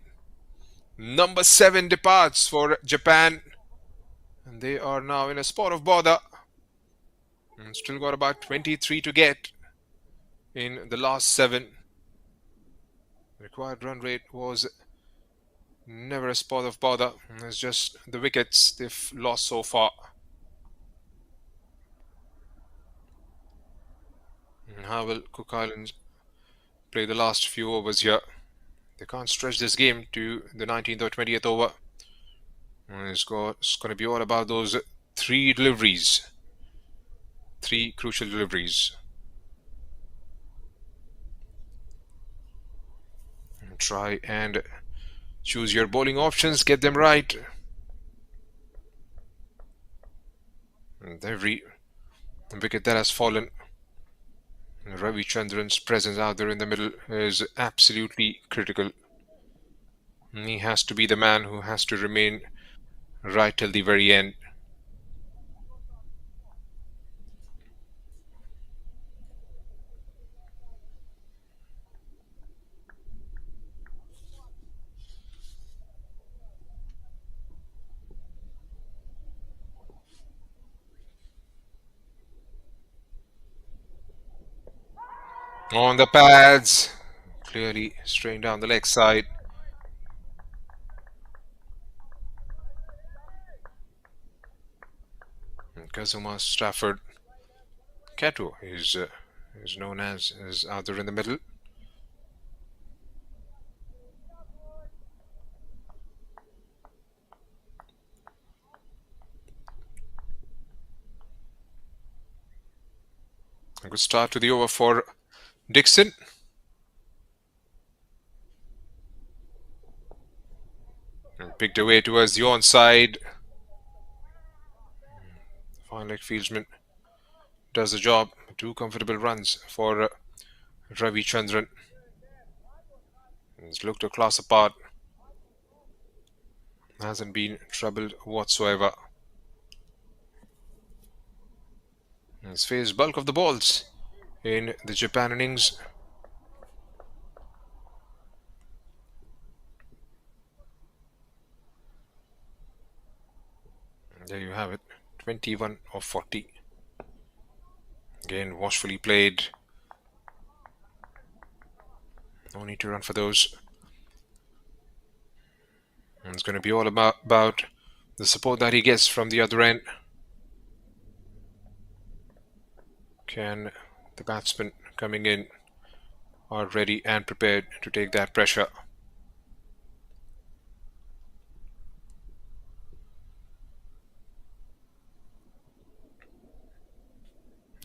Number 7 departs for Japan. And they are now in a spot of bother. And still got about 23 to get in the last 7. Required run rate was never a spot of bother. It's just the wickets they've lost so far. And how will Cook Islands play the last few overs here? They can't stretch this game to the 19th or 20th over. And it's going to be all about those 3 deliveries. 3 crucial deliveries. And try and choose your bowling options, get them right. And every wicket that has fallen, Ravi Chandran's presence out there in the middle is absolutely critical. And he has to be the man who has to remain right till the very end. On the pads, clearly straight down the leg side. And Kazuma Stafford Kato is known as out there in the middle. A good start to the over for Dixon. And picked away towards the onside. Fine leg fieldsman does the job. 2 comfortable runs for Ravi Chandran. He's looked a class apart. Hasn't been troubled whatsoever. He's faced bulk of the balls in the Japan innings. And there you have it, 21 of 40. Again, watchfully played. No need to run for those. And it's going to be all about the support that he gets from the other end. Can the batsmen coming in are ready and prepared to take that pressure?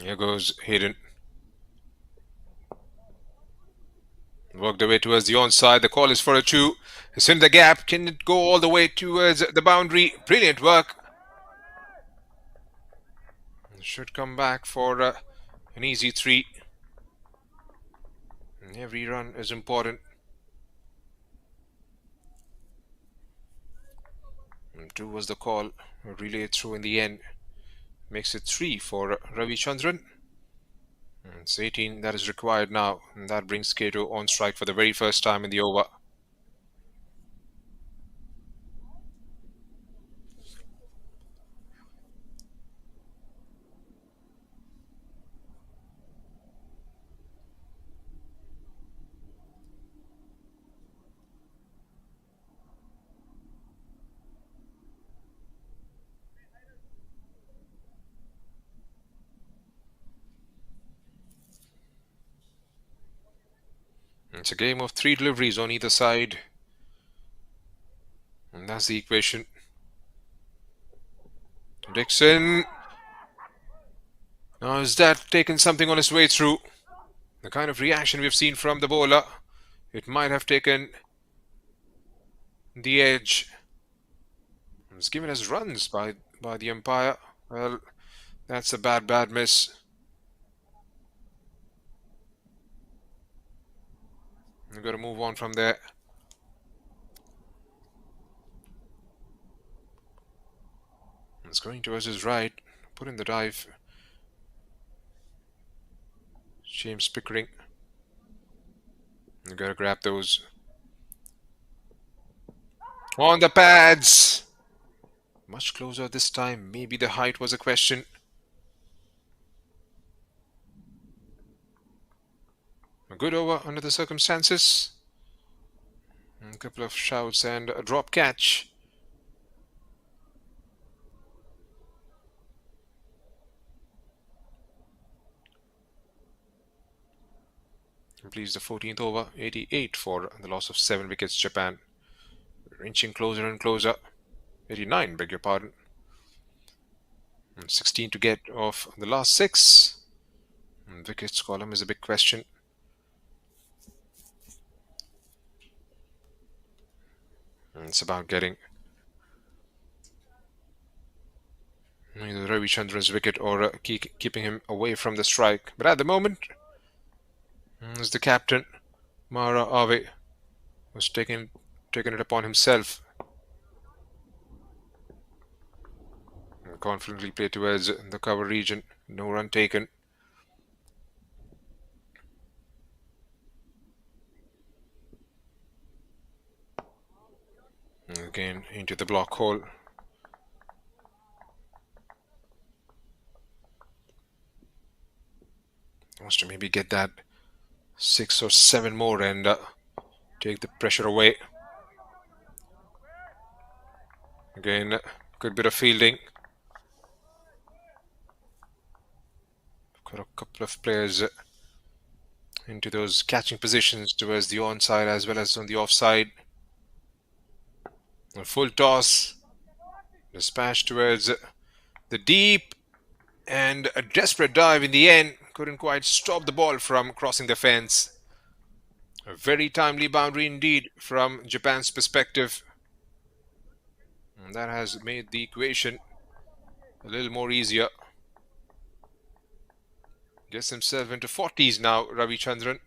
Here goes Hayden. Worked away towards the onside. The call is for a 2. It's in the gap. Can it go all the way towards the boundary? Brilliant work. It should come back for an easy 3. And every run is important. And 2 was the call. A relay through in the end. Makes it 3 for Ravi Chandran. And it's 18 that is required now. And that brings Kato on strike for the very first time in the over. It's a game of 3 deliveries on either side. And that's the equation. Dixon. Now is that taking something on his way through? The kind of reaction we've seen from the bowler It might have taken the edge. It was given as runs by the umpire. Well, that's a bad miss. We've got to move on from there. It's going towards his right. Put in the dive. James Pickering. You got to grab those. On the pads. Much closer this time. Maybe the height was a question. A good over under the circumstances. A couple of shouts and a drop catch. Completes the 14th over, 88 for the loss of 7 wickets. Japan inching closer and closer. 89, beg your pardon. And 16 to get off the last 6. And wickets column is a big question. And it's about getting either Ravi Chandran's wicket or keeping him away from the strike. But at the moment, as the captain, Mara Ave, was taking it upon himself. And confidently played towards the cover region. No run taken. And again into the block hole. Wants to maybe get that 6 or 7 more and take the pressure away. Again, good bit of fielding. Got a couple of players into those catching positions towards the onside as well as on the offside. A full toss. Dispatch towards the deep. And a desperate dive in the end. Couldn't quite stop the ball from crossing the fence. A very timely boundary indeed from Japan's perspective. And that has made the equation a little more easier. Gets himself into 40s now, Ravi Chandran.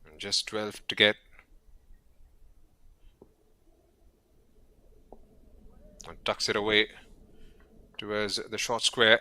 And just 12 to get. And tucks it away towards the short square.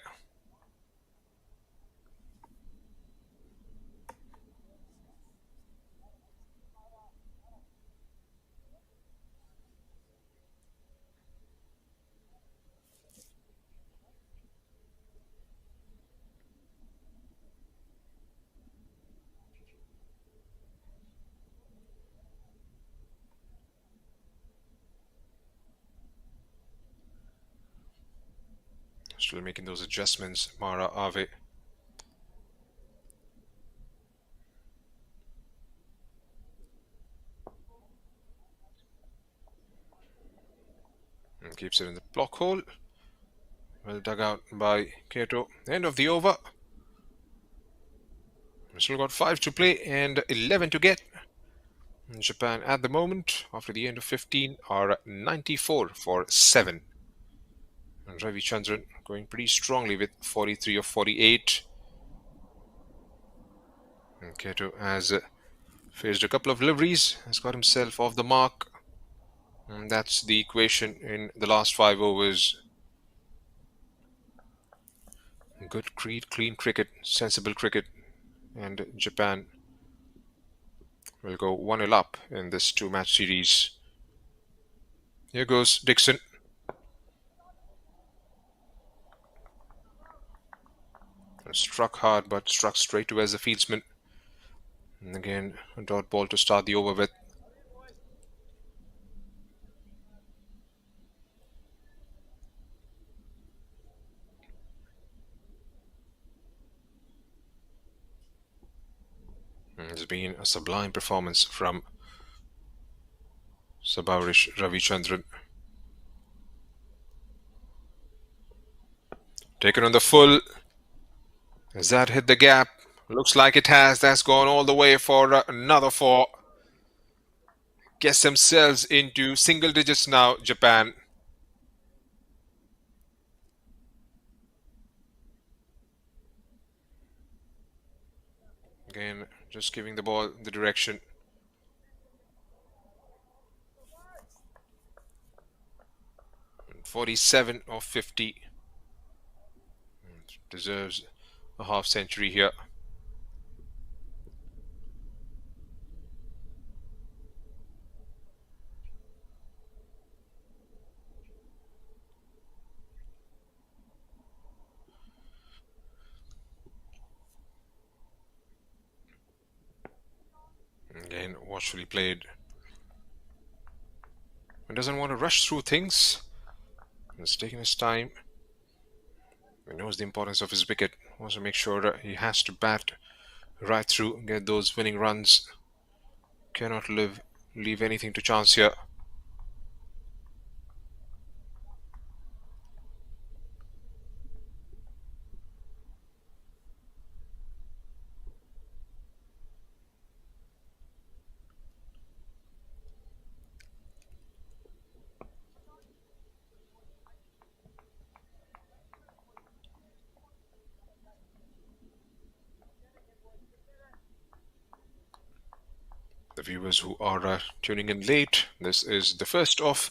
Still making those adjustments, Mara Ave. And keeps it in the block hole. Well dug out by Kato. End of the over. We still got 5 to play and 11 to get. And Japan at the moment, after the end of 15, are 94 for 7. And Ravi Chandran going pretty strongly with 43 of 48. And Kato has faced a couple of liveries, has got himself off the mark. And that's the equation in the last 5 overs. Good, clean cricket, sensible cricket. And Japan will go 1-0 up in this 2-match series. Here goes Dixon. Struck hard, but struck straight towards the fieldsman. And again, a dot ball to start the over with. It's been a sublime performance from Sabarish Ravi Chandran. Taken on the full. As that hit the gap, Looks like it has. That's gone all the way for another 4. Gets themselves into single digits now, Japan. Again, just giving the ball the direction. And 47 of 50. Deserves a half century here. Again, watchfully played. He doesn't want to rush through things. He's taking his time. He knows the importance of his wicket. Wants to make sure that he has to bat right through and get those winning runs. Cannot leave anything to chance here. The viewers who are tuning in late, this is the first of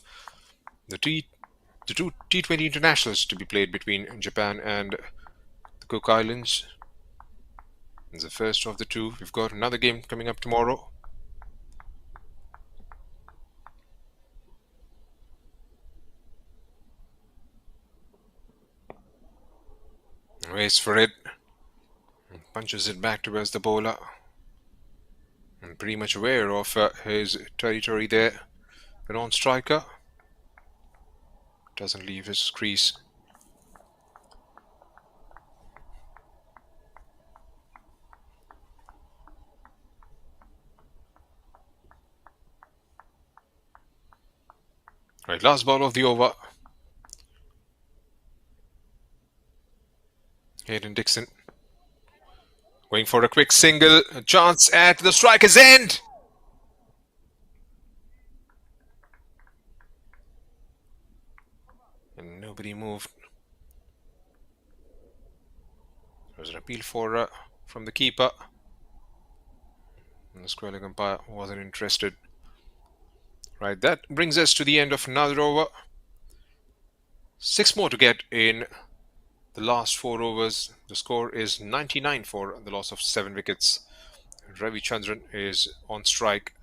the two T20 internationals to be played between Japan and the Cook Islands. It's the first of the 2. We've got another game coming up tomorrow. Waits for it. And punches it back towards the bowler. And pretty much aware of his territory there. The non-striker doesn't leave his crease. Right, last ball of the over. Hayden Dixon going for a quick single. A chance at the striker's end. And nobody moved. There was an appeal for from the keeper. And the square leg umpire wasn't interested. Right, that brings us to the end of another over. 6 more to get in the last 4 overs. The score is 99 for the loss of 7 wickets. Ravi Chandran is on strike.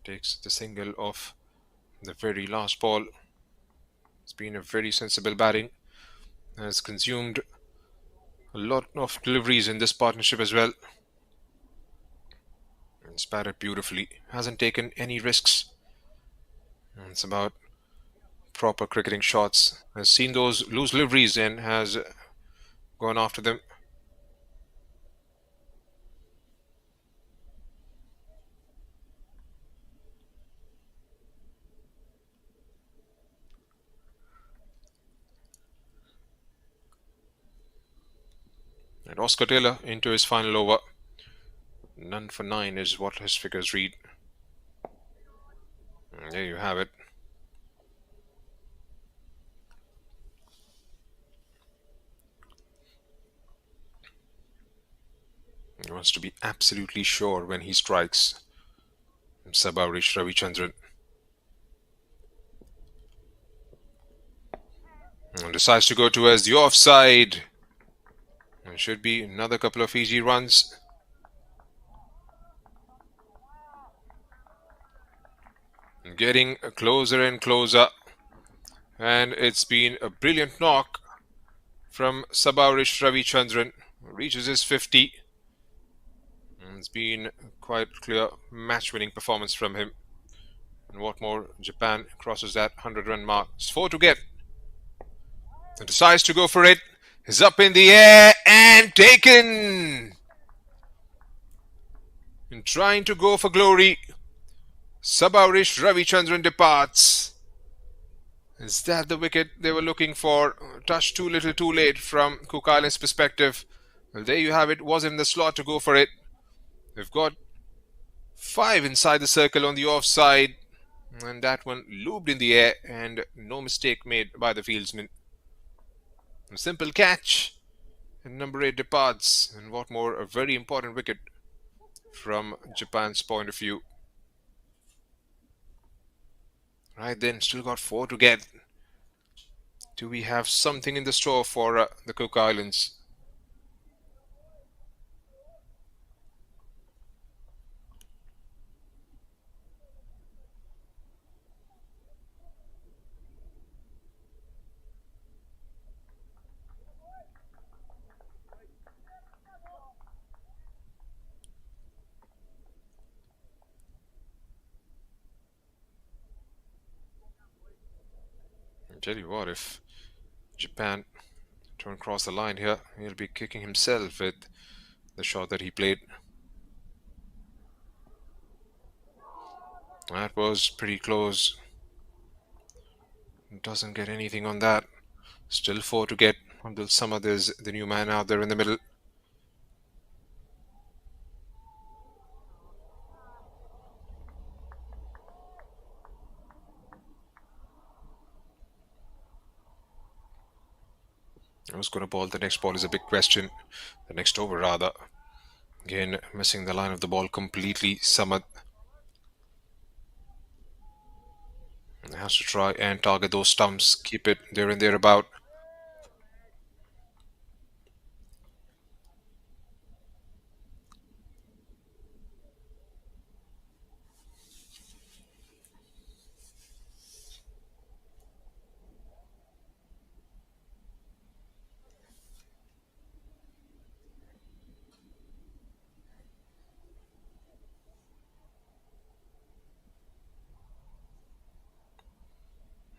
Takes the single of the very last ball. It's been a very sensible batting. Has consumed a lot of deliveries in this partnership as well. It's batted beautifully. Hasn't taken any risks. And it's about proper cricketing shots. Has seen those loose deliveries and has gone after them. And Oscar Taylor into his final over. None for 9 is what his figures read. And there you have it. He wants to be absolutely sure when he strikes. Sabarish Ravi Chandran. And decides to go towards the offside. It should be another couple of easy runs. Getting closer and closer. And it's been a brilliant knock from Sabarish Ravi Chandran. Reaches his 50. And it's been quite clear match-winning performance from him. And what more, Japan crosses that 100-run mark. It's 4 to get. And decides to go for it. Is up in the air and taken. And trying to go for glory. Sabarish Ravi Chandran departs. Is that the wicket they were looking for? Touch too little too late from Cook Islands' perspective. Well, there you have it. Wasn't in the slot to go for it. We've got 5 inside the circle on the offside. And that one looped in the air and no mistake made by the fieldsman. A simple catch. And number 8 departs. And what more, a very important wicket from Japan's point of view. Right then, still got 4 to get. Do we have something in the store for the Cook Islands? I tell you what, if Japan don't cross the line here, he'll be kicking himself with the shot that he played. That was pretty close. Doesn't get anything on that. Still 4 to get. Abdul Samad is the new man out there in the middle. Who's going to bowl the next ball is a big question. The next over, rather. Again, missing the line of the ball completely. Samad has to try and target those stumps. Keep it there and thereabout.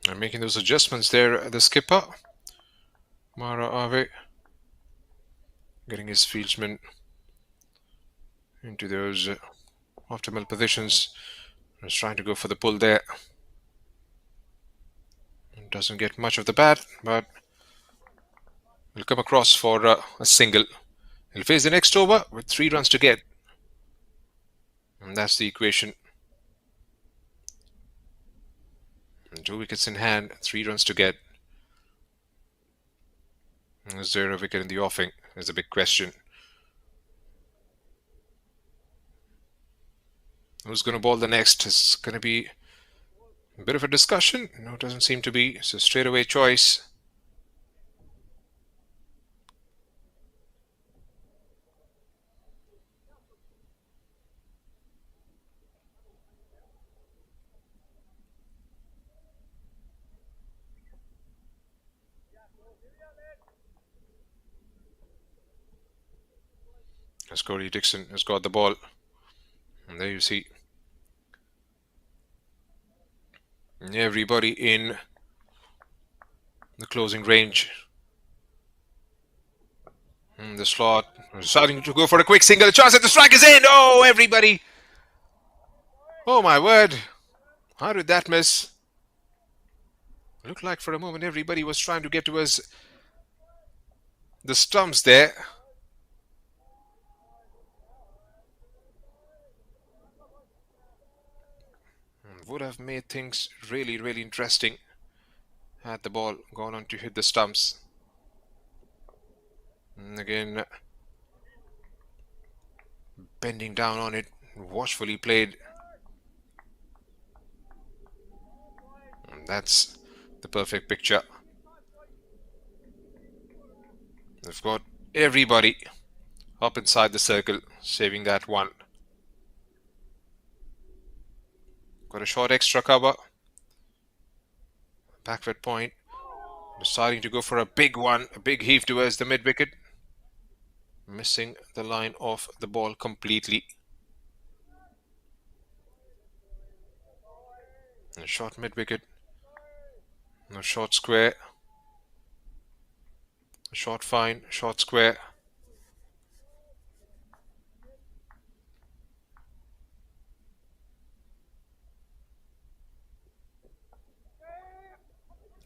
And making those adjustments there, the skipper, Mara Ave, getting his fieldsmen into those optimal positions. Just trying to go for the pull there. Doesn't get much of the bat, but will come across for a single. He'll face the next over with 3 runs to get. And that's the equation. 2 wickets in hand, 3 runs to get. Is there a wicket in the offing? Is a big question. Who's going to bowl the next? It's going to be a bit of a discussion. No, it doesn't seem to be. It's a straightaway choice. As Cody Dixon has got the ball. And there you see everybody in the closing range. In the slot. Starting to go for a quick single. Chance at the strike is in. Oh, everybody. Oh, my word. How did that miss? Looked like for a moment everybody was trying to get towards the stumps there. Would have made things really, really interesting had the ball gone on to hit the stumps. And again, bending down on it, watchfully played. And that's the perfect picture. They've got everybody up inside the circle, saving that one. Got a short extra cover. Backward point. Deciding to go for a big one. A big heave towards the mid-wicket. Missing the line of the ball completely. A short mid-wicket. A short square. A short fine. Short square.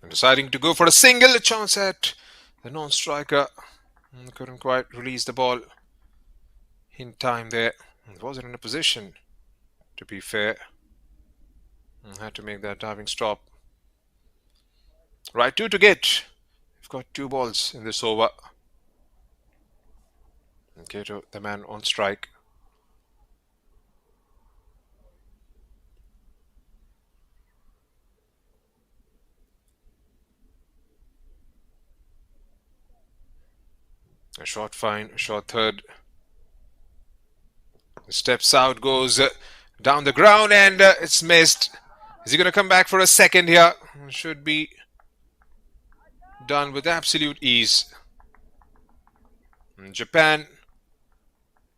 Deciding to go for a single. A chance at the non-striker. Couldn't quite release the ball in time there. Wasn't in a position, to be fair. Had to make that diving stop. Right, 2 to get. We've got 2 balls in this over. Kato, the man on strike. A short fine, a short third. Steps out, goes down the ground, and it's missed. Is he going to come back for a second here? Should be done with absolute ease. And Japan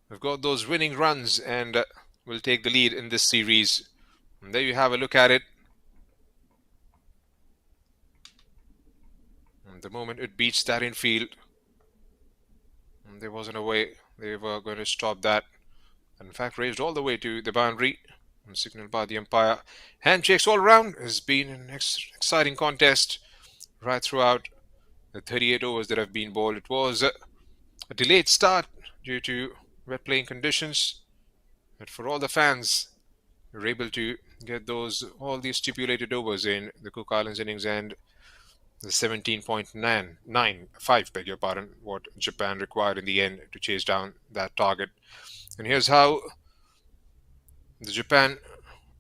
have got those winning runs and will take the lead in this series. And there you have a look at it. And the moment it beats that infield, there wasn't a way they were going to stop that. And in fact, raised all the way to the boundary and signaled by the umpire. Handshakes all around. Has been an exciting contest right throughout the 38 overs that have been bowled. It was a delayed start due to wet playing conditions, but for all the fans, we were able to get all these stipulated overs in the Cook Islands innings, and the 17.995, beg your pardon, what Japan required in the end to chase down that target. And here's how the Japan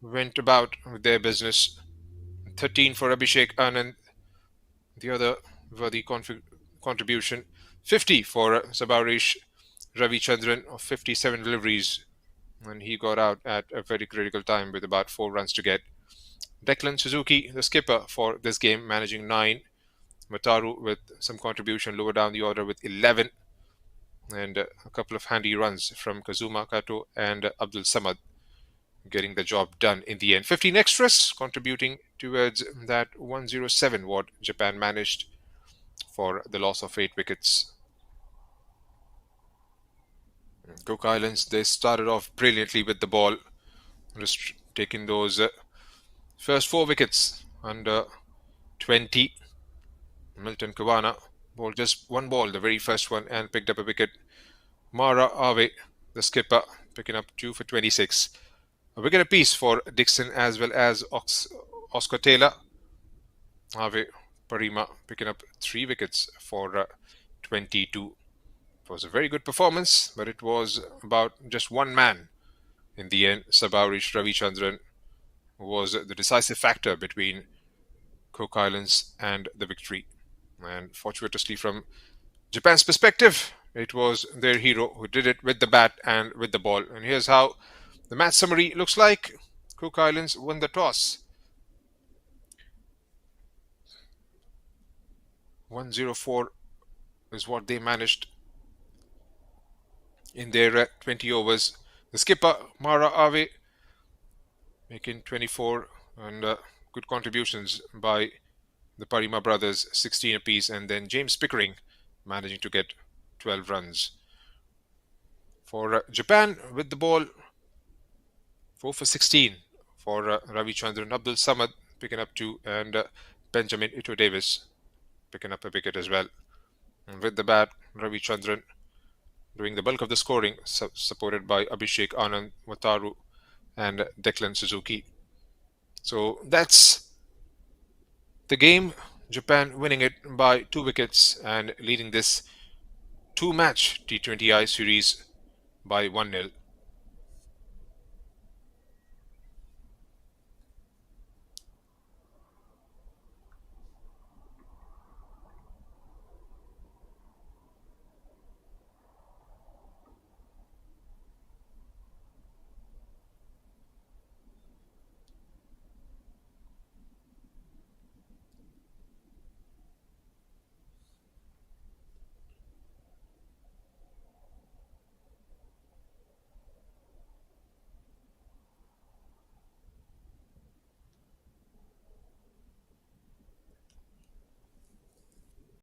went about with their business. 13 for Abhishek Anand, the other worthy contribution. 50 for Sabarish Ravi Chandran of 57 deliveries, and he got out at a very critical time with about 4 runs to get. Declan Suzuki, the skipper for this game, managing 9. Wataru with some contribution lower down the order with 11, and a couple of handy runs from Kazuma Kato and Abdul Samad getting the job done in the end. 15 extras contributing towards that 107 what Japan managed for the loss of 8 wickets. Cook Islands, they started off brilliantly with the ball, just taking those first 4 wickets under 20. Milton Kawana bowled just 1 ball, the very first one, and picked up a wicket. Mara Ave, the skipper, picking up 2 for 26. A wicket apiece for Dixon as well as Oscar Taylor. Ave Parima picking up 3 wickets for 22. It was a very good performance, but it was about just one man in the end. Sabarish Ravi Chandran was the decisive factor between Cook Islands and the victory. And fortuitously, from Japan's perspective, it was their hero who did it with the bat and with the ball. And here's how the match summary looks like. Cook Islands won the toss. 104 is what they managed in their 20 overs. The skipper, Mara Ave, making 24, and good contributions by the Parima brothers, 16 apiece, and then James Pickering managing to get 12 runs. For Japan, with the ball, 4 for 16 for Ravi Chandran. Abdul Samad picking up 2, and Benjamin Ito Davis picking up a wicket as well. And with the bat, Ravi Chandran doing the bulk of the scoring, supported by Abhishek Anand, Wataru, and Declan Suzuki. So that's the game. Japan winning it by 2 wickets and leading this 2-match T20I series by 1-0.